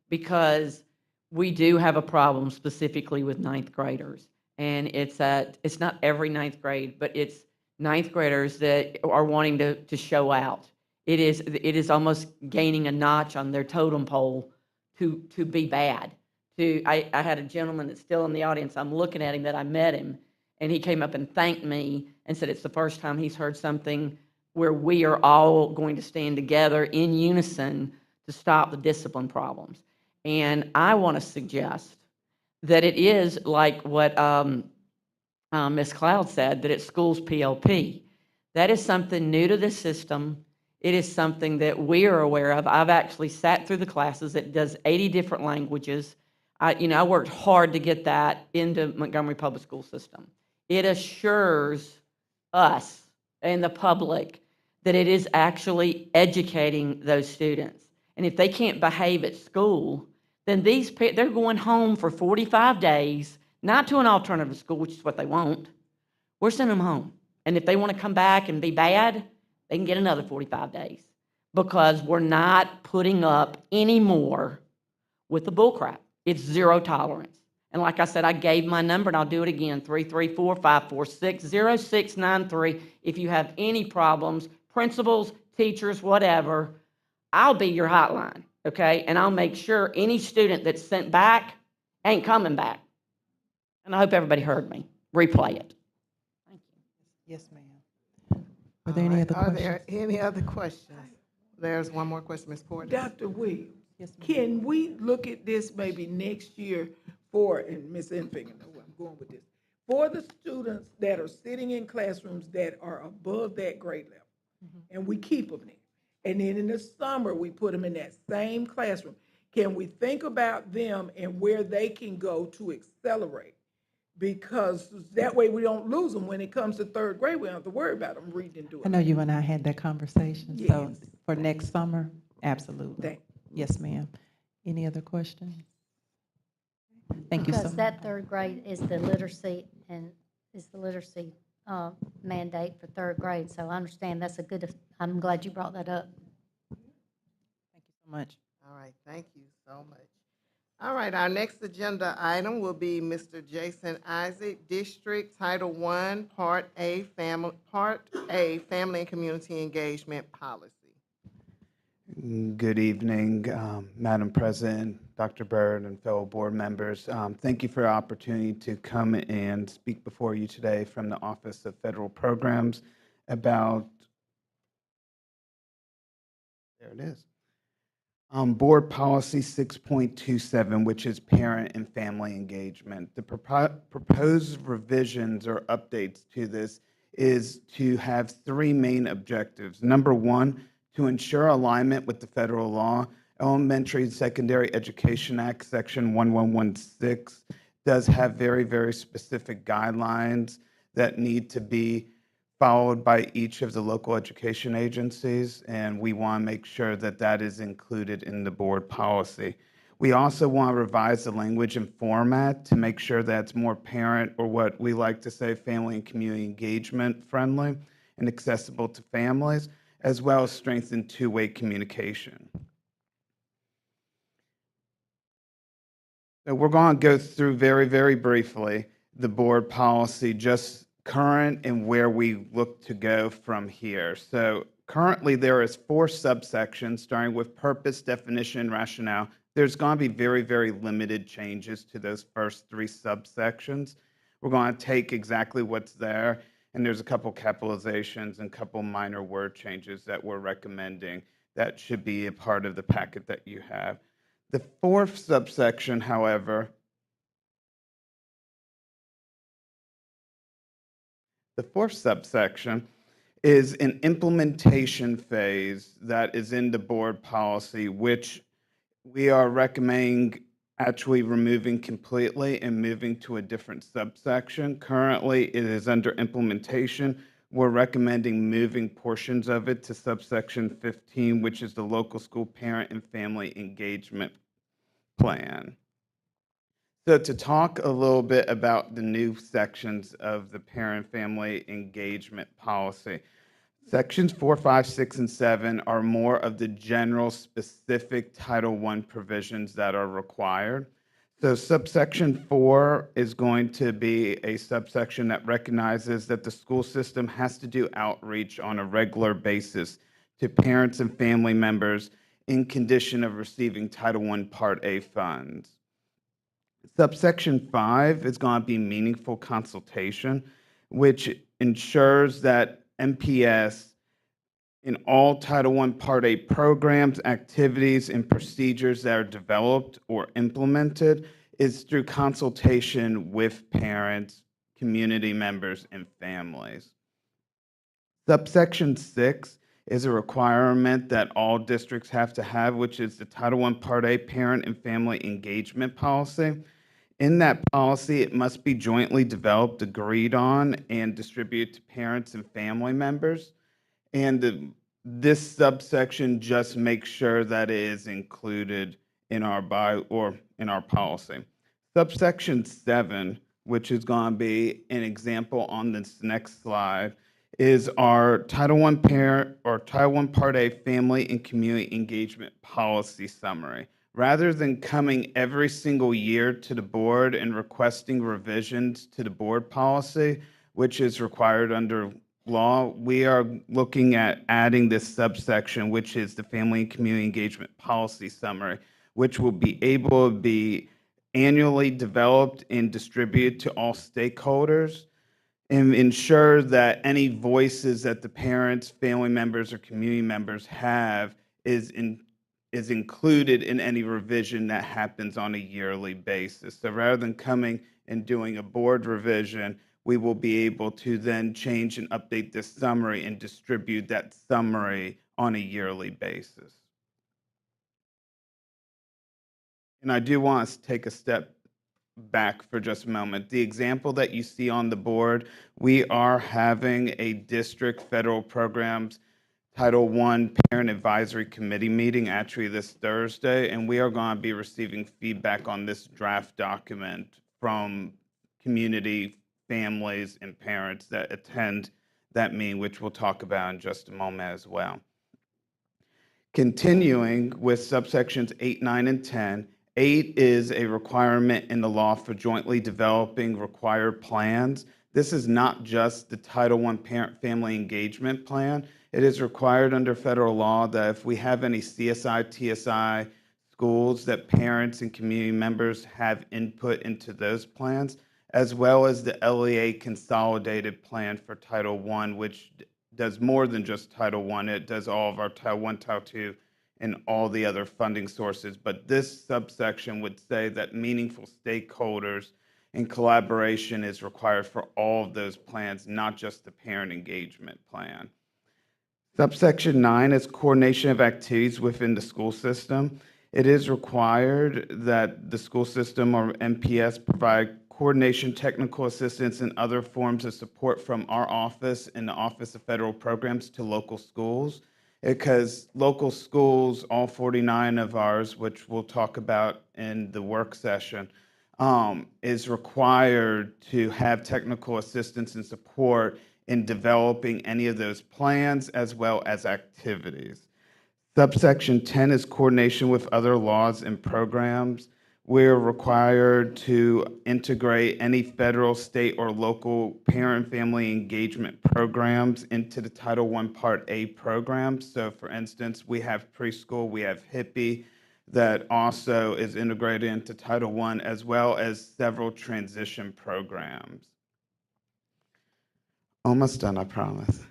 Speaker 3: because we do have a problem specifically with 9th graders. And it's not every 9th grade, but it's 9th graders that are wanting to show out. It is almost gaining a notch on their totem pole to be bad. I had a gentleman that's still in the audience. I'm looking at him that I met him, and he came up and thanked me and said it's the first time he's heard something where we are all going to stand together in unison to stop the discipline problems. And I want to suggest that it is like what Ms. Cloud said, that it's schools PLP. That is something new to the system. It is something that we are aware of. I've actually sat through the classes. It does 80 different languages. I worked hard to get that into Montgomery Public School system. It assures us and the public that it is actually educating those students. And if they can't behave at school, then they're going home for 45 days, not to an alternative school, which is what they want. We're sending them home. And if they want to come back and be bad, they can get another 45 days because we're not putting up any more with the bullcrap. It's zero tolerance. And like I said, I gave my number, and I'll do it again, 334-546-0693. If you have any problems, principals, teachers, whatever, I'll be your hotline, okay? And I'll make sure any student that's sent back ain't coming back. And I hope everybody heard me. Replay it. Thank you.
Speaker 17: Yes, ma'am. Are there any other questions?
Speaker 2: Are there any other questions? There's one more question, Ms. Porter.
Speaker 19: Dr. Williams,
Speaker 17: Yes, ma'am.
Speaker 19: can we look at this maybe next year for, and Ms. Enfinger know where I'm going with this, for the students that are sitting in classrooms that are above that grade level, and we keep them there. And then in the summer, we put them in that same classroom. Can we think about them and where they can go to accelerate? Because that way we don't lose them when it comes to 3rd grade. We don't have to worry about them reading and doing.
Speaker 17: I know you and I had that conversation. So
Speaker 19: Yes.
Speaker 17: for next summer, absolutely.
Speaker 19: Thank
Speaker 17: Yes, ma'am. Any other questions? Thank you so
Speaker 6: Because
Speaker 17: much.
Speaker 6: that 3rd grade is the literacy mandate for 3rd grade. So I understand that's I'm glad you brought that up.
Speaker 17: Thank you so much.
Speaker 2: All right, thank you so much. All right, our next agenda item will be Mr. Jason Isaac, District Title I, Part A, Family and Community Engagement Policy.
Speaker 20: Good evening, Madam President, Dr. Byrd, and fellow board members. Thank you for the opportunity to come and speak before you today from the Office of Federal Programs about, there it is, Board Policy 6.27, which is parent and family engagement. The proposed revisions or updates to this is to have 3 main objectives. Number 1, to ensure alignment with the federal law, Elementary and Secondary Education Act, Section 1116, does have very, very specific guidelines that need to be followed by each of the local education agencies, and we want to make sure that that is included in the board policy. We also want to revise the language and format to make sure that it's more parent, or what we like to say, family and community engagement friendly and accessible to families, as well as strengthen two-way communication. So we're going to go through very, very briefly the board policy, just current and where we look to go from here. So currently there is 4 subsections, starting with purpose, definition, and rationale. There's going to be very, very limited changes to those first 3 subsections. We're going to take exactly what's there, and there's a couple capitalizations and a couple minor word changes that we're recommending that should be a part of the packet that you have. The 4th subsection, however, is an implementation phase that is in the board policy, which we are recommending actually removing completely and moving to a different subsection. Currently, it is under implementation. We're recommending moving portions of it to subsection 15, which is the local school parent and family engagement plan. So to talk a little bit about the new sections of the parent-family engagement policy, sections 4, 5, 6, and 7 are more of the general specific Title I provisions that are required. So subsection 4 is going to be a subsection that recognizes that the school system has to do outreach on a regular basis to parents and family members in condition of receiving Title I Part A funds. Subsection 5 is going to be meaningful consultation, which ensures that MPS in all Title I Part A programs, activities, and procedures that are developed or implemented is through consultation with parents, community members, and families. Subsection 6 is a requirement that all districts have to have, which is the Title I Part A Parent and Family Engagement Policy. In that policy, it must be jointly developed, agreed on, and distributed to parents and family members. And this subsection just makes sure that it is included in our policy. Subsection 7, which is going to be an example on this next slide, is our Title I Parent or Title I Part A Family and Community Engagement Policy Summary. Rather than coming every single year to the board and requesting revisions to the board policy, which is required under law, we are looking at adding this subsection, which is the Family and Community Engagement Policy Summary, which will be able to be annually developed and distributed to all stakeholders and ensure that any voices that the parents, family members, or community members have is included in any revision that happens on a yearly basis. So rather than coming and doing a board revision, we will be able to then change and update this summary and distribute that summary on a yearly basis. And I do want to take a step back for just a moment. The example that you see on the board, we are having a district federal programs Title I Parent Advisory Committee meeting actually this Thursday, and we are going to be receiving feedback on this draft document from community, families, and parents that attend that meeting, which we'll talk about in just a moment as well. Continuing with subsections 8, 9, and 10, 8 is a requirement in the law for jointly developing required plans. This is not just the Title I Parent-Family Engagement Plan. It is required under federal law that if we have any CSI, TSI schools, that parents and community members have input into those plans, as well as the LEA Consolidated Plan for Title I, which does more than just Title I. It does all of our Title I, Title II, and all the other funding sources. But this subsection would say that meaningful stakeholders and collaboration is required for all of those plans, not just the parent engagement plan. Subsection 9 is coordination of activities within the school system. It is required that the school system or MPS provide coordination, technical assistance, and other forms of support from our office and the Office of Federal Programs to local schools. Because local schools, all 49 of ours, which we'll talk about in the work session, is required to have technical assistance and support in developing any of those plans as well as activities. Subsection 10 is coordination with other laws and programs. We're required to integrate any federal, state, or local parent family engagement programs into the Title I Part A programs. So for instance, we have preschool, we have HIPPY that also is integrated into Title I, as well as several transition programs. Almost done, I promise.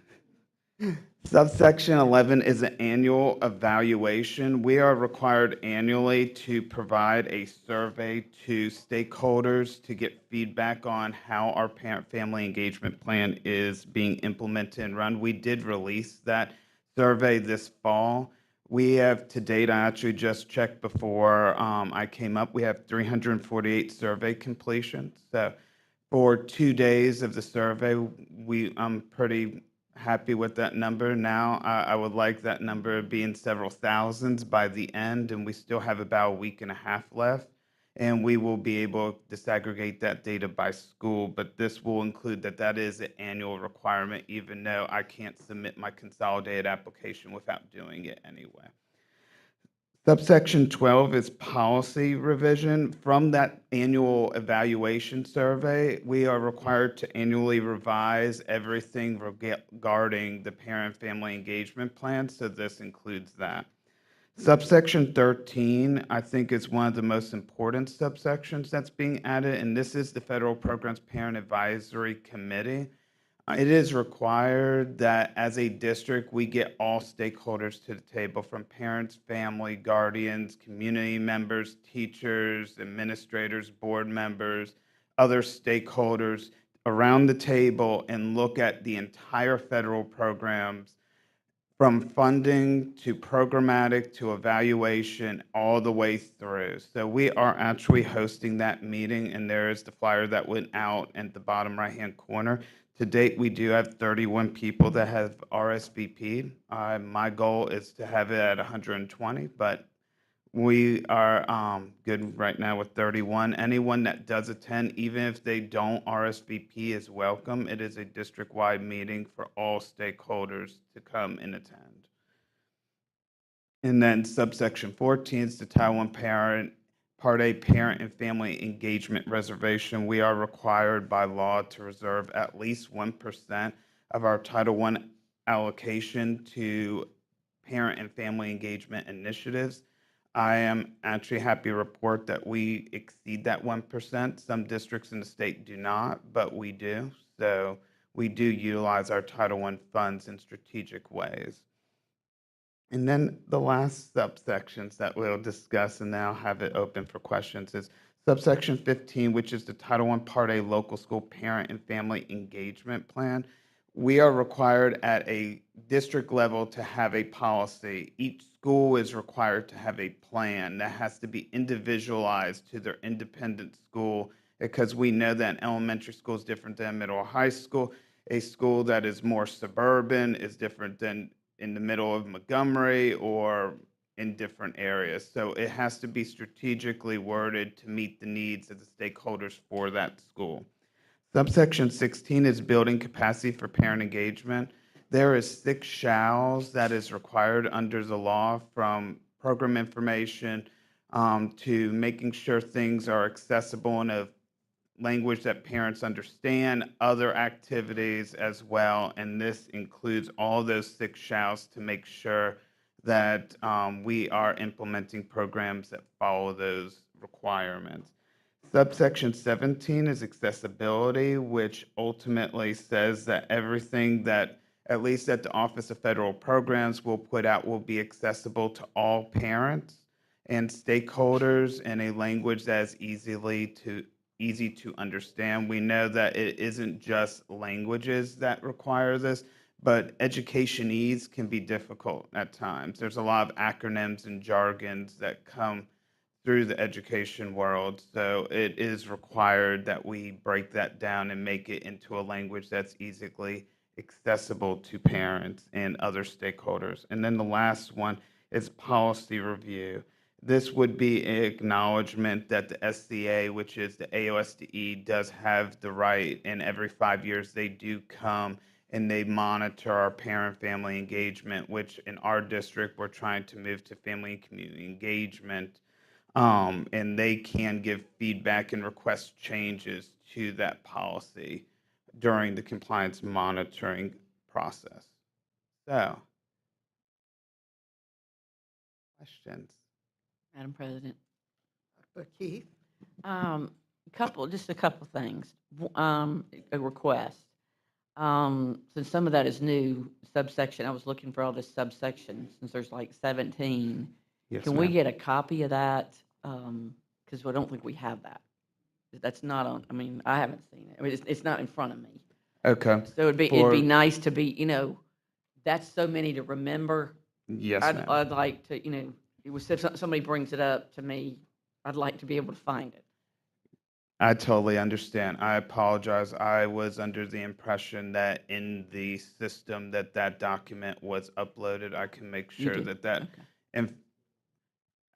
Speaker 20: Subsection 11 is an annual evaluation. We are required annually to provide a survey to stakeholders to get feedback on how our parent-family engagement plan is being implemented and run. We did release that survey this fall. We have to date, I actually just checked before I came up, we have 348 survey completions. So for 2 days of the survey, I'm pretty happy with that number. Now, I would like that number to be in several thousands by the end, and we still have about a week and a half left. And we will be able to disaggregate that data by school, but this will include that is an annual requirement, even though I can't submit my consolidated application without doing it anyway. Subsection 12 is policy revision. From that annual evaluation survey, we are required to annually revise everything regarding the parent-family engagement plan, so this includes that. Subsection 13, I think, is one of the most important subsections that's being added, and this is the Federal Programs Parent Advisory Committee. It is required that as a district, we get all stakeholders to the table, from parents, family, guardians, community members, teachers, administrators, board members, other stakeholders around the table, and look at the entire federal programs from funding to programmatic to evaluation all the way through. So we are actually hosting that meeting, and there is the flyer that went out at the bottom right-hand corner. To date, we do have 31 people that have RSVP'd. My goal is to have it at 120, but we are good right now with 31. Anyone that does attend, even if they don't RSVP, is welcome. It is a district-wide meeting for all stakeholders to come and attend. And then subsection 14 is the Title I Part A Parent and Family Engagement Reservation. We are required by law to reserve at least 1% of our Title I allocation to parent and family engagement initiatives. I am actually happy to report that we exceed that 1%. Some districts in the state do not, but we do. So we do utilize our Title I funds in strategic ways. And then the last subsections that we'll discuss, and then I'll have it open for questions, is subsection 15, which is the Title I Part A Local School Parent and Family Engagement Plan. We are required at a district level to have a policy. Each school is required to have a plan that has to be individualized to their independent school, because we know that elementary school is different than middle or high school. A school that is more suburban is different than in the middle of Montgomery or in different areas. So it has to be strategically worded to meet the needs of the stakeholders for that school. Subsection 16 is building capacity for parent engagement. There is 6 shalls that is required under the law, from program information to making sure things are accessible in a language that parents understand, other activities as well. And this includes all those 6 shalls to make sure that we are implementing programs that follow those requirements. Subsection 17 is accessibility, which ultimately says that everything that, at least at the Office of Federal Programs, will put out will be accessible to all parents and stakeholders in a language that is easy to understand. We know that it isn't just languages that require this, but educationese can be difficult at times. There's a lot of acronyms and jargons that come through the education world, so it is required that we break that down and make it into a language that's easily accessible to parents and other stakeholders. And then the last one is policy review. This would be an acknowledgement that the SCA, which is the AOSDE, does have the right, and every 5 years they do come and they monitor our parent-family engagement, which in our district, we're trying to move to family and community engagement. And they can give feedback and request changes to that policy during the compliance monitoring process. So, questions?
Speaker 3: Madam President.
Speaker 2: Dr. Keith?
Speaker 3: Just a couple things. A request. Since some of that is new, subsection, I was looking for all this subsection, since there's like 17.
Speaker 20: Yes,
Speaker 3: Can we
Speaker 20: ma'am.
Speaker 3: get a copy of that? Because I don't think we have that. That's not on, I mean, I haven't seen it. I mean, it's not in front of me.
Speaker 20: Okay.
Speaker 3: So it'd be
Speaker 20: For-
Speaker 3: nice to be, that's so many to remember.
Speaker 20: Yes,
Speaker 3: I'd,
Speaker 20: ma'am.
Speaker 3: I'd like to, it was, if somebody brings it up to me, I'd like to be able to find it.
Speaker 20: I totally understand. I apologize. I was under the impression that in the system that that document was uploaded. I can make
Speaker 3: You
Speaker 20: sure
Speaker 3: do?
Speaker 20: that and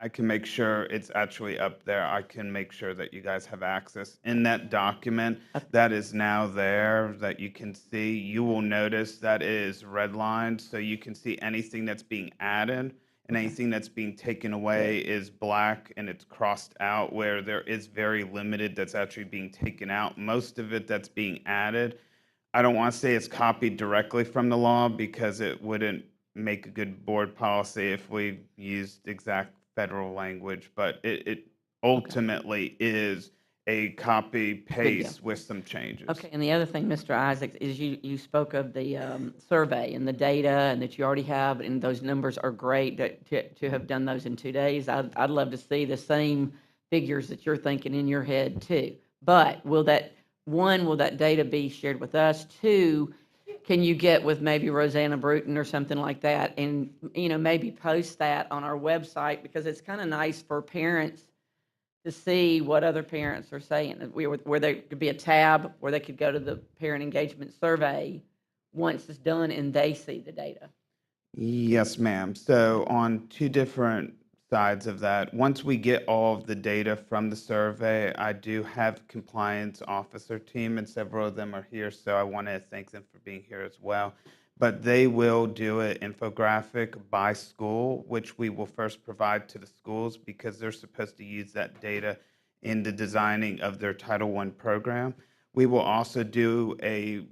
Speaker 20: I can make sure it's actually up there. I can make sure that you guys have access in that document that is now there that you can see. You will notice that it is redlined, so you can see anything that's being added and anything that's being taken away is black and it's crossed out, where there is very limited that's actually being taken out. Most of it that's being added, I don't want to say it's copied directly from the law because it wouldn't make a good board policy if we used exact federal language, but it ultimately is a copy paste with some changes.
Speaker 3: Okay, and the other thing, Mr. Isaacs, is you spoke of the survey and the data, and that you already have, and those numbers are great to have done those in 2 days. I'd love to see the same figures that you're thinking in your head too. But will that data be shared with us? Two, can you get with maybe Rosanna Bruton or something like that, and maybe post that on our website, because it's kind of nice for parents to see what other parents are saying. Where there could be a tab where they could go to the parent engagement survey once it's done and they see the data.
Speaker 20: Yes, ma'am. So on two different sides of that, once we get all of the data from the survey, I do have compliance officer team, and several of them are here, so I want to thank them for being here as well. But they will do an infographic by school, which we will first provide to the schools because they're supposed to use that data in the designing of their Title I program. We will also do a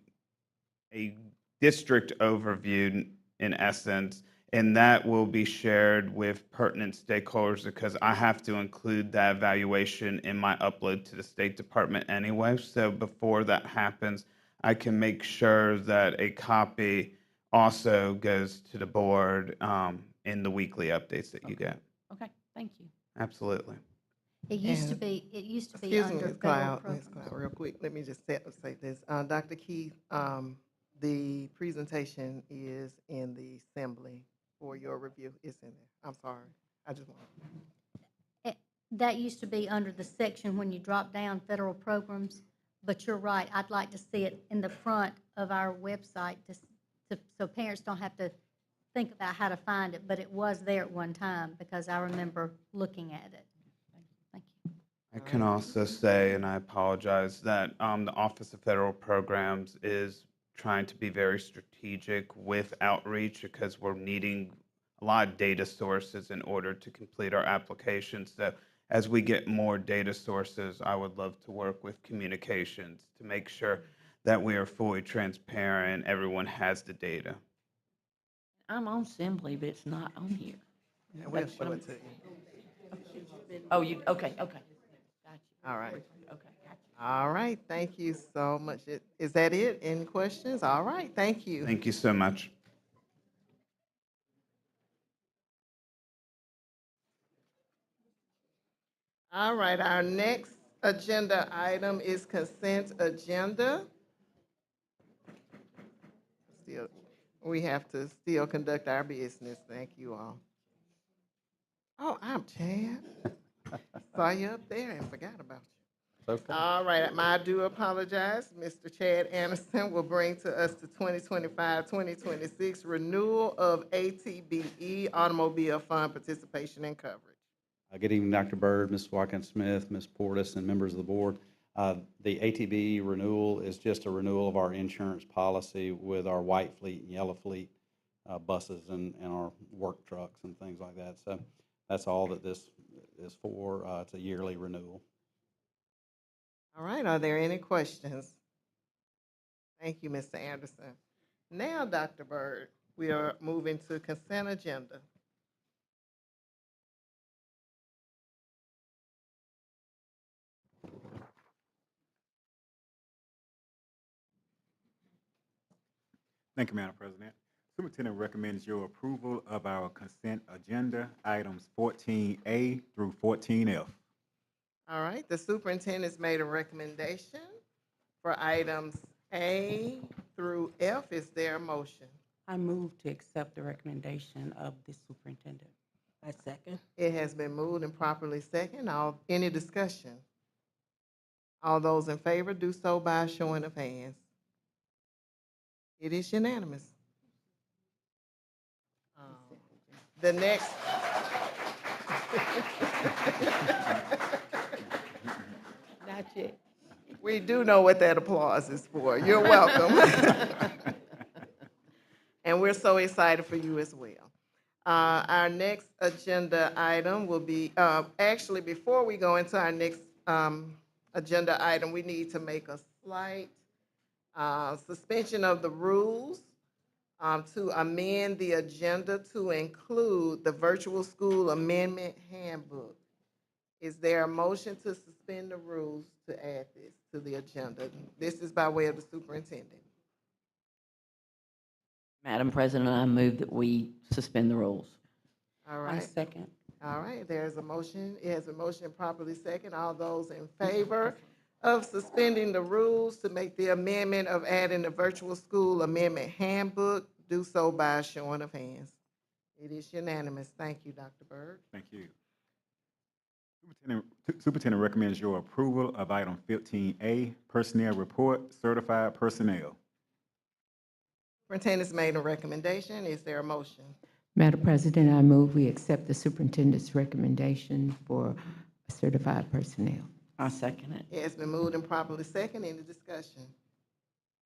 Speaker 20: district overview in essence, and that will be shared with pertinent stakeholders because I have to include that evaluation in my upload to the State Department anyway. So before that happens, I can make sure that a copy also goes to the board in the weekly updates that you get.
Speaker 3: Okay, thank you.
Speaker 20: Absolutely.
Speaker 6: It used to
Speaker 2: And-
Speaker 6: be
Speaker 2: Excuse me,
Speaker 6: under
Speaker 2: Ms.
Speaker 6: federal
Speaker 2: Cloud,
Speaker 6: programs.
Speaker 2: real quick, let me just say this. Dr. Keith, the presentation is in the assembly for your review. It's in there. I'm sorry. I just want.
Speaker 6: That used to be under the section when you drop down federal programs, but you're right, I'd like to see it in the front of our website so parents don't have to think about how to find it, but it was there at one time because I remember looking at it. Thank you.
Speaker 20: I can also say, and I apologize, that the Office of Federal Programs is trying to be very strategic with outreach because we're needing a lot of data sources in order to complete our application. So as we get more data sources, I would love to work with communications to make sure that we are fully transparent, everyone has the data.
Speaker 3: I'm on Assembly, but it's not on here.
Speaker 2: Yeah, we'll show it to you.
Speaker 3: Oh, okay. Got you.
Speaker 2: All right.
Speaker 3: Okay, got you.
Speaker 2: All right, thank you so much. Is that it? Any questions? All right, thank you.
Speaker 20: Thank you so much.
Speaker 2: All right, our next agenda item is consent agenda. Still We have to still conduct our business. Thank you all. Oh, I'm Chad. Saw you up there and forgot about you.
Speaker 21: It's okay.
Speaker 2: All right, I do apologize. Mr. Chad Anderson will bring to us the 2025-2026 renewal of ATBE Automobile Fund Participation and Coverage.
Speaker 21: Good evening, Dr. Byrd, Ms. Watkins-Smith, Ms. Portis, and members of the board. The ATBE renewal is just a renewal of our insurance policy with our white fleet and yellow fleet buses and our work trucks and things like that. So that's all that this is for. It's a yearly renewal.
Speaker 2: All right, are there any questions? Thank you, Mr. Anderson. Now, Dr. Byrd, we are moving to consent agenda.
Speaker 5: Thank you, Madam President. Superintendent recommends your approval of our consent agenda, items 14A through 14F.
Speaker 2: All right, the superintendent's made a recommendation for items A through F. Is there a motion?
Speaker 3: I move to accept the recommendation of the superintendent.
Speaker 18: I second.
Speaker 2: It has been moved and properly second. Any discussion? All those in favor do so by a showing of hands. It is unanimous. The next.
Speaker 3: Not yet.
Speaker 2: We do know what that applause is for. You're welcome. And we're so excited for you as well. Our next agenda item will be, actually, before we go into our next agenda item, we need to make a slight suspension of the rules to amend the agenda to include the virtual school amendment handbook. Is there a motion to suspend the rules to add this to the agenda? This is by way of the superintendent.
Speaker 3: Madam President, I move that we suspend the rules.
Speaker 2: All right.
Speaker 3: Second.
Speaker 2: All right, there's a motion. It has a motion properly second. All those in favor of suspending the rules to make the amendment of adding the virtual school amendment handbook, do so by a showing of hands. It is unanimous. Thank you, Dr. Byrd.
Speaker 5: Thank you. Superintendent recommends your approval of item 15A, personnel report, certified personnel.
Speaker 2: Superintendent's made a recommendation. Is there a motion?
Speaker 22: Madam President, I move we accept the superintendent's recommendation for certified personnel.
Speaker 3: I second it.
Speaker 2: It has been moved and properly second. Any discussion?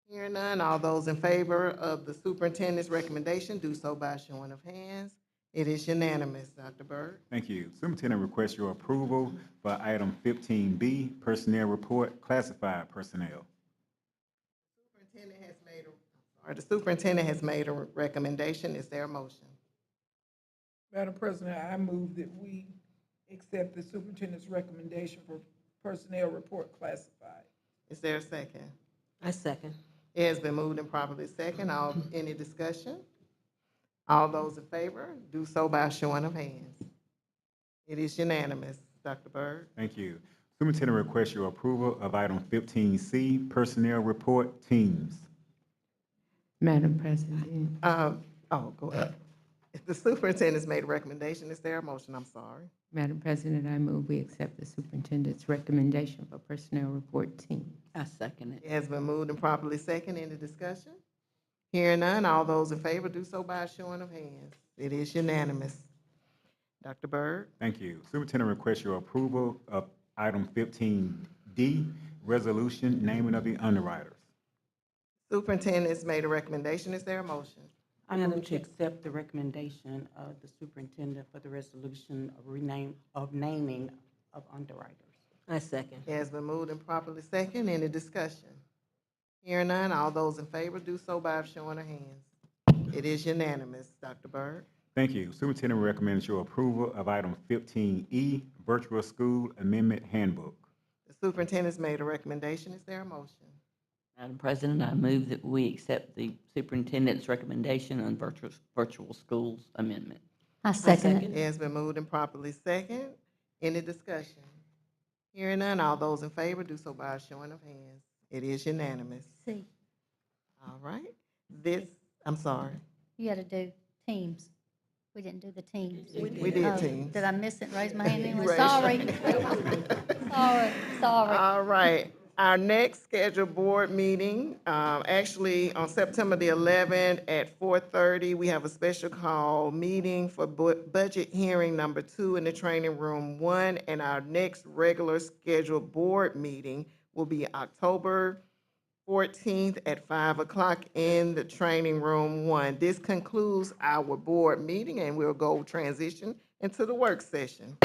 Speaker 2: Hearing none, all those in favor of the superintendent's recommendation do so by showing of hands. It is unanimous. Dr. Byrd.
Speaker 5: Thank you. Superintendent requests your approval for item 15B, personnel report, classified personnel.
Speaker 2: The superintendent has made a recommendation. Is there a motion?
Speaker 19: Madam President, I move that we accept the superintendent's recommendation for personnel report classified.
Speaker 2: Is there a second?
Speaker 18: I second.
Speaker 2: It has been moved and properly second. Any discussion? All those in favor do so by showing of hands. It is unanimous. Dr. Byrd.
Speaker 5: Thank you. Superintendent requests your approval of item 15C, personnel report, teams.
Speaker 22: Madam President.
Speaker 2: Go ahead. If the superintendent's made a recommendation, is there a motion? I'm sorry.
Speaker 22: Madam President, I move we accept the superintendent's recommendation for personnel report team.
Speaker 3: I second it.
Speaker 2: It has been moved and properly second. Any discussion? Hearing none, all those in favor do so by a showing of hands. It is unanimous. Dr. Byrd.
Speaker 5: Thank you. Superintendent requests your approval of item 15D, resolution naming of the underwriters.
Speaker 2: Superintendent has made a recommendation. Is there a motion?
Speaker 3: I move to accept the recommendation of the superintendent for the resolution of naming of underwriters.
Speaker 18: I second.
Speaker 2: It has been moved and properly second. Any discussion? Hearing none, all those in favor do so by a showing of hands. It is unanimous. Dr. Byrd.
Speaker 5: Thank you. Superintendent recommends your approval of item 15E, virtual school amendment handbook.
Speaker 2: The superintendent's made a recommendation. Is there a motion?
Speaker 3: Madam President, I move that we accept the superintendent's recommendation on virtual schools amendment.
Speaker 6: I second
Speaker 2: It has been moved and properly second. Any discussion? Hearing none, all those in favor do so by a showing of hands. It is unanimous.
Speaker 6: See.
Speaker 2: All right. This I'm sorry.
Speaker 6: You had to do teams. We didn't do the teams.
Speaker 2: We did
Speaker 6: Oh,
Speaker 2: teams.
Speaker 6: Did I miss it? Raise my hand anyway.
Speaker 2: Raise-
Speaker 6: Sorry. Sorry.
Speaker 2: All right. Our next scheduled board meeting, actually on September the 11th at 4:30, we have a special call meeting for budget hearing number 2 in the training room 1. And our next regular scheduled board meeting will be October 14th at 5 o'clock in the training room 1. This concludes our board meeting, and we'll go transition into the work session.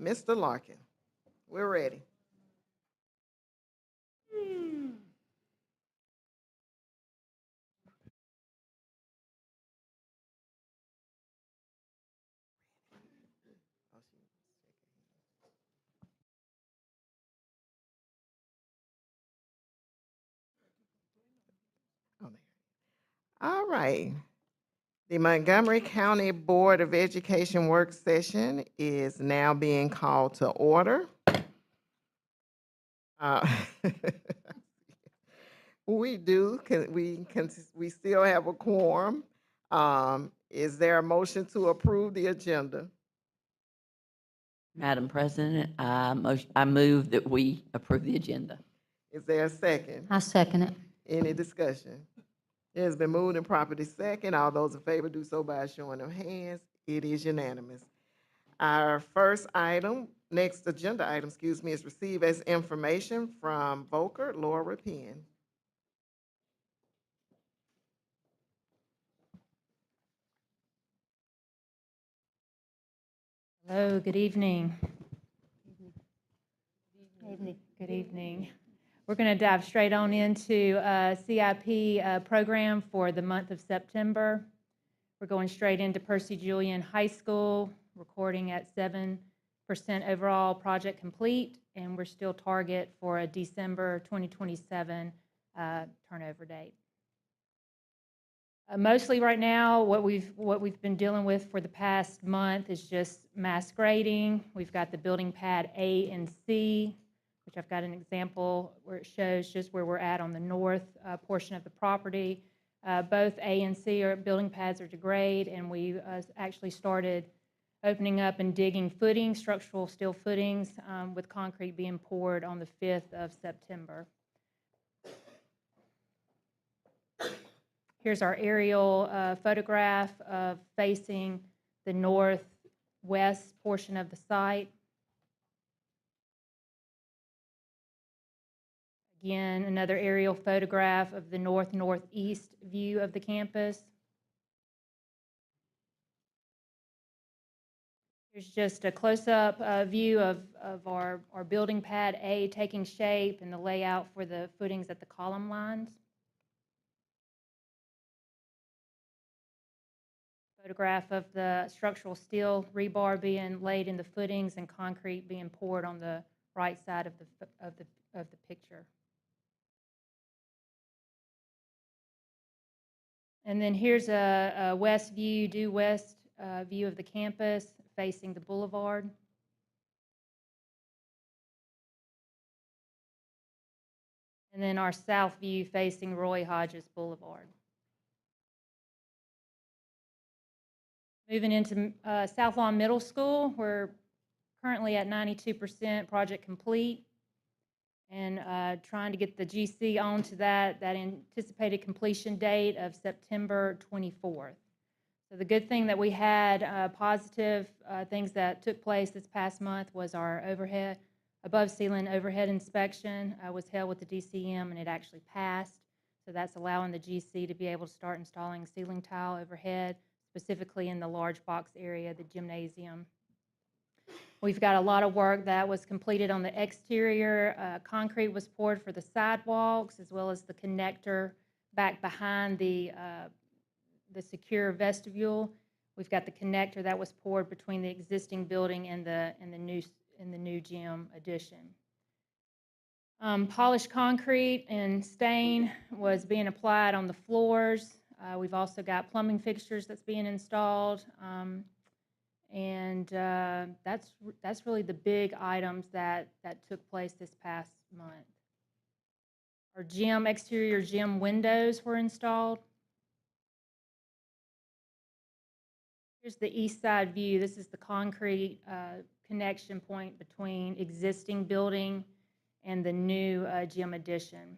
Speaker 2: Mr. Larkin, we're ready. All right. The Montgomery County Board of Education work session is now being called to order. Uh, we still have a quorum. Is there a motion to approve the agenda?
Speaker 3: Madam President, I move that we approve the agenda.
Speaker 2: Is there a second?
Speaker 6: I second it.
Speaker 2: Any discussion? It has been moved and properly second. All those in favor do so by a showing of hands. It is unanimous. Our first item, next agenda item, is receive as information from Volker Laura Penn.
Speaker 7: Hello, good evening.
Speaker 6: Evening.
Speaker 7: Good evening. We're going to dive straight on into CIP program for the month of September. We're going straight into Percy Julian High School, recording at 7% overall project complete, and we're still target for a December 2027 turnover date. Mostly right now, what we've been dealing with for the past month is just mass grading. We've got the building pad A and C, which I've got an example where it shows just where we're at on the north portion of the property. Both A and C building pads are to grade, and we actually started opening up and digging footings, structural steel footings, with concrete being poured on the 5th of September. Here's our aerial photograph of facing the northwest portion of the site. Again, another aerial photograph of the north-northeast view of the campus. Here's just a close-up view of our building pad A taking shape and the layout for the footings at the column lines. Photograph of the structural steel rebar being laid in the footings and concrete being poured on the right side of the picture. And then here's a west view, due west view of the campus facing the boulevard. And then our south view facing Roy Hodges Boulevard. Moving into South Lawn Middle School, we're currently at 92% project complete, and trying to get the GC onto that anticipated completion date of September 24th. So the good thing that we had, positive things that took place this past month was our overhead, above ceiling overhead inspection was held with the DCM, and it actually passed. So that's allowing the GC to be able to start installing ceiling tile overhead, specifically in the large box area, the gymnasium. We've got a lot of work that was completed on the exterior. Concrete was poured for the sidewalks, as well as the connector back behind the secure vestibule. We've got the connector that was poured between the existing building and the new gym addition. Polished concrete and stain was being applied on the floors. We've also got plumbing fixtures that's being installed. And that's really the big items that took place this past month. Our exterior gym windows were installed. Here's the east side view. This is the concrete connection point between existing building and the new gym addition.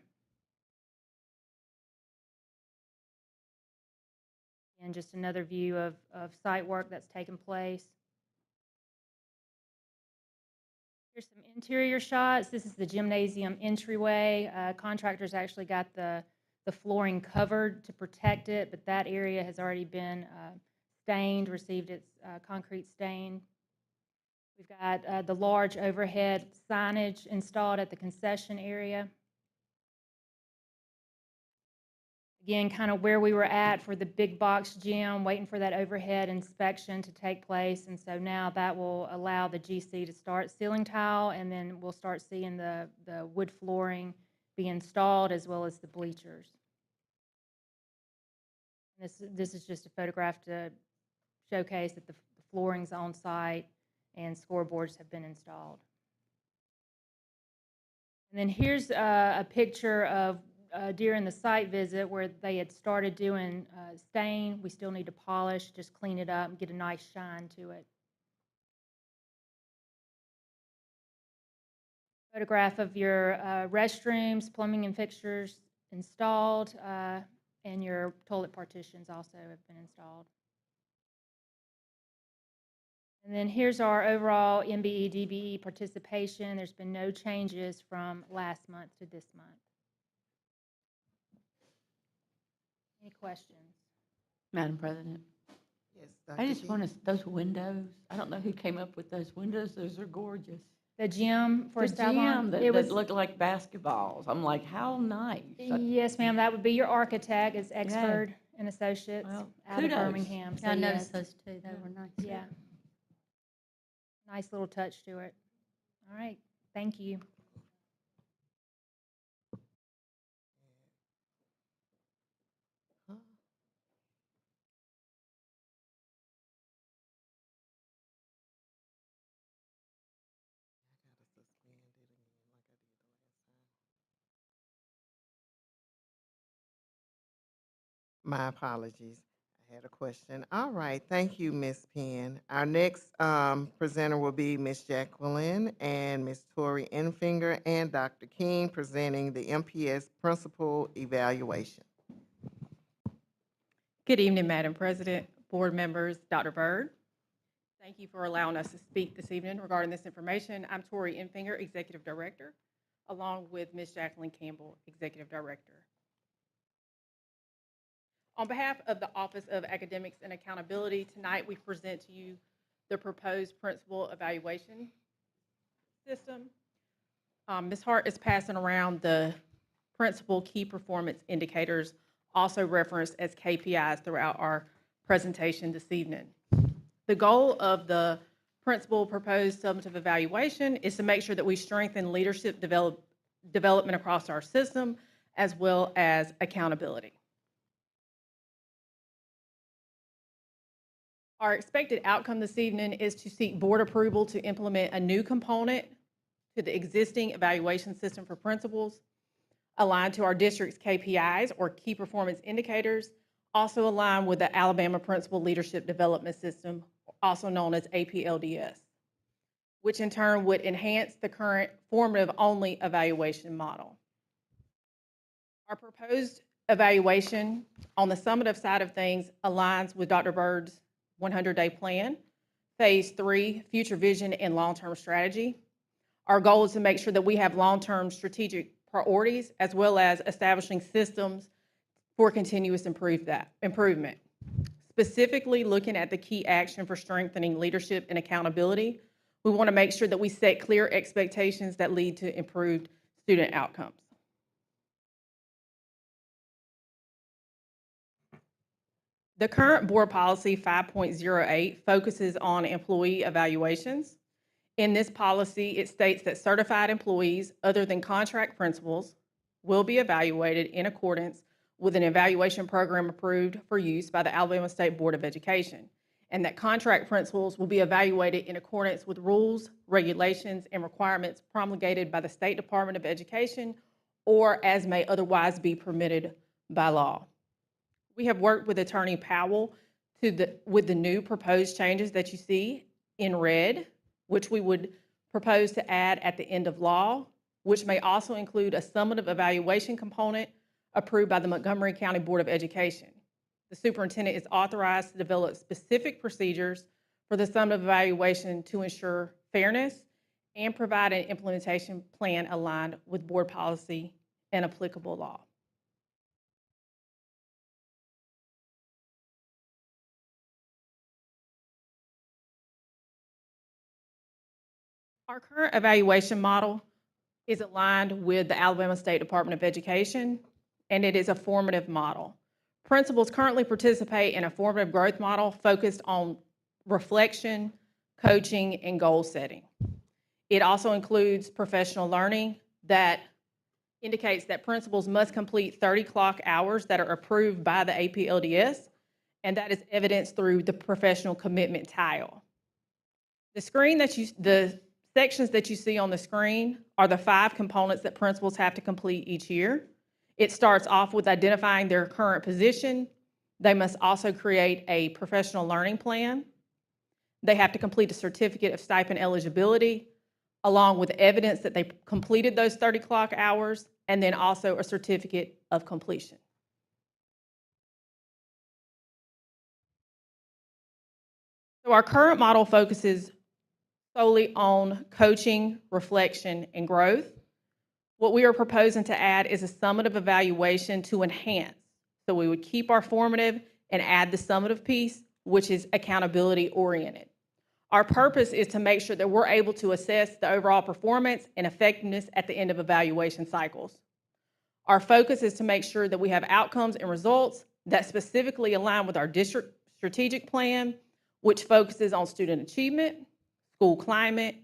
Speaker 7: And just another view of site work that's taken place. Here's some interior shots. This is the gymnasium entryway. Contractors actually got the flooring covered to protect it, but that area has already been stained, received its concrete stain. We've got the large overhead signage installed at the concession area. Again, kind of where we were at for the big box gym, waiting for that overhead inspection to take place. And so now that will allow the GC to start ceiling tile, and then we'll start seeing the wood flooring be installed as well as the bleachers. This is just a photograph to showcase that the flooring's on site and scoreboards have been installed. And then here's a picture of during the site visit where they had started doing stain. We still need to polish, just clean it up and get a nice shine to it. Photograph of your restrooms, plumbing and fixtures installed, and your toilet partitions also have been installed. And then here's our overall MBE, DBE participation. There's been no changes from last month to this month. Any questions?
Speaker 3: Madam President,
Speaker 2: Yes,
Speaker 3: I just want to, those windows, I don't know who came up with those windows. Those are gorgeous.
Speaker 7: The gym for
Speaker 3: The
Speaker 7: Stavon?
Speaker 3: gym that look like basketballs. I'm like, how nice.
Speaker 7: Yes, ma'am. That would be your architect. It's Exford and Associates
Speaker 3: Well,
Speaker 7: out
Speaker 3: kudos.
Speaker 7: of Birmingham.
Speaker 6: Yeah, I
Speaker 7: So,
Speaker 6: noticed
Speaker 7: yes.
Speaker 6: those too. They were nice.
Speaker 7: Yeah. Nice little touch to it. All right. Thank you.
Speaker 2: My apologies. I had a question. All right, thank you, Ms. Penn. Our next presenter will be Ms. Jacqueline and Ms. Tori Enfinger and Dr. King presenting the MPS Principal Evaluation.
Speaker 10: Good evening, Madam President, board members, Dr. Byrd. Thank you for allowing us to speak this evening regarding this information. I'm Tori Enfinger, Executive Director, along with Ms. Jacqueline Campbell, Executive Director. On behalf of the Office of Academics and Accountability, tonight we present to you the proposed principal evaluation system. Ms. Hart is passing around the principal key performance indicators, also referenced as KPIs throughout our presentation this evening. The goal of the principal proposed summative evaluation is to make sure that we strengthen leadership development across our system, as well as accountability. Our expected outcome this evening is to seek board approval to implement a new component to the existing evaluation system for principals, aligned to our district's KPIs or key performance indicators, also aligned with the Alabama Principal Leadership Development System, also known as APLDS, which in turn would enhance the current formative-only evaluation model. Our proposed evaluation on the summative side of things aligns with Dr. Byrd's 100-day plan, phase 3, future vision and long-term strategy. Our goal is to make sure that we have long-term strategic priorities, as well as establishing systems for continuous improvement. Specifically looking at the key action for strengthening leadership and accountability, we want to make sure that we set clear expectations that lead to improved student outcomes. The current board policy 5.08 focuses on employee evaluations. In this policy, it states that certified employees other than contract principals will be evaluated in accordance with an evaluation program approved for use by the Alabama State Board of Education, and that contract principals will be evaluated in accordance with rules, regulations, and requirements promulgated by the State Department of Education or as may otherwise be permitted by law. We have worked with Attorney Powell with the new proposed changes that you see in red, which we would propose to add at the end of law, which may also include a summative evaluation component approved by the Montgomery County Board of Education. The superintendent is authorized to develop specific procedures for the summative evaluation to ensure fairness and provide an implementation plan aligned with board policy and applicable law. Our current evaluation model is aligned with the Alabama State Department of Education, and it is a formative model. Principals currently participate in a formative growth model focused on reflection, coaching, and goal setting. It also includes professional learning that indicates that principals must complete 30 clock hours that are approved by the APLDS, and that is evidenced through the professional commitment tile. The sections that you see on the screen are the 5 components that principals have to complete each year. It starts off with identifying their current position. They must also create a professional learning plan. They have to complete a certificate of stipend eligibility, along with evidence that they completed those 30 clock hours, and then also a certificate of completion. So our current model focuses solely on coaching, reflection, and growth. What we are proposing to add is a summative evaluation to enhance. So we would keep our formative and add the summative piece, which is accountability oriented. Our purpose is to make sure that we're able to assess the overall performance and effectiveness at the end of evaluation cycles. Our focus is to make sure that we have outcomes and results that specifically align with our district strategic plan, which focuses on student achievement, school climate,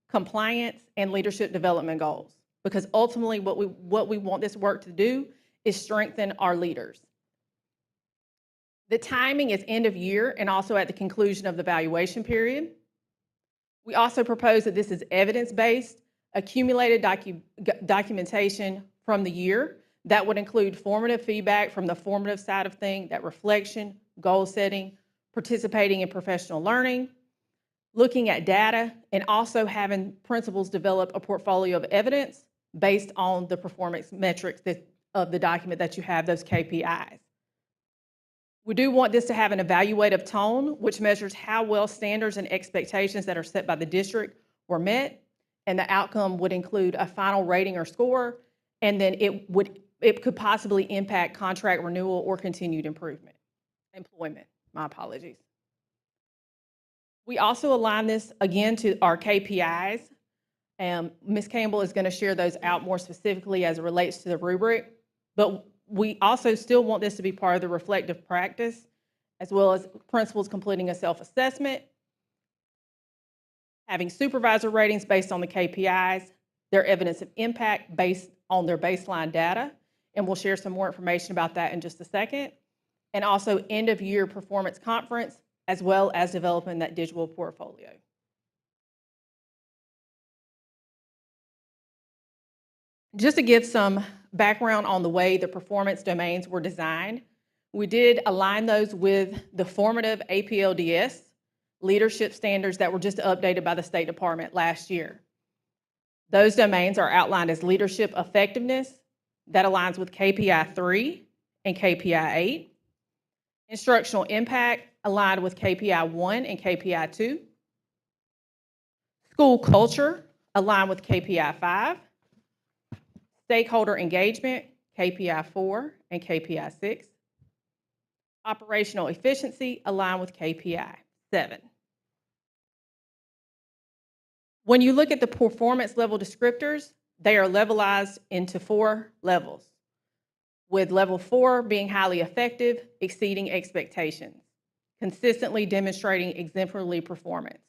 Speaker 10: compliance, and leadership development goals. Because ultimately what we want this work to do is strengthen our leaders. The timing is end of year and also at the conclusion of the evaluation period. We also propose that this is evidence-based, accumulated documentation from the year that would include formative feedback from the formative side of things, that reflection, goal setting, participating in professional learning, looking at data, and also having principals develop a portfolio of evidence based on the performance metrics of the document that you have, those KPIs. We do want this to have an evaluative tone, which measures how well standards and expectations that are set by the district were met, and the outcome would include a final rating or score, and then it could possibly impact contract renewal or continued employment. My apologies. We also align this again to our KPIs. Ms. Campbell is going to share those out more specifically as it relates to the rubric, but we also still want this to be part of the reflective practice, as well as principals completing a self-assessment, having supervisor ratings based on the KPIs, their evidence of impact based on their baseline data, and we'll share some more information about that in just a second, and also end-of-year performance conference, as well as developing that digital portfolio. Just to give some background on the way the performance domains were designed, we did align those with the formative APLDS leadership standards that were just updated by the State Department last year. Those domains are outlined as leadership effectiveness, that aligns with KPI 3 and KPI 8. Instructional impact aligned with KPI 1 and KPI 2. School culture aligned with KPI 5. Stakeholder engagement, KPI 4 and KPI 6. Operational efficiency aligned with KPI 7. When you look at the performance level descriptors, they are levelized into 4 levels, with level 4 being highly effective, exceeding expectations, consistently demonstrating exemplary performance.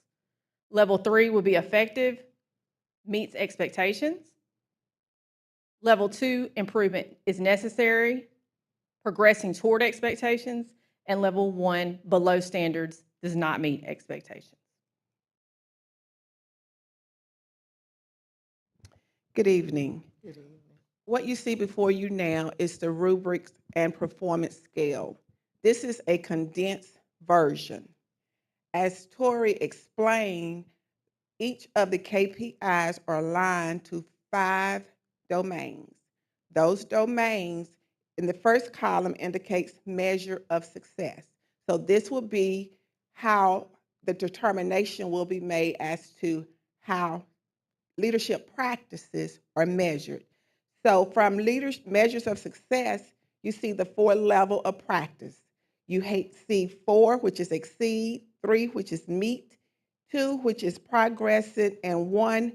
Speaker 10: Level 3 would be effective, meets expectations. Level 2, improvement is necessary, progressing toward expectations. And level 1, below standards, does not meet expectations.
Speaker 19: Good evening. What you see before you now is the rubrics and performance scale. This is a condensed version. As Tori explained, each of the KPIs are aligned to 5 domains. Those domains in the first column indicates measure of success. So this will be how the determination will be made as to how leadership practices are measured. So from measures of success, you see the 4 level of practice. You see 4, which is exceed, 3, which is meet, 2, which is progressive, and 1,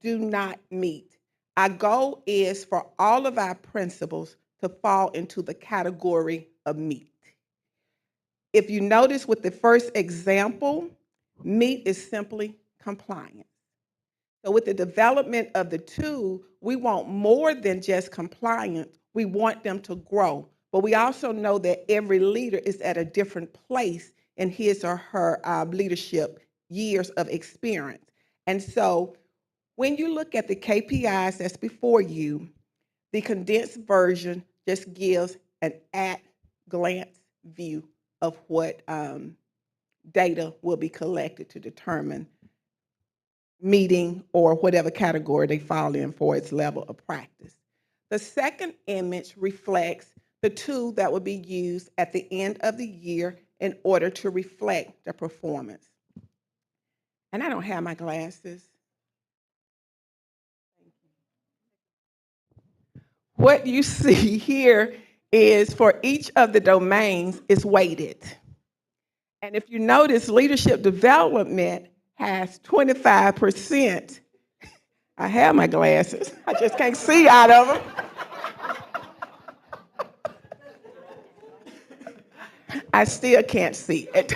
Speaker 19: do not meet. Our goal is for all of our principles to fall into the category of meet. If you notice with the first example, meet is simply compliance. So with the development of the tool, we want more than just compliance. We want them to grow. But we also know that every leader is at a different place in his or her leadership years of experience. And so when you look at the KPIs that's before you, the condensed version just gives an at-glance view of what data will be collected to determine meeting or whatever category they fall in for its level of practice. The second image reflects the tool that will be used at the end of the year in order to reflect the performance. And I don't have my glasses. What you see here is for each of the domains is weighted. And if you notice, leadership development has 25%. I have my glasses. I just can't see out of them. I still can't see it.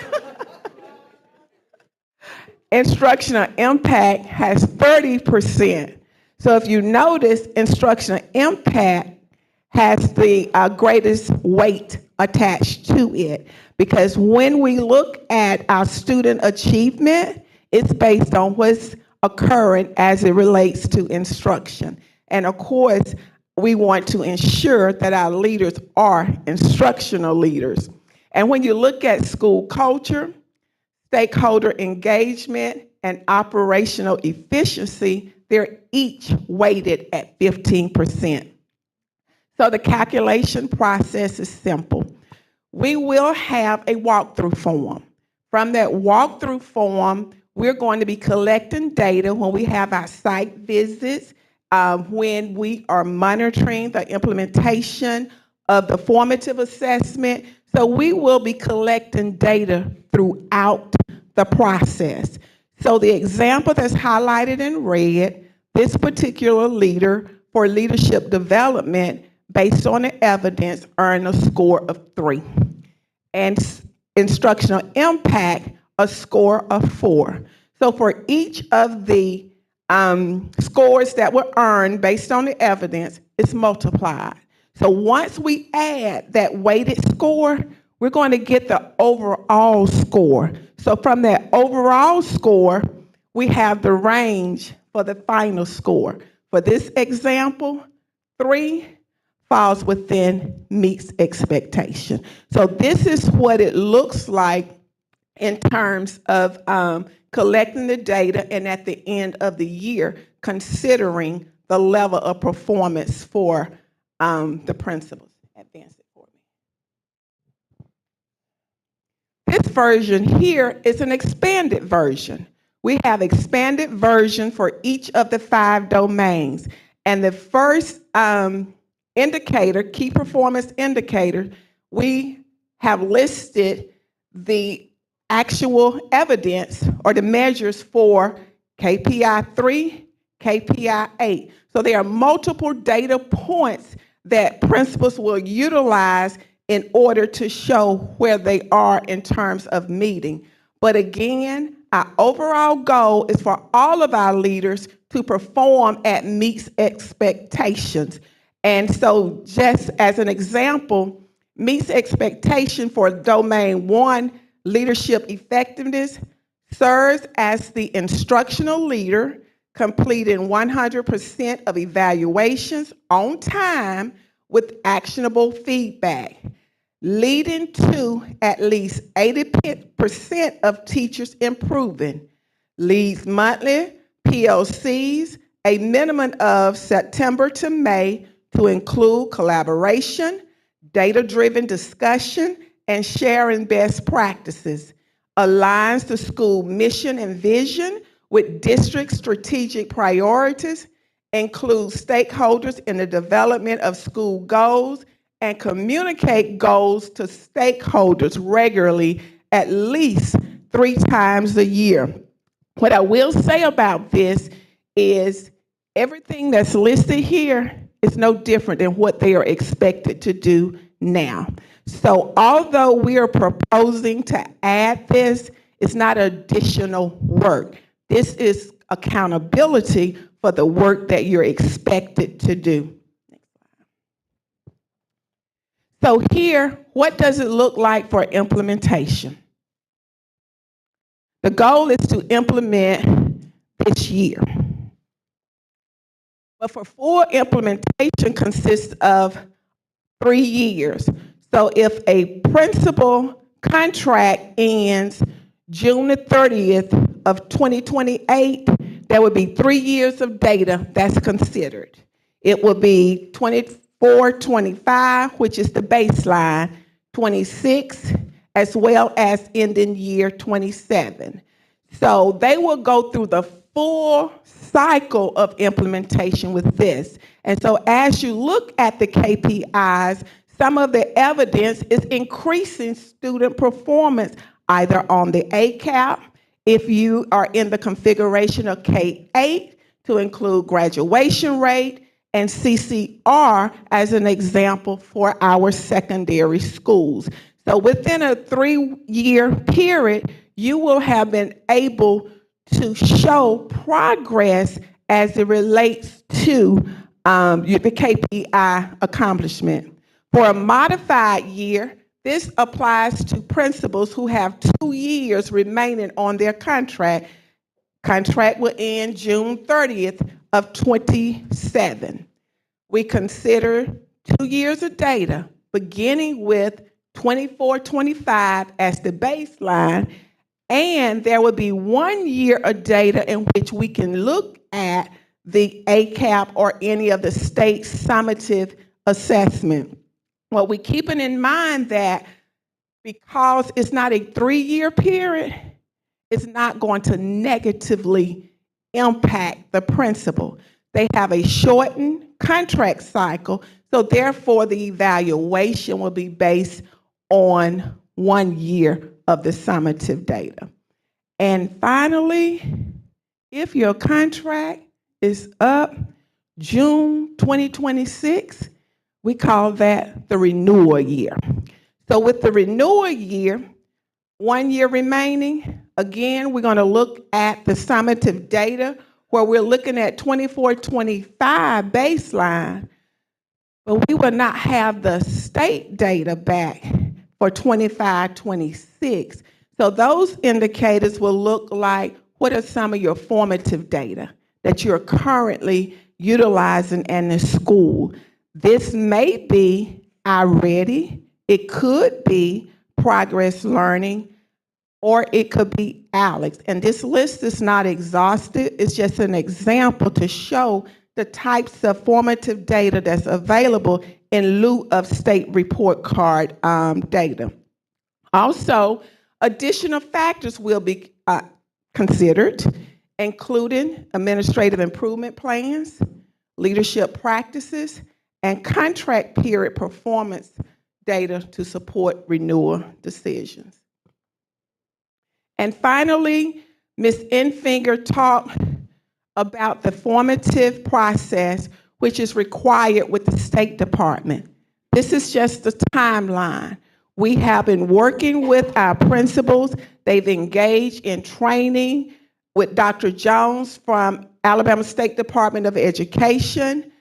Speaker 19: Instructional impact has 30%. So if you notice, instructional impact has the greatest weight attached to it, because when we look at our student achievement, it's based on what's occurring as it relates to instruction. And of course, we want to ensure that our leaders are instructional leaders. And when you look at school culture, stakeholder engagement, and operational efficiency, they're each weighted at 15%. So the calculation process is simple. We will have a walkthrough form. From that walkthrough form, we're going to be collecting data when we have our site visits, when we are monitoring the implementation of the formative assessment. So we will be collecting data throughout the process. So the example that's highlighted in red, this particular leader for leadership development, based on the evidence, earned a score of 3. And instructional impact, a score of 4. So for each of the scores that were earned based on the evidence, it's multiplied. So once we add that weighted score, we're going to get the overall score. So from that overall score, we have the range for the final score. For this example, 3 falls within meets expectation. So this is what it looks like in terms of collecting the data and at the end of the year, considering the level of performance for the principals. Advance it for me. This version here is an expanded version. We have expanded version for each of the 5 domains. And the first indicator, key performance indicator, we have listed the actual evidence or the measures for KPI 3, KPI 8. So there are multiple data points that principals will utilize in order to show where they are in terms of meeting. But again, our overall goal is for all of our leaders to perform at meets expectations. And so just as an example, meets expectation for domain 1, leadership effectiveness, serves as the instructional leader, completing 100% of evaluations on time with actionable feedback, leading to at least 80% of teachers improving, leads monthly PLCs, a minimum of September to May to include collaboration, data-driven discussion, and sharing best practices, aligns the school mission and vision with district strategic priorities, includes stakeholders in the development of school goals, and communicate goals to stakeholders regularly at least 3 times a year. What I will say about this is everything that's listed here is no different than what they are expected to do now. So although we are proposing to add this, it's not additional work. This is accountability for the work that you're expected to do. So here, what does it look like for implementation? The goal is to implement this year. But for full implementation consists of 3 years. So if a principal contract ends June the 30th of 2028, there would be 3 years of data that's considered. It will be 24, 25, which is the baseline, 26, as well as ending year 27. So they will go through the full cycle of implementation with this. And so as you look at the KPIs, some of the evidence is increasing student performance, either on the ACAP, if you are in the configuration of K-8, to include graduation rate, and CCR as an example for our secondary schools. So within a 3-year period, you will have been able to show progress as it relates to the KPI accomplishment. For a modified year, this applies to principals who have 2 years remaining on their contract. Contract will end June 30th of 27. We consider 2 years of data, beginning with 24-25 as the baseline, and there will be 1 year of data in which we can look at the ACAP or any of the state summative assessment. Well, we're keeping in mind that because it's not a 3-year period, it's not going to negatively impact the principal. They have a shortened contract cycle, so therefore the evaluation will be based on 1 year of the summative data. And finally, if your contract is up June 2026, we call that the renewal year. So with the renewal year, 1 year remaining, again, we're going to look at the summative data where we're looking at 24-25 baseline, but we will not have the state data back for 25-26. So those indicators will look like, what are some of your formative data that you're currently utilizing in the school? This may be iReady, it could be Progress Learning, or it could be Alex. And this list is not exhaustive, it's just an example to show the types of formative data that's available in lieu of state report card data. Also, additional factors will be considered, including administrative improvement plans, leadership practices, and contract period performance data to support renewal decisions. And finally, Ms. Enfinger talked about the formative process which is required with the State Department. This is just the timeline. We have been working with our principals They've engaged in training with Dr. Jones from Alabama State Department of Education.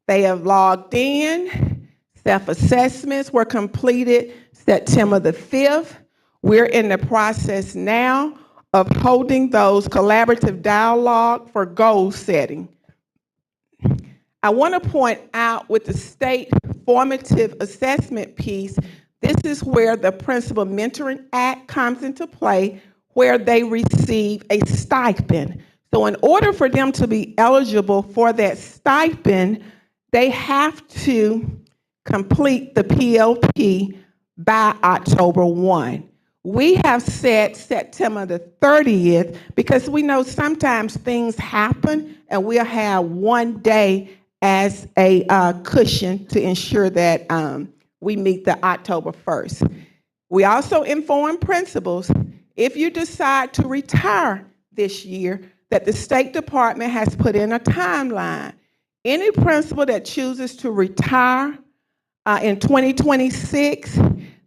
Speaker 19: They have logged in. Self-assessments were completed September the 5th. We're in the process now of holding those collaborative dialogue for goal setting. I want to point out with the state formative assessment piece, this is where the Principal Mentoring Act comes into play, where they receive a stipend. So in order for them to be eligible for that stipend, they have to complete the PLP by October 1. We have set September the 30th because we know sometimes things happen and we'll have one day as a cushion to ensure that we meet the October 1st. We also inform principals, if you decide to retire this year, that the State Department has put in a timeline. Any principal that chooses to retire in 2026,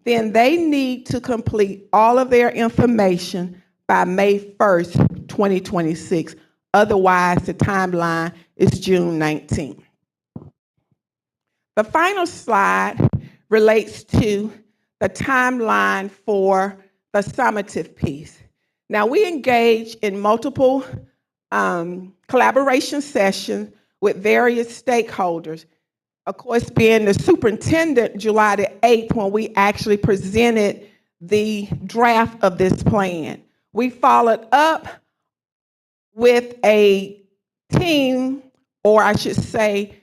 Speaker 19: then they need to complete all of their information by May 1st, 2026. Otherwise, the timeline is June 19th. The final slide relates to the timeline for the summative piece. Now, we engage in multiple collaboration sessions with various stakeholders. Of course, being the superintendent, July the 8th, when we actually presented the draft of this plan. We followed up with a team, or I should say,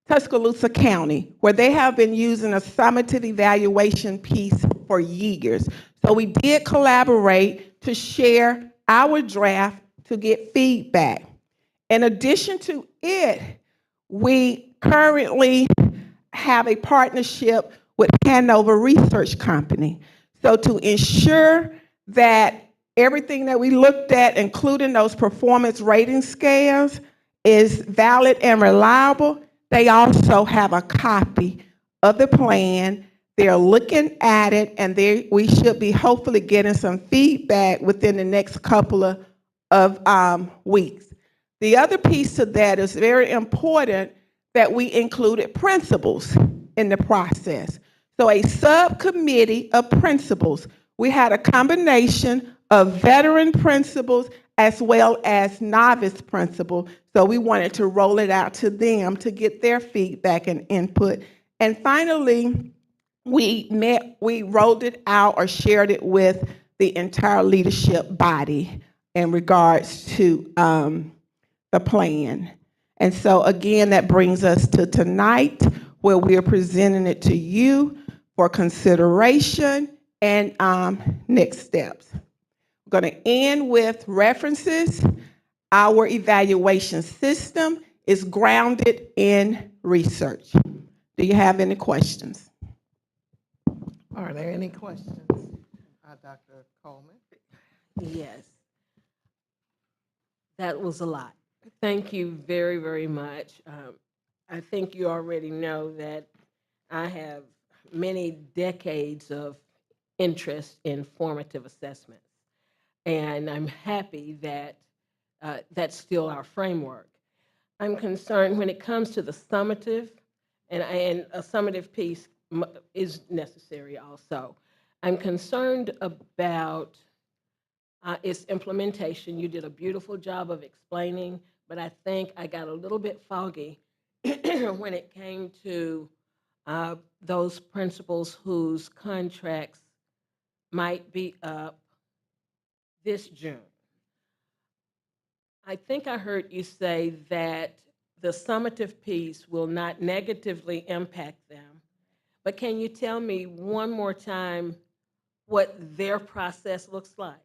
Speaker 19: Tuscaloosa County, where they have been using a summative evaluation piece for years. So we did collaborate to share our draft to get feedback. In addition to it, we currently have a partnership with Hanover Research Company. So to ensure that everything that we looked at, including those performance rating scales, is valid and reliable, they also have a copy of the plan. They're looking at it, and we should be hopefully getting some feedback within the next couple of weeks. The other piece of that is very important that we included principals in the process. So a subcommittee of principals. We had a combination of veteran principals as well as novice principals. So we wanted to roll it out to them to get their feedback and input. And finally, we rolled it out or shared it with the entire leadership body in regards to the plan. And so again, that brings us to tonight, where we are presenting it to you for consideration and next steps. We're going to end with references. Our evaluation system is grounded in research. Do you have any questions?
Speaker 2: Are there any questions? Dr. Coleman?
Speaker 18: Yes. That was a lot. Thank you very, very much. I think you already know that I have many decades of interest in formative assessments. And I'm happy that that's still our framework. I'm concerned when it comes to the summative, and a summative piece is necessary also. I'm concerned about its implementation. You did a beautiful job of explaining, but I think I got a little bit foggy when it came to those principals whose contracts might be up this June. I think I heard you say that the summative piece will not negatively impact them, but can you tell me one more time what their process looks like?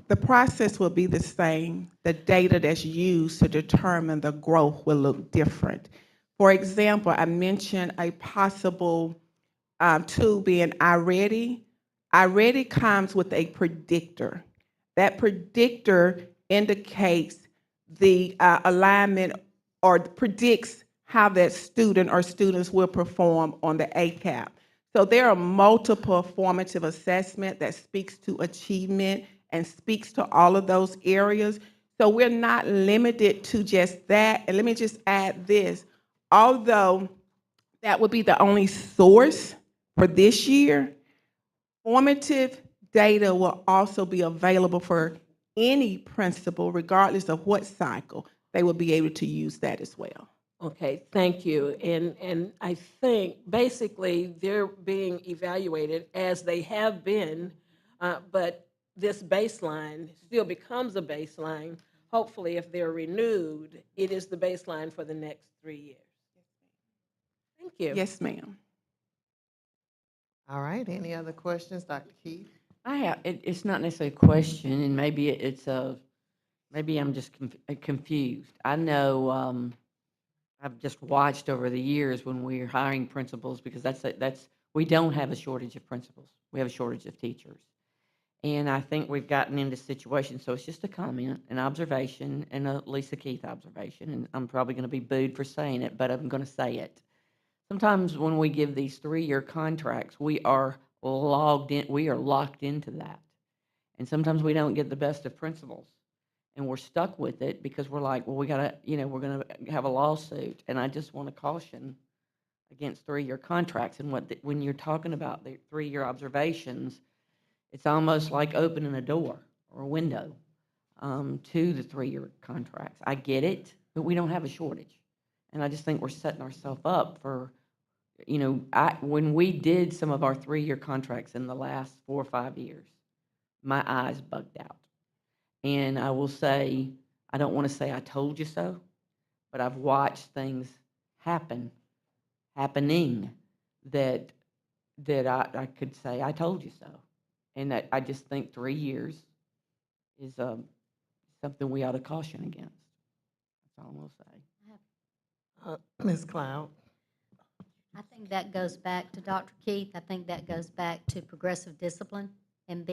Speaker 19: The process will be the same. The data that's used to determine the growth will look different. For example, I mentioned a possible tool being iReady. iReady comes with a predictor. That predictor indicates the alignment or predicts how that student or students will perform on the ACAP.
Speaker 17: So there are multiple formative assessment that speaks to achievement and speaks to all of those areas. So we're not limited to just that. And let me just add this. Although that would be the only source for this year, formative data will also be available for any principal, regardless of what cycle. They will be able to use that as well.
Speaker 18: Okay, thank you. And I think basically they're being evaluated as they have been, but this baseline still becomes a baseline. Hopefully, if they're renewed, it is the baseline for the next 3 years. Thank you.
Speaker 17: Yes, ma'am.
Speaker 2: All right, any other questions, Dr. Keith?
Speaker 3: It's not necessarily a question, and maybe maybe I'm just confused. I know, I've just watched over the years when we're hiring principals, because we don't have a shortage of principals. We have a shortage of teachers. And I think we've gotten into situations, so it's just a comment, an observation, and a Lisa Keith observation, and I'm probably going to be booed for saying it, but I'm going to say it. Sometimes when we give these 3-year contracts, we are locked into that. And sometimes we don't get the best of principals. And we're stuck with it because we're like, well, we're going to have a lawsuit. And I just want to caution against 3-year contracts. And when you're talking about the 3-year observations, it's almost like opening a door or a window to the 3-year contracts. I get it, but we don't have a shortage. And I just think we're setting ourselves up for, when we did some of our 3-year contracts in the last 4 or 5 years, my eyes bugged out. And I will say, I don't want to say I told you so, but I've watched things happening that I could say I told you so. And that I just think 3 years is something we ought to caution against. That's all I'm going to say.
Speaker 2: Ms. Cloud?
Speaker 6: I think that goes back to Dr. Keith. I think that goes back to progressive discipline and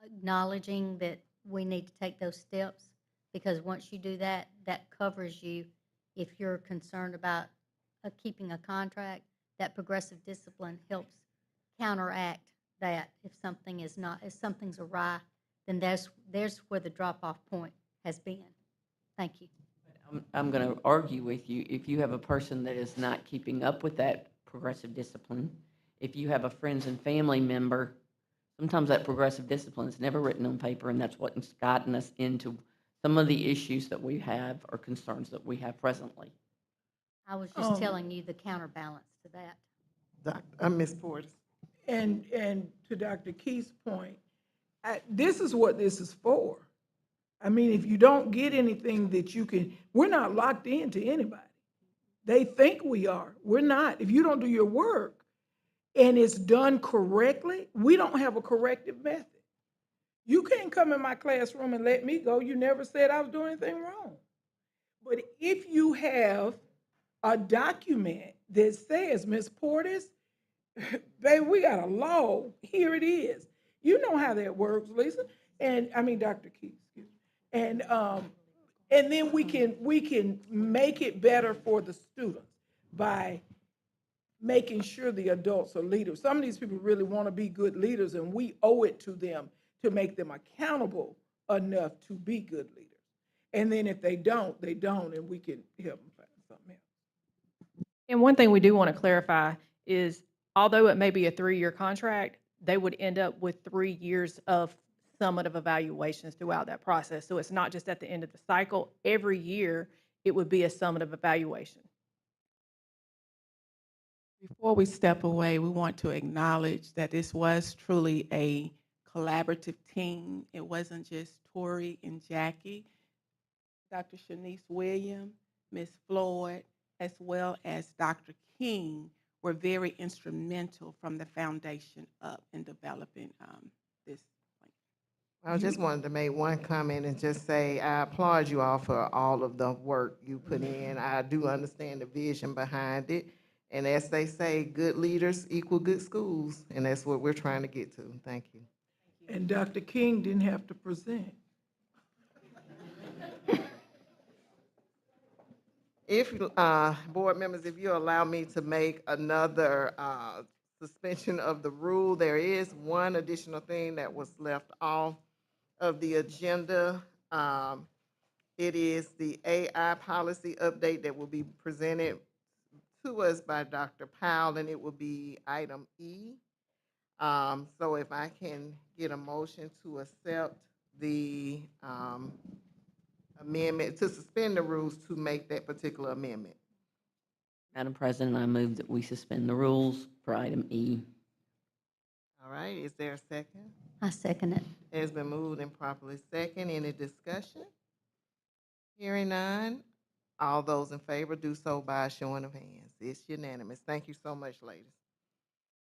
Speaker 6: acknowledging that we need to take those steps, because once you do that, that covers you. If you're concerned about keeping a contract, that progressive discipline helps counteract that. If something's awry, then there's where the drop-off point has been. Thank you.
Speaker 3: I'm going to argue with you. If you have a person that is not keeping up with that progressive discipline, if you have a friends and family member, sometimes that progressive discipline is never written on paper, and that's what's gotten us into some of the issues that we have or concerns that we have presently.
Speaker 6: I was just telling you the counterbalance to that.
Speaker 2: Ms. Portis.
Speaker 19: And to Dr. Keith's point, this is what this is for. I mean, if you don't get anything that we're not locked into anybody. They think we are. We're not. If you don't do your work and it's done correctly, we don't have a corrective method. You can't come in my classroom and let me go. You never said I was doing anything wrong. But if you have a document that says, Ms. Portis, baby, we got a law. Here it is. You know how that works, Lisa. Dr. Keith, excuse me. And then we can make it better for the students by making sure the adults are leaders. Some of these people really want to be good leaders, and we owe it to them to make them accountable enough to be good leaders. And then if they don't, and we can help them find something else.
Speaker 10: And one thing we do want to clarify is, although it may be a 3-year contract, they would end up with 3 years of summative evaluations throughout that process. So it's not just at the end of the cycle. Every year, it would be a summative evaluation.
Speaker 17: Before we step away, we want to acknowledge that this was truly a collaborative team. It wasn't just Tori and Jackie. Dr. Shanice Williams, Ms. Floyd, as well as Dr. King were very instrumental from the foundation up in developing this.
Speaker 2: I just wanted to make one comment and just say I applaud you all for all of the work you put in. I do understand the vision behind it. And as they say, good leaders equal good schools. And that's what we're trying to get to. Thank you.
Speaker 19: And Dr. King didn't have to present.
Speaker 2: If, board members, if you allow me to make another suspension of the rule, there is one additional thing that was left off of the agenda. It is the AI policy update that will be presented to us by Dr. Powell, and it will be item E. So if I can get a motion to accept the amendment, to suspend the rules to make that particular amendment.
Speaker 3: Madam President, I move that we suspend the rules for item E.
Speaker 2: All right, is there a second?
Speaker 6: I second it.
Speaker 2: It has been moved and properly second. Any discussion? Hearing none. All those in favor do so by a showing of hands. It's unanimous. Thank you so much, ladies.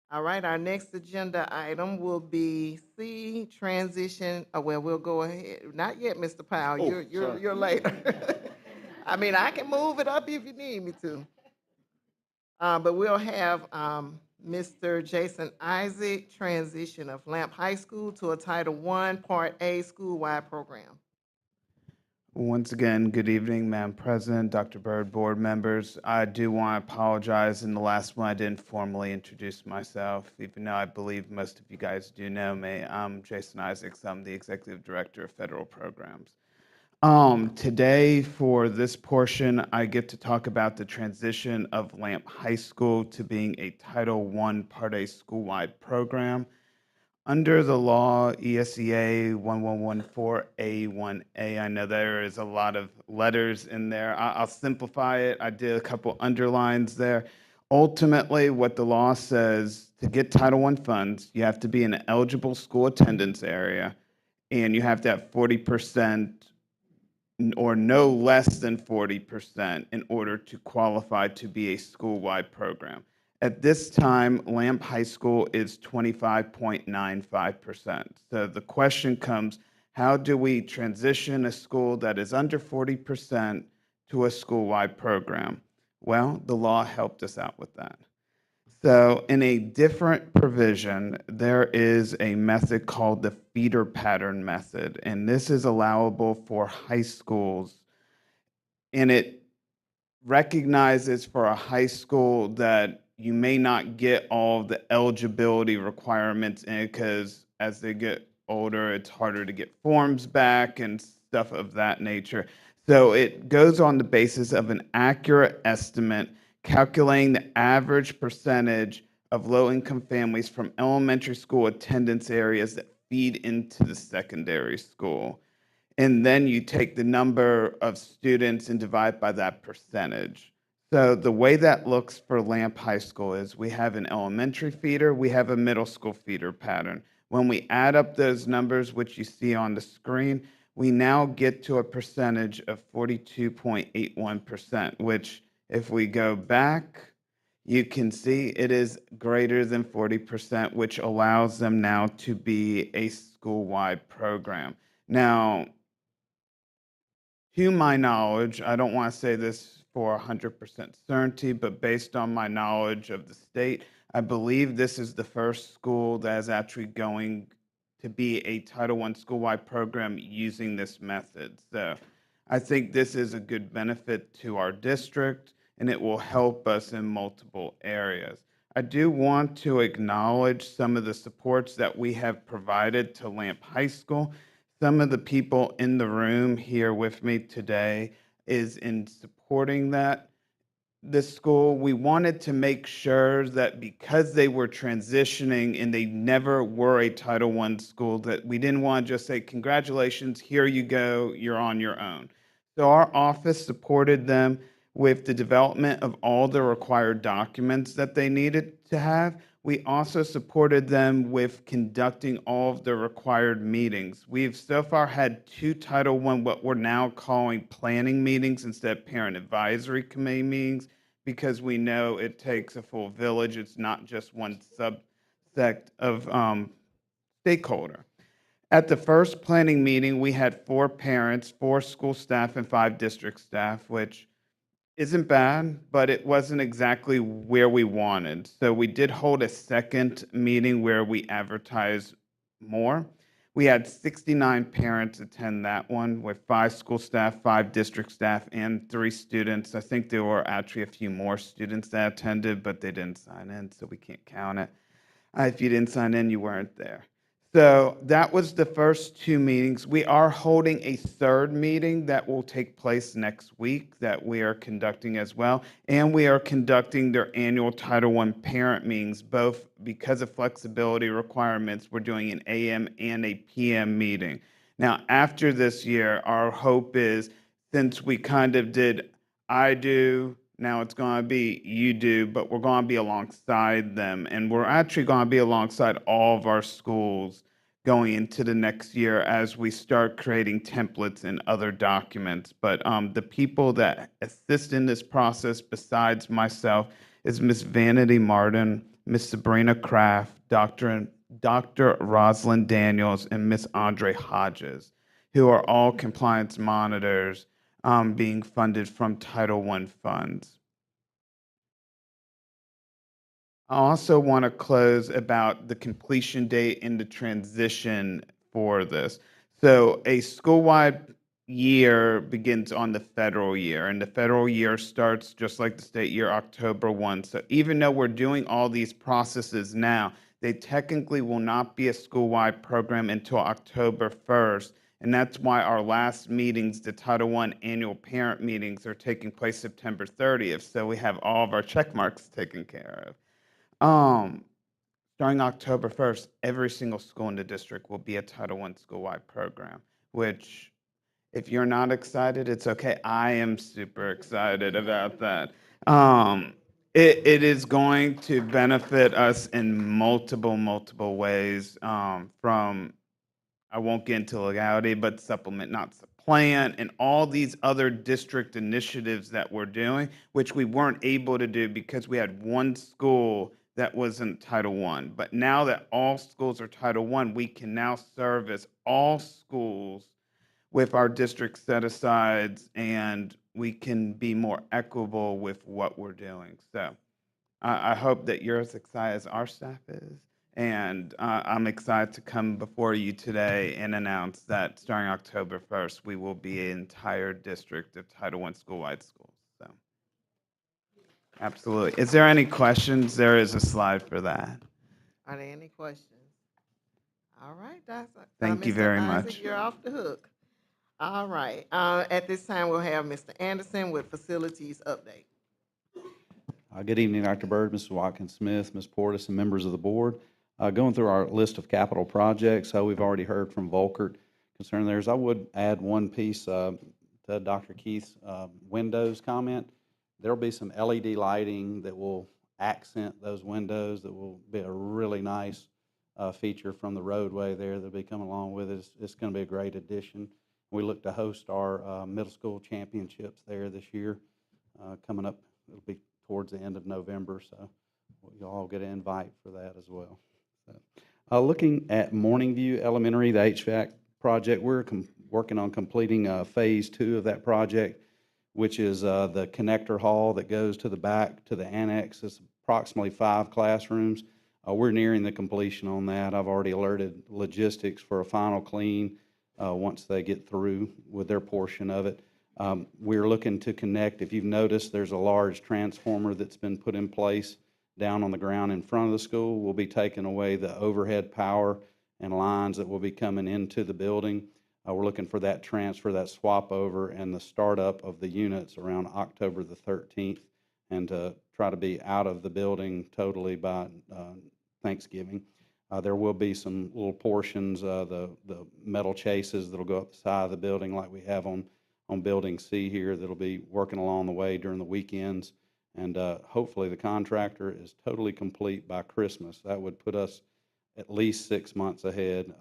Speaker 2: All right, our next agenda item will be C, transition. Well, we'll go ahead. Not yet, Mr. Powell.
Speaker 16: Oh,
Speaker 2: You're later. I mean, I can move it up if you need me to. But we'll have Mr. Jason Isaac, transition of Lamp High School to a Title I, Part A school-wide program.
Speaker 20: Once again, good evening, Madam President, Dr. Byrd, board members. I do want to apologize. In the last one, I didn't formally introduce myself, even though I believe most of you guys do know me. I'm Jason Isaacs. I'm the Executive Director of Federal Programs. Today, for this portion, I get to talk about the transition of Lamp High School to being a Title I Part A school-wide program. Under the law, ESEA 1114A1A, I know there is a lot of letters in there. I'll simplify it. I did a couple underlines there. Ultimately, what the law says, to get Title I funds, you have to be in an eligible school attendance area, and you have to have 40% or no less than 40% in order to qualify to be a school-wide program. At this time, Lamp High School is 25.95%. So the question comes, how do we transition a school that is under 40% to a school-wide program? Well, the law helped us out with that. So in a different provision, there is a method called the feeder pattern method, and this is allowable for high schools, and it recognizes for a high school that you may not get all the eligibility requirements in it because as they get older, it's harder to get forms back and stuff of that nature. So it goes on the basis of an accurate estimate, calculating the average percentage of low-income families from elementary school attendance areas that feed into the secondary school. And then you take the number of students and divide by that percentage. So the way that looks for Lamp High School is we have an elementary feeder, we have a middle school feeder pattern. When we add up those numbers, which you see on the screen, we now get to a percentage of 42.81%, which if we go back, you can see it is greater than 40%, which allows them now to be a school-wide program. Now, to my knowledge, I don't want to say this for 100% certainty, but based on my knowledge of the state, I believe this is the first school that is actually going to be a Title I school-wide program using this method. So I think this is a good benefit to our district, and it will help us in multiple areas. I do want to acknowledge some of the supports that we have provided to Lamp High School. Some of the people in the room here with me today is in supporting this school. We wanted to make sure that because they were transitioning and they never were a Title I school, that we didn't want to just say, congratulations, here you go, you're on your own. So our office supported them with the development of all the required documents that they needed to have. We also supported them with conducting all of the required meetings. We've so far had 2 Title I, what we're now calling planning meetings instead of parent advisory committee meetings, because we know it takes a full village. It's not just one subsect of stakeholder. At the first planning meeting, we had 4 parents, 4 school staff, and 5 district staff, which isn't bad, but it wasn't exactly where we wanted. So we did hold a second meeting where we advertised more. We had 69 parents attend that one with 5 school staff, 5 district staff, and 3 students. I think there were actually a few more students that attended, but they didn't sign in, so we can't count it. If you didn't sign in, you weren't there. So that was the first 2 meetings. We are holding a 3rd meeting that will take place next week that we are conducting as well. And we are conducting their annual Title I parent meetings, both because of flexibility requirements. We're doing an AM and a PM meeting. Now, after this year, our hope is, since we kind of did I do, now it's going to be you do, but we're going to be alongside them. And we're actually going to be alongside all of our schools going into the next year as we start creating templates and other documents. But the people that assist in this process besides myself is Miss Vanity Martin, Miss Sabrina Kraft, Dr. Rosalind Daniels, and Miss Andre Hodges, who are all compliance monitors being funded from Title I funds. I also want to close about the completion date and the transition for this. So a school-wide year begins on the federal year, and the federal year starts just like the state year, October 1. So even though we're doing all these processes now, they technically will not be a school-wide program until October 1st. And that's why our last meetings, the Title I annual parent meetings, are taking place September 30th. So we have all of our check marks taken care of. Starting October 1st, every single school in the district will be a Title I school-wide program, which, if you're not excited, it's okay. I am super excited about that. It is going to benefit us in multiple ways, from, I won't get into legality, but supplement, not supplant, and all these other district initiatives that we're doing, which we weren't able to do because we had one school that wasn't Title I. But now that all schools are Title I, we can now service all schools with our district set-asides, and we can be more equitable with what we're doing. So I hope that you're as excited as our staff is. And I'm excited to come before you today and announce that starting October 1st, we will be an entire district of Title I school-wide schools. So, absolutely. Is there any questions? There is a slide for that.
Speaker 2: Are there any questions? All right,
Speaker 20: Thank you
Speaker 2: Mr.
Speaker 20: very
Speaker 2: Isaac,
Speaker 20: much.
Speaker 2: you're off the hook. All right. At this time, we'll have Mr. Anderson with facilities update.
Speaker 21: Good evening, Dr. Byrd, Mrs. Watkins-Smith, Ms. Portis, and members of the board. Going through our list of capital projects, we've already heard from Volkert concerning theirs. I would add one piece to Dr. Keith's windows comment. There will be some LED lighting that will accent those windows that will be a really nice feature from the roadway there that'll be coming along with it. It's going to be a great addition. We look to host our middle school championships there this year coming up. It'll be towards the end of November, so you'll all get an invite for that as well. So, looking at Morning View Elementary, the HVAC project, we're working on completing phase 2 of that project, which is the connector hall that goes to the back to the annex. It's approximately 5 classrooms. We're nearing the completion on that. I've already alerted logistics for a final clean once they get through with their portion of it. We're looking to connect. If you've noticed, there's a large transformer that's been put in place down on the ground in front of the school. We'll be taking away the overhead power and lines that will be coming into the building. We're looking for that transfer, that swap over, and the startup of the units around October the 13th, and to try to be out of the building totally by Thanksgiving. There will be some little portions, the metal chases that'll go up the side of the building like we have on Building C here that'll be working along the way during the weekends. And hopefully the contractor is totally complete by Christmas. That would put us at least 6 months ahead.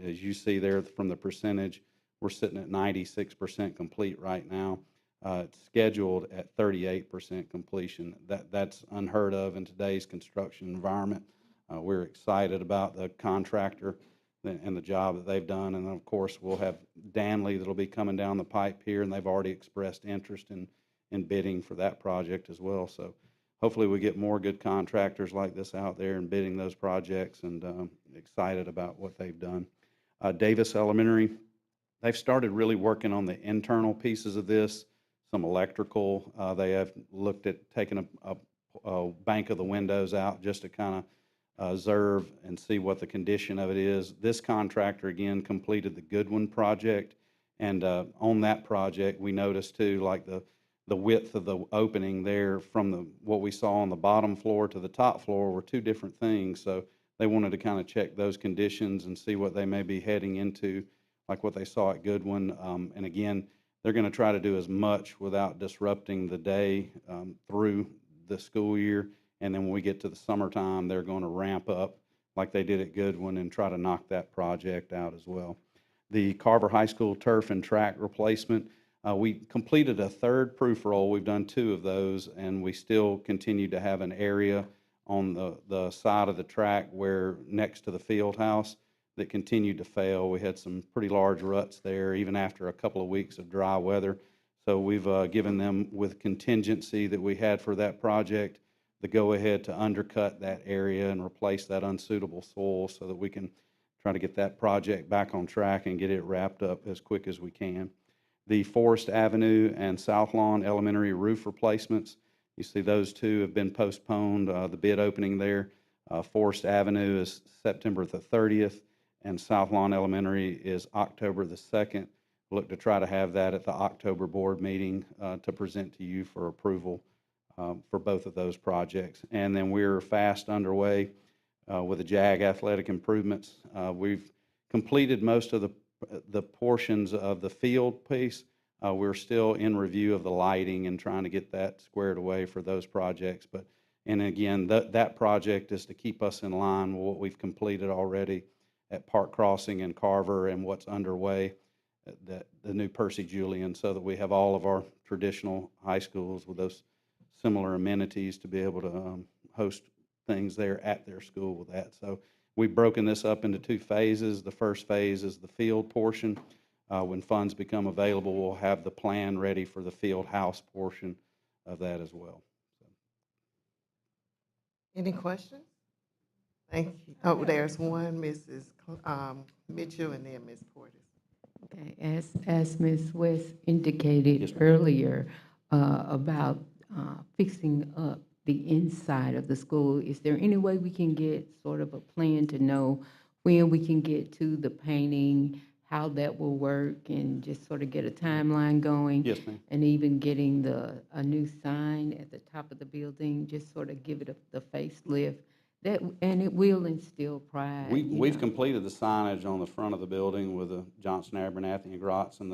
Speaker 21: As you see there from the percentage, we're sitting at 96% complete right now. It's scheduled at 38% completion. That's unheard of in today's construction environment. We're excited about the contractor and the job that they've done. And of course, we'll have Danley that'll be coming down the pipe here, and they've already expressed interest in bidding for that project as well. So hopefully we get more good contractors like this out there and bidding those projects, and excited about what they've done. Davis Elementary, they've started really working on the internal pieces of this, some electrical. They have looked at taking a bank of the windows out just to kind of observe and see what the condition of it is. This contractor, again, completed the Goodwin project. And on that project, we noticed too, like the width of the opening there from what we saw on the bottom floor to the top floor were two different things. So they wanted to kind of check those conditions and see what they may be heading into, like what they saw at Goodwin. And again, they're going to try to do as much without disrupting the day through the school year. And then when we get to the summertime, they're going to ramp up like they did at Goodwin and try to knock that project out as well. The Carver High School turf and track replacement, we completed a third proof roll. We've done 2 of those, and we still continue to have an area on the side of the track where next to the field house that continued to fail. We had some pretty large ruts there, even after a couple of weeks of dry weather. So we've given them, with contingency that we had for that project, the go-ahead to undercut that area and replace that unsuitable soil so that we can try to get that project back on track and get it wrapped up as quick as we can. The Forest Avenue and South Lawn Elementary roof replacements, you see those 2 have been postponed. The bid opening there, Forest Avenue is September the 30th, and South Lawn Elementary is October the 2nd. Look to try to have that at the October board meeting to present to you for approval for both of those projects. And then we're fast underway with the JAG athletic improvements. We've completed most of the portions of the field piece. We're still in review of the lighting and trying to get that squared away for those projects. And again, that project is to keep us in line with what we've completed already at Park Crossing and Carver and what's underway at the new Percy Julian, so that we have all of our traditional high schools with those similar amenities to be able to host things there at their school with that. So we've broken this up into 2 phases. The first phase is the field portion. When funds become available, we'll have the plan ready for the field house portion of that as well.
Speaker 2: Any questions? Thank you. Oh, there's one, Mrs. Mitchell, and then Ms. Portis.
Speaker 22: Okay, as Ms. West indicated earlier about fixing up the inside of the school, is there any way we can get sort of a plan to know when we can get to the painting, how that will work, and just sort of get a timeline going?
Speaker 21: Yes, ma'am.
Speaker 22: And even getting a new sign at the top of the building, just sort of give it the facelift. And it will instill pride.
Speaker 21: We've completed the signage on the front of the building with the Johnson, Abernathy, and Gratz and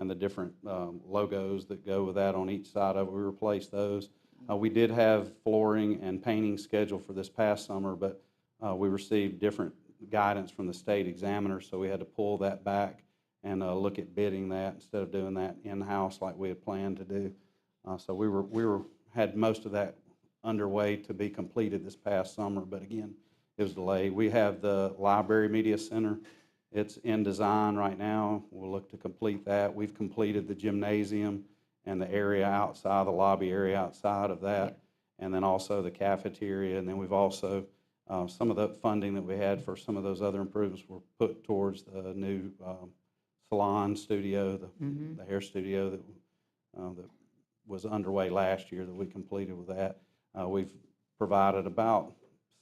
Speaker 21: the different logos that go with that on each side of it. We replaced those. We did have flooring and painting scheduled for this past summer, but we received different guidance from the state examiner, so we had to pull that back and look at bidding that instead of doing that in-house like we had planned to do. So we had most of that underway to be completed this past summer, but again, it was delayed. We have the Library Media Center. It's in design right now. We'll look to complete that. We've completed the gymnasium and the area outside, the lobby area outside of that, and then also the cafeteria. And then we've also, some of the funding that we had for some of those other improvements were put towards the new salon studio, the hair studio that was underway last year that we completed with that. We've provided about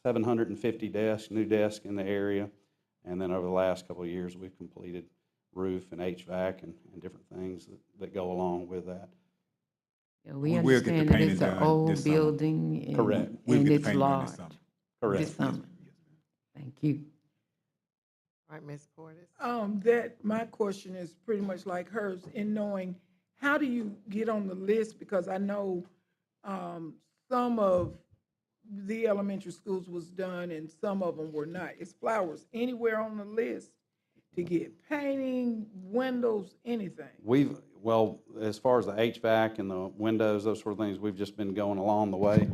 Speaker 21: 750 desks, new desks in the area, and then over the last couple of years, we've completed roof and HVAC and different things that go along with that.
Speaker 22: Yeah, we understand that it's an old building. And,
Speaker 21: correct.
Speaker 22: And it's large.
Speaker 21: Correct.
Speaker 22: This summer. Thank you.
Speaker 2: All right, Ms. Portis.
Speaker 19: That, my question is pretty much like hers in knowing, how do you get on the list? Because I know some of the elementary schools was done and some of them were not. Is Flowers anywhere on the list to get painting, windows, anything?
Speaker 21: Well, as far as the HVAC and the windows, those sort of things, we've just been going along the way.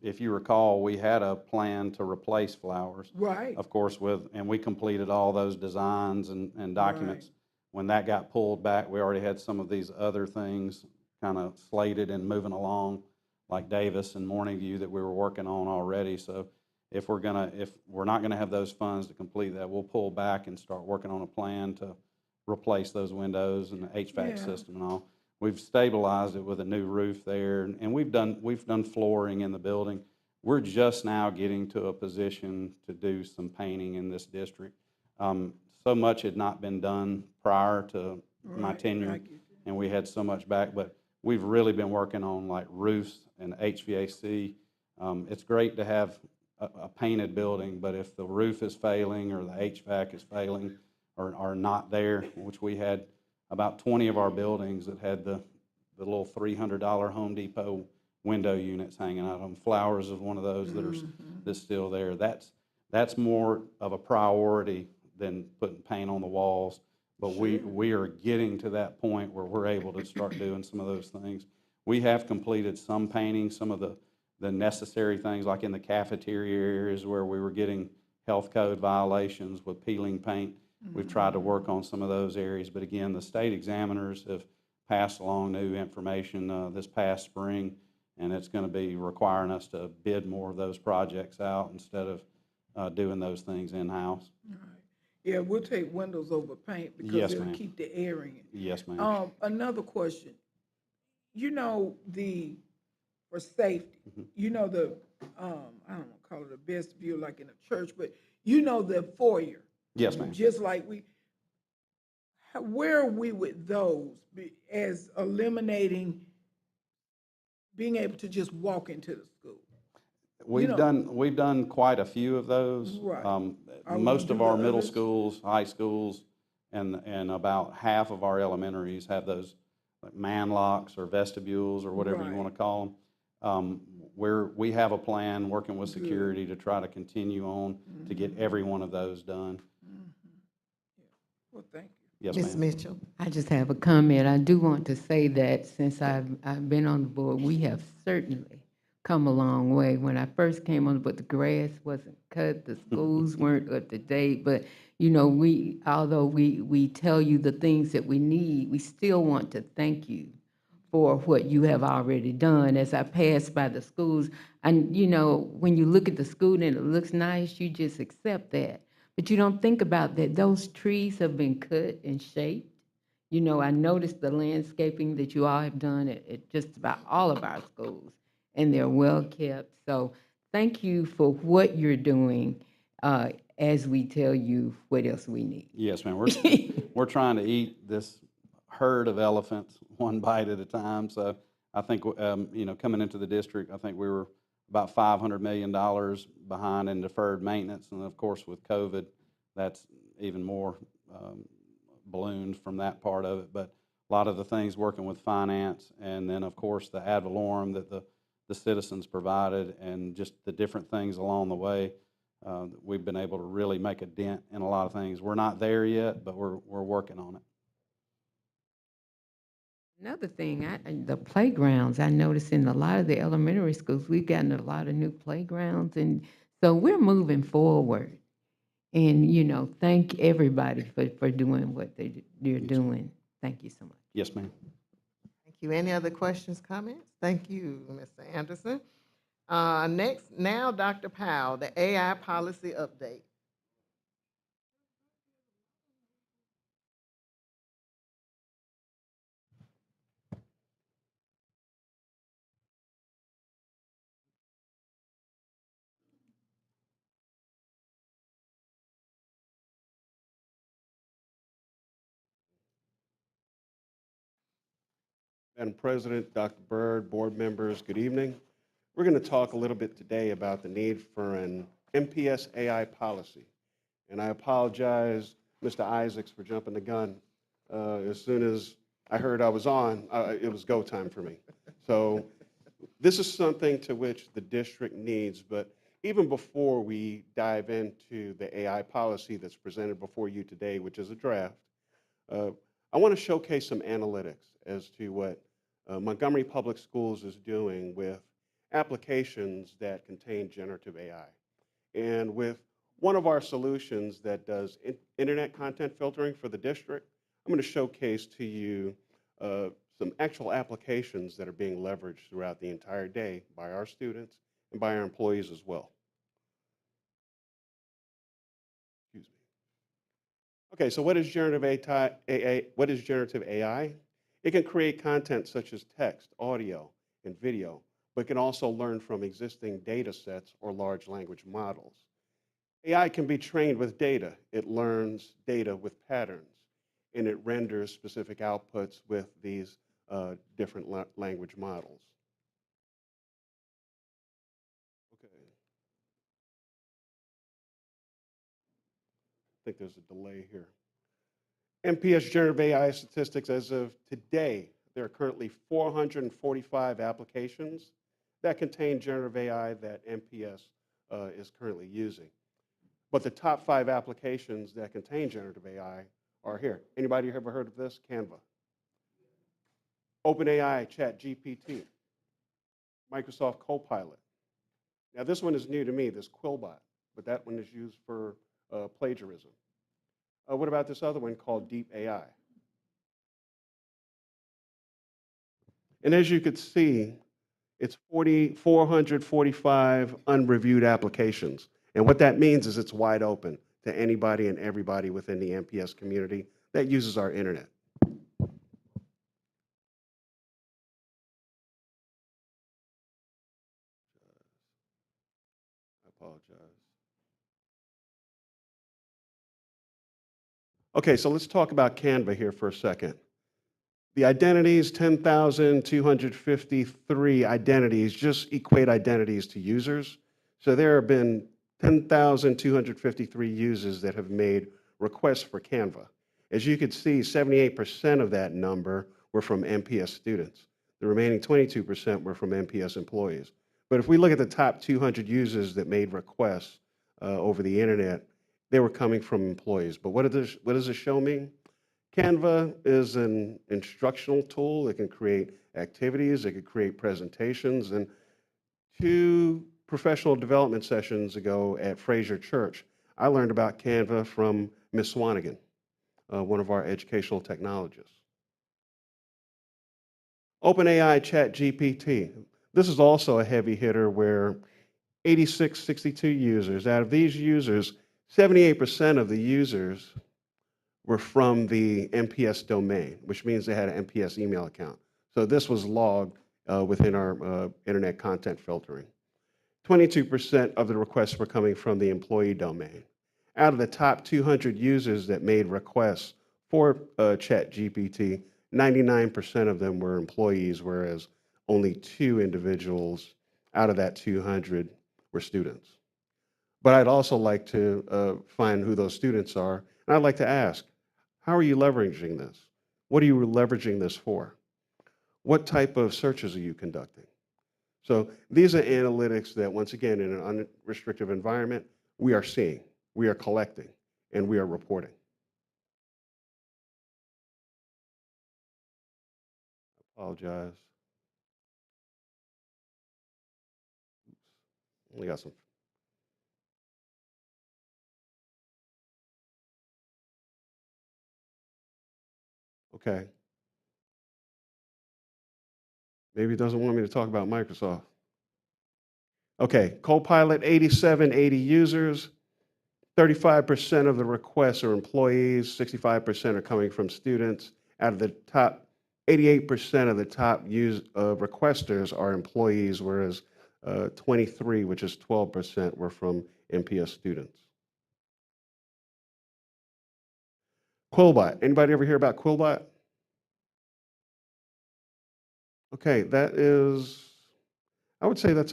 Speaker 21: If you recall, we had a plan to replace Flowers.
Speaker 19: Right.
Speaker 21: Of course, and we completed all those designs and documents. Right. When that got pulled back, we already had some of these other things kind of slated and moving along, like Davis and Morning View that we were working on already. So if we're not gonna have those funds to complete that, we'll pull back and start working on a plan to replace those windows and the HVAC
Speaker 19: Yeah.
Speaker 21: system and all. We've stabilized it with a new roof there, and we've done flooring in the building. We're just now getting to a position to do some painting in this district. So much had not been done prior to my
Speaker 19: Right,
Speaker 21: tenure,
Speaker 19: I get you.
Speaker 21: and we had so much back, but we've really been working on like roofs and HVAC. It's great to have a painted building, but if the roof is failing or the HVAC is failing or are not there, which we had about 20 of our buildings that had the little $300 Home Depot window units hanging out of them. Flowers is one of those that's still there. That's more of a priority than putting paint on the walls. But we are getting to that point where we're able to start doing some of those things. We have completed some painting, some of the necessary things like in the cafeteria areas where we were getting health code violations with peeling paint. We've tried to work on some of those areas, but again, the state examiners have passed along new information this past spring, and it's going to be requiring us to bid more of those projects out instead of doing those things in-house.
Speaker 19: Yeah, we'll take windows over paint because
Speaker 21: Yes,
Speaker 19: it'll
Speaker 21: ma'am.
Speaker 19: keep the air in.
Speaker 21: Yes, ma'am.
Speaker 19: Another question. You know, for safety, you know I don't want to call it a vestibule like in a church, but you know the foyer.
Speaker 21: Yes, ma'am.
Speaker 19: Just like where are we with those as eliminating being able to just walk into the school?
Speaker 21: We've done quite a few of those.
Speaker 19: Right. Are we
Speaker 21: Most
Speaker 19: gonna
Speaker 21: of
Speaker 19: do
Speaker 21: our
Speaker 19: the
Speaker 21: middle
Speaker 19: others?
Speaker 21: schools, high schools, and about half of our elementaries have those like man locks or vestibules or whatever you
Speaker 19: Right.
Speaker 21: want to call them. We have a plan working with
Speaker 19: Good.
Speaker 21: security to try to continue on to get every one of those done.
Speaker 19: Well, thank you.
Speaker 21: Yes,
Speaker 2: Ms.
Speaker 21: ma'am.
Speaker 2: Mitchell?
Speaker 22: I just have a comment. I do want to say that since I've been on the board, we have certainly come a long way. When I first came on the board, the grass wasn't cut, the schools weren't up to date, but you know, although we tell you the things that we need, we still want to thank you for what you have already done. As I pass by the schools, and you know, when you look at the school and it looks nice, you just accept that. But you don't think about that those trees have been cut and shaped. You know, I noticed the landscaping that you all have done at just about all of our schools, and they're well kept. So thank you for what you're doing as we tell you what else we need.
Speaker 21: Yes, ma'am. We're trying to eat this herd of elephants one bite at a time. So I think, you know, coming into the district, I think we were about $500 million behind in deferred maintenance. And of course, with COVID, that's even more ballooned from that part of it. But a lot of the things working with finance, and then of course the ad valorem that the citizens provided, and just the different things along the way, we've been able to really make a dent in a lot of things. We're not there yet, but we're working on it.
Speaker 22: Another thing, the playgrounds, I noticed in a lot of the elementary schools, we've gotten a lot of new playgrounds, and so we're moving forward. And, you know, thank everybody for doing what they're doing. Thank you so much.
Speaker 21: Yes, ma'am.
Speaker 2: Thank you. Any other questions, comments? Thank you, Mr. Anderson. Next, now Dr. Powell, the AI policy update.
Speaker 11: Madam President, Dr. Byrd, board members, good evening. We're going to talk a little bit today about the need for an MPS AI policy. And I apologize, Mr. Isaacs, for jumping the gun. As soon as I heard I was on, it was go time for me. So this is something to which the district needs, but even before we dive into the AI policy that's presented before you today, which is a draft, I want to showcase some analytics as to what Montgomery Public Schools is doing with applications that contain generative AI. And with one of our solutions that does internet content filtering for the district, I'm going to showcase to you some actual applications that are being leveraged throughout the entire day by our students and by our employees as well. Okay, so what is generative AI? What is generative AI? It can create content such as text, audio, and video, but can also learn from existing data sets or large language models. AI can be trained with data. It learns data with patterns, and it renders specific outputs with these different language models. Okay. I think there's a delay here. MPS generative AI statistics as of today, there are currently 445 applications that contain generative AI that MPS is currently using. But the top 5 applications that contain generative AI are here. Anybody ever heard of this? Canva. OpenAI, ChatGPT, Microsoft Copilot. Now this one is new to me, this Quillbot, but that one is used for plagiarism. What about this other one called Deep AI? And as you could see, it's 445 unreviewed applications. And what that means is it's wide open to anybody and everybody within the MPS community that uses our internet. I apologize. Okay, so let's talk about Canva here for a second. The identities, 10,253 identities, just equate identities to users. So there have been 10,253 users that have made requests for Canva. As you can see, 78% of that number were from MPS students. The remaining 22% were from MPS employees. But if we look at the top 200 users that made requests over the internet, they were coming from employees. But what does this show me? Canva is an instructional tool. It can create activities. It can create presentations. And 2 professional development sessions ago at Fraser Church, I learned about Canva from Ms. Swanigan, one of our educational technologists. OpenAI ChatGPT. This is also a heavy hitter where 8662 users, out of these users, 78% of the users were from the MPS domain, which means they had an MPS email account. So this was logged within our internet content filtering. 22% of the requests were coming from the employee domain. Out of the top 200 users that made requests for ChatGPT, 99% of them were employees, whereas only 2 individuals out of that 200 were students. But I'd also like to find who those students are, and I'd like to ask, how are you leveraging this? What are you leveraging this for? What type of searches are you conducting? So these are analytics that, once again, in an unrestricted environment, we are seeing, we are collecting, and we are reporting. I apologize. Only got some. Okay. Maybe it doesn't want me to talk about Microsoft. Okay, Copilot, 8780 users. 35% of the requests are employees, 65% are coming from students. Out of the top, 88% of the top requesters are employees, whereas 23, which is 12%, were from MPS students. Quillbot. Anybody ever hear about Quillbot? Okay, that is, I would say that's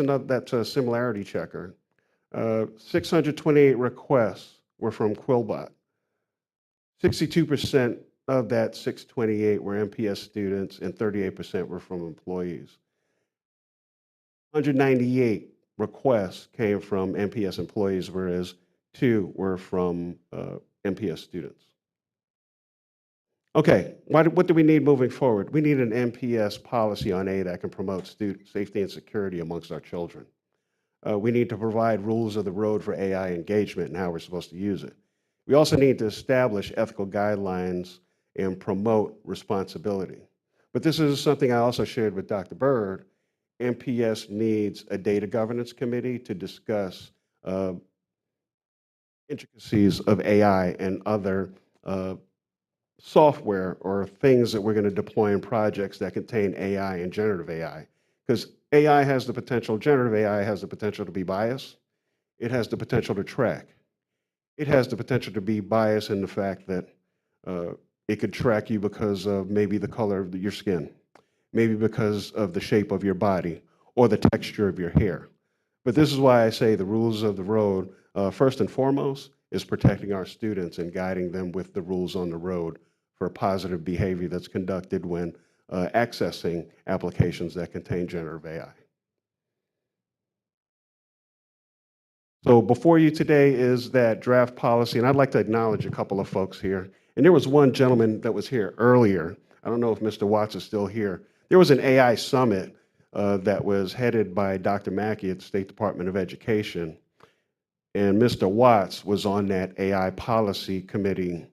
Speaker 11: a similarity checker. 628 requests were from Quillbot. 62% of that 628 were MPS students, and 38% were from employees. 198 requests came from MPS employees, whereas 2 were from MPS students. Okay, what do we need moving forward? We need an MPS policy on AI that can promote student safety and security amongst our children. We need to provide rules of the road for AI engagement and how we're supposed to use it. We also need to establish ethical guidelines and promote responsibility. But this is something I also shared with Dr. Bird. MPS needs a data governance committee to discuss intricacies of AI and other software or things that we're going to deploy in projects that contain AI and generative AI. Because AI has the potential, generative AI has the potential to be biased. It has the potential to track. It has the potential to be biased in the fact that it could track you because of maybe the color of your skin, maybe because of the shape of your body or the texture of your hair. But this is why I say the rules of the road, first and foremost, is protecting our students and guiding them with the rules on the road for positive behavior that's conducted when accessing applications that contain generative AI. So before you today is that draft policy, and I'd like to acknowledge a couple of folks here. And there was one gentleman that was here earlier. I don't know if Mr. Watts is still here. There was an AI summit that was headed by Dr. Mackey at the State Department of Education. And Mr. Watts was on that AI policy committee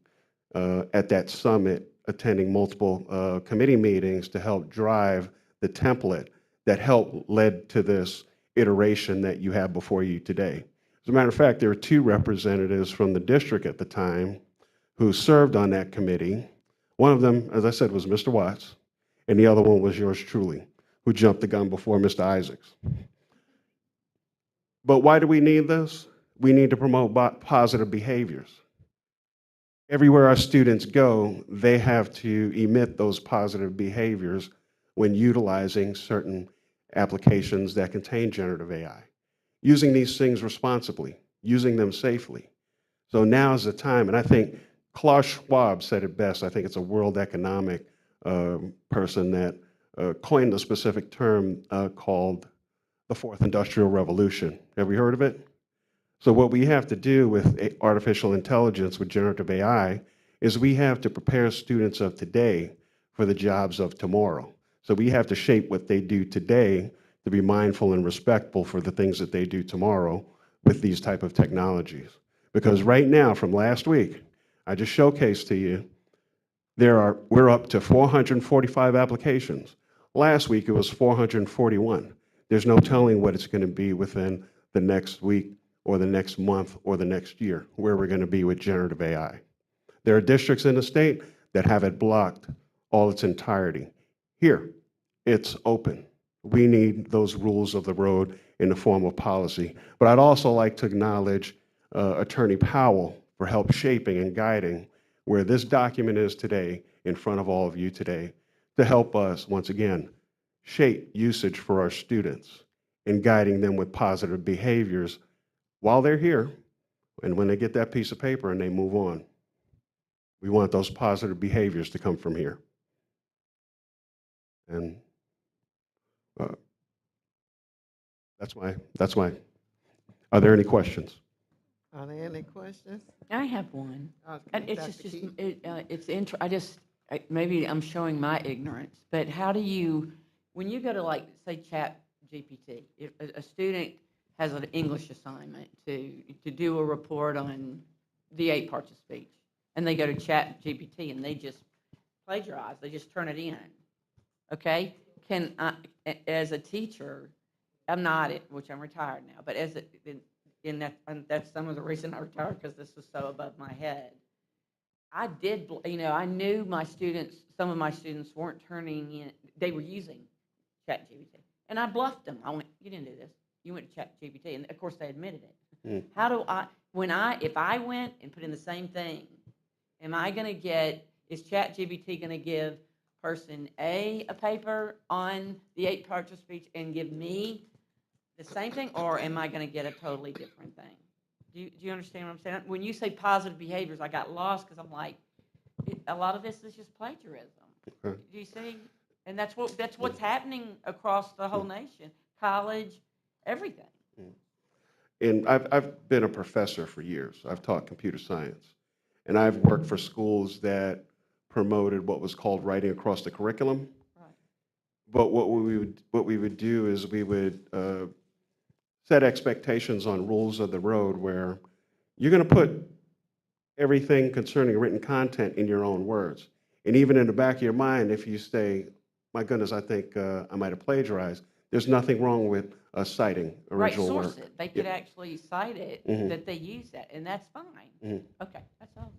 Speaker 11: at that summit, attending multiple committee meetings to help drive the template that helped led to this iteration that you have before you today. As a matter of fact, there were two representatives from the district at the time who served on that committee. One of them, as I said, was Mr. Watts, and the other one was yours truly, who jumped the gun before Mr. Isaacs. But why do we need this? We need to promote positive behaviors. Everywhere our students go, they have to emit those positive behaviors when utilizing certain applications that contain generative AI. Using these things responsibly, using them safely. So now is the time, and I think Klaus Schwab said it best. I think it's a World Economic person that coined a specific term called the Fourth Industrial Revolution. Have we heard of it? So what we have to do with artificial intelligence, with generative AI, is we have to prepare students of today for the jobs of tomorrow. So we have to shape what they do today to be mindful and respectful for the things that they do tomorrow with these type of technologies. Because right now, from last week, I just showcased to you, we're up to 445 applications. Last week, it was 441. There's no telling what it's going to be within the next week or the next month or the next year, where we're going to be with generative AI. There are districts in the state that have it blocked all its entirety. Here, it's open. We need those rules of the road in the form of policy. But I'd also like to acknowledge Attorney Powell for help shaping and guiding where this document is today in front of all of you today to help us, once again, shape usage for our students and guiding them with positive behaviors while they're here and when they get that piece of paper and they move on. We want those positive behaviors to come from here. And that's my, are there any questions?
Speaker 2: Are there any questions?
Speaker 3: I have one.
Speaker 2: Okay,
Speaker 3: And it's
Speaker 2: Dr.
Speaker 3: just,
Speaker 2: Keith.
Speaker 3: maybe I'm showing my ignorance, but how do you, when you go to like, say, Chat GPT, if a student has an English assignment to do a report on the 8 parts of speech, and they go to Chat GPT and they just plagiarize, they just turn it in, okay? Can I, as a teacher, I'm not, which I'm retired now, but as in that, and that's some of the reason I retired, because this was so above my head. I did, I knew my students, some of my students weren't turning in, they were using ChatGPT. And I bluffed them. I went, you didn't do this. You went to ChatGPT. And of course they admitted it. How do I, if I went and put in the same thing, am I going to get, is ChatGPT going to give person A a paper on the 8 parts of speech and give me the same thing, or am I going to get a totally different thing? Do you understand what I'm saying? When you say positive behaviors, I got lost because I'm like, a lot of this is just plagiarism.
Speaker 11: Okay.
Speaker 3: Do you see? And that's what's happening across the whole nation, college, everything.
Speaker 11: And I've been a professor for years. I've taught computer science. And I've worked for schools that promoted what was called writing across the curriculum.
Speaker 3: Right.
Speaker 11: But what we would do is we would set expectations on rules of the road where you're going to put everything concerning written content in your own words. And even in the back of your mind, if you say, my goodness, I think I might have plagiarized, there's nothing wrong with citing original work.
Speaker 3: Right, source it. They could actually cite it, that they use that, and that's fine. Okay, that's all.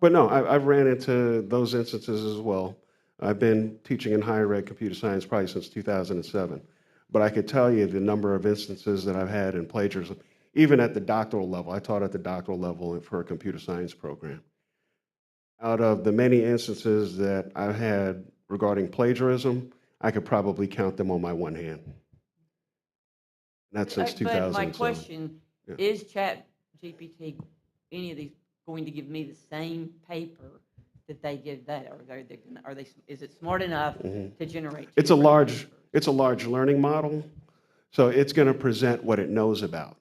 Speaker 11: But no, I've ran into those instances as well. I've been teaching in higher ed computer science probably since 2007. But I could tell you the number of instances that I've had in plagiarism, even at the doctoral level. I taught at the doctoral level for a computer science program. Out of the many instances that I've had regarding plagiarism, I could probably count them on my one hand. And that's since
Speaker 3: But
Speaker 11: 2007.
Speaker 3: my question,
Speaker 11: Yeah.
Speaker 3: is Chat GPT, any of these going to give me the same paper that they give that? Is it smart enough to generate?
Speaker 11: It's a large learning model, so it's going to present what it knows about.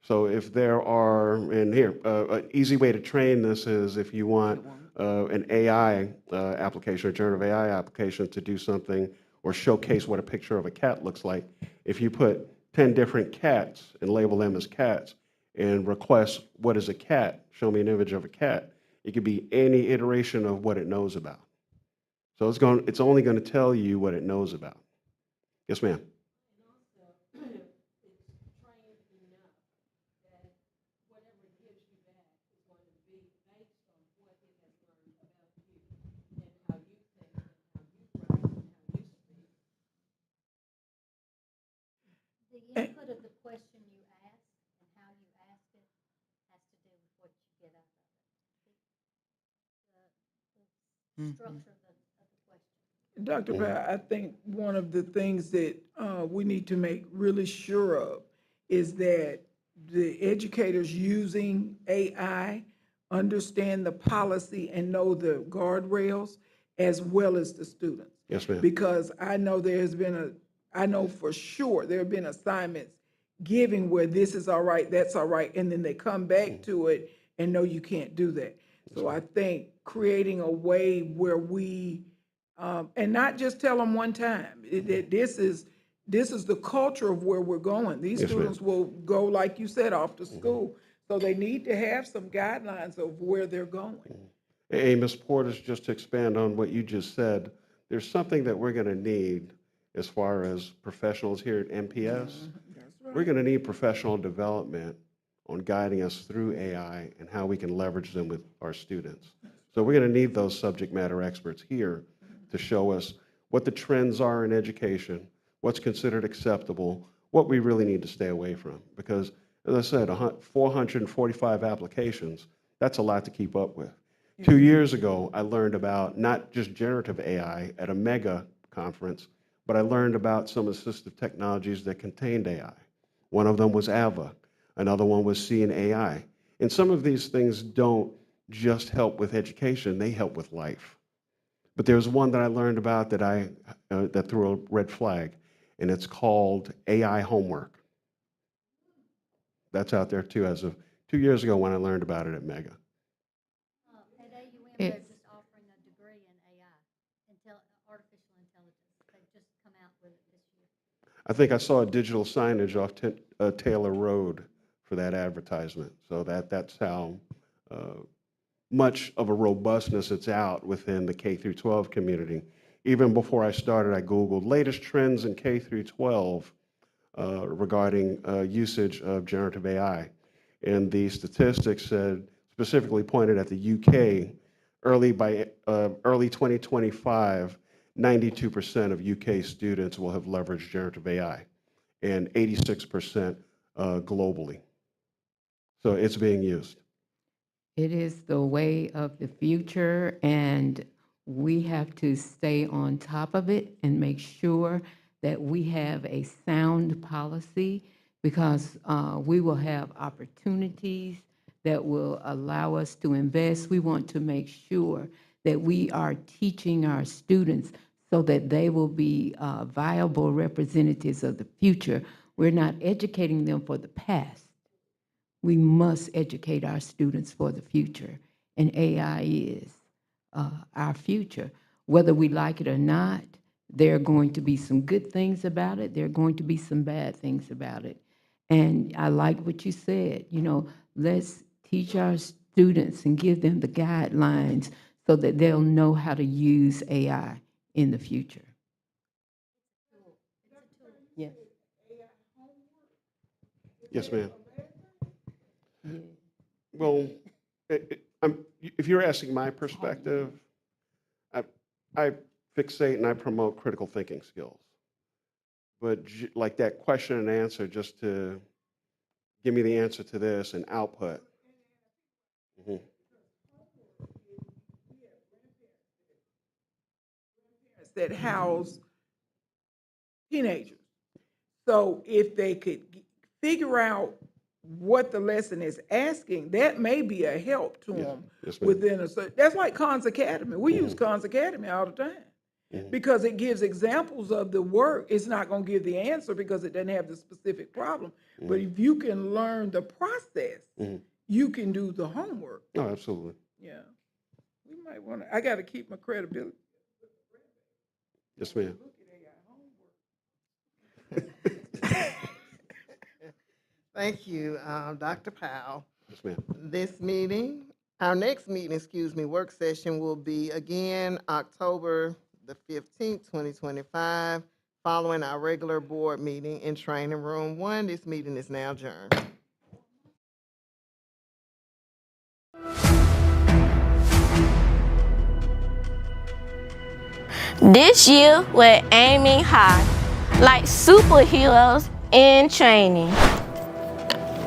Speaker 11: So if there are, and here, an easy way to train this is if you want an AI application, a generative AI application to do something or showcase what a picture of a cat looks like, if you put 10 different cats and label them as cats and request, what is a cat? Show me an image of a cat. It could be any iteration of what it knows about. So it's only going to tell you what it knows about. Yes, ma'am.
Speaker 6: The input of the question you ask and how you ask it has to do with what you get out of it. The structure of the question.
Speaker 19: Dr. Bell, I think one of the things that we need to make really sure of is that the educators using AI understand the policy and know the guardrails as well as the students.
Speaker 11: Yes, ma'am.
Speaker 19: Because I know I know for sure there have been assignments giving where this is all right, that's all right, and then they come back to it and no, you can't do that. So I think creating a way where we, and not just tell them one time, this is the culture of where we're going. These
Speaker 11: Yes, ma'am.
Speaker 19: students will go, like you said, off to school. So they need to have some guidelines of where they're going.
Speaker 11: Hey, Ms. Portis, just to expand on what you just said, there's something that we're going to need as far as professionals here at MPS. We're going to need professional development on guiding us through AI and how we can leverage them with our students. So we're going to need those subject matter experts here to show us what the trends are in education, what's considered acceptable, what we really need to stay away from. Because, as I said, 445 applications, that's a lot to keep up with. 2 years ago, I learned about not just generative AI at a mega conference, but I learned about some assistive technologies that contained AI. One of them was AVA. Another one was C and AI. And some of these things don't just help with education, they help with life. But there's one that I learned about that that threw a red flag, and it's called AI homework. That's out there too as of 2 years ago when I learned about it at Mega.
Speaker 6: At AUM, they're just offering a degree in AI, artificial intelligence. They've just come out with it this year.
Speaker 11: I think I saw a digital signage off Taylor Road for that advertisement. So that's how much of a robustness it's out within the K through 12 community. Even before I started, I Googled latest trends in K through 12 regarding usage of generative AI. And the statistics specifically pointed at the UK, early 2025, 92% of UK students will have leveraged generative AI, and 86% globally. So it's being used.
Speaker 22: It is the way of the future, and we have to stay on top of it and make sure that we have a sound policy, because we will have opportunities that will allow us to invest. We want to make sure that we are teaching our students so that they will be viable representatives of the future. We're not educating them for the past. We must educate our students for the future, and AI is our future. Whether we like it or not, there are going to be some good things about it. There are going to be some bad things about it. And I like what you said, let's teach our students and give them the guidelines so that they'll know how to use AI in the future.
Speaker 3: Yes.
Speaker 11: Yes, ma'am.
Speaker 22: Yeah.
Speaker 11: Well, if you're asking my perspective, I fixate and I promote critical thinking skills. But like that question and answer, just to give me the answer to this and output. Mhm.
Speaker 19: That house teenagers. So if they could figure out what the lesson is asking, that may be a help to them
Speaker 11: Yes, ma'am.
Speaker 19: within a certain. That's like Khan's Academy. We use Khan's Academy all the time because it gives examples of the work. It's not going to give the answer because it doesn't have the specific problem. But if you can learn the process, you can do the homework.
Speaker 11: Oh, absolutely.
Speaker 19: Yeah. We might want to. I got to keep my credibility.
Speaker 11: Yes, ma'am.
Speaker 2: Thank you, Dr. Powell.
Speaker 11: Yes, ma'am.
Speaker 2: Our next meeting, work session will be again October the 15th, 2025, following our regular board meeting in Training Room 1. This meeting is now adjourned.
Speaker 8: This year, we're aiming high, like superheroes in training.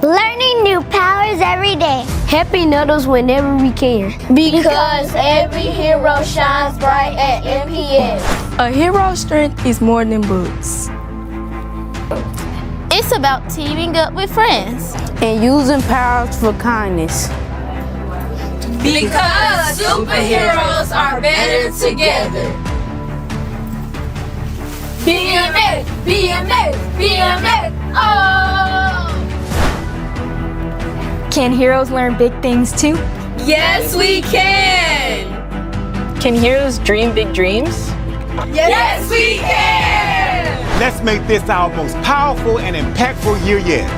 Speaker 12: Learning new powers every day.
Speaker 8: Helping others whenever we can. Because every hero shines bright at MPS. A hero's strength is more than books. It's about teaming up with friends. And using powers for kindness. Because superheroes are better together. BMX, BMX, BMX, oh!
Speaker 12: Can heroes learn big things too?
Speaker 8: Yes, we can!
Speaker 12: Can heroes dream big dreams?
Speaker 8: Yes, we can!
Speaker 23: Let's make this our most powerful and impactful year yet.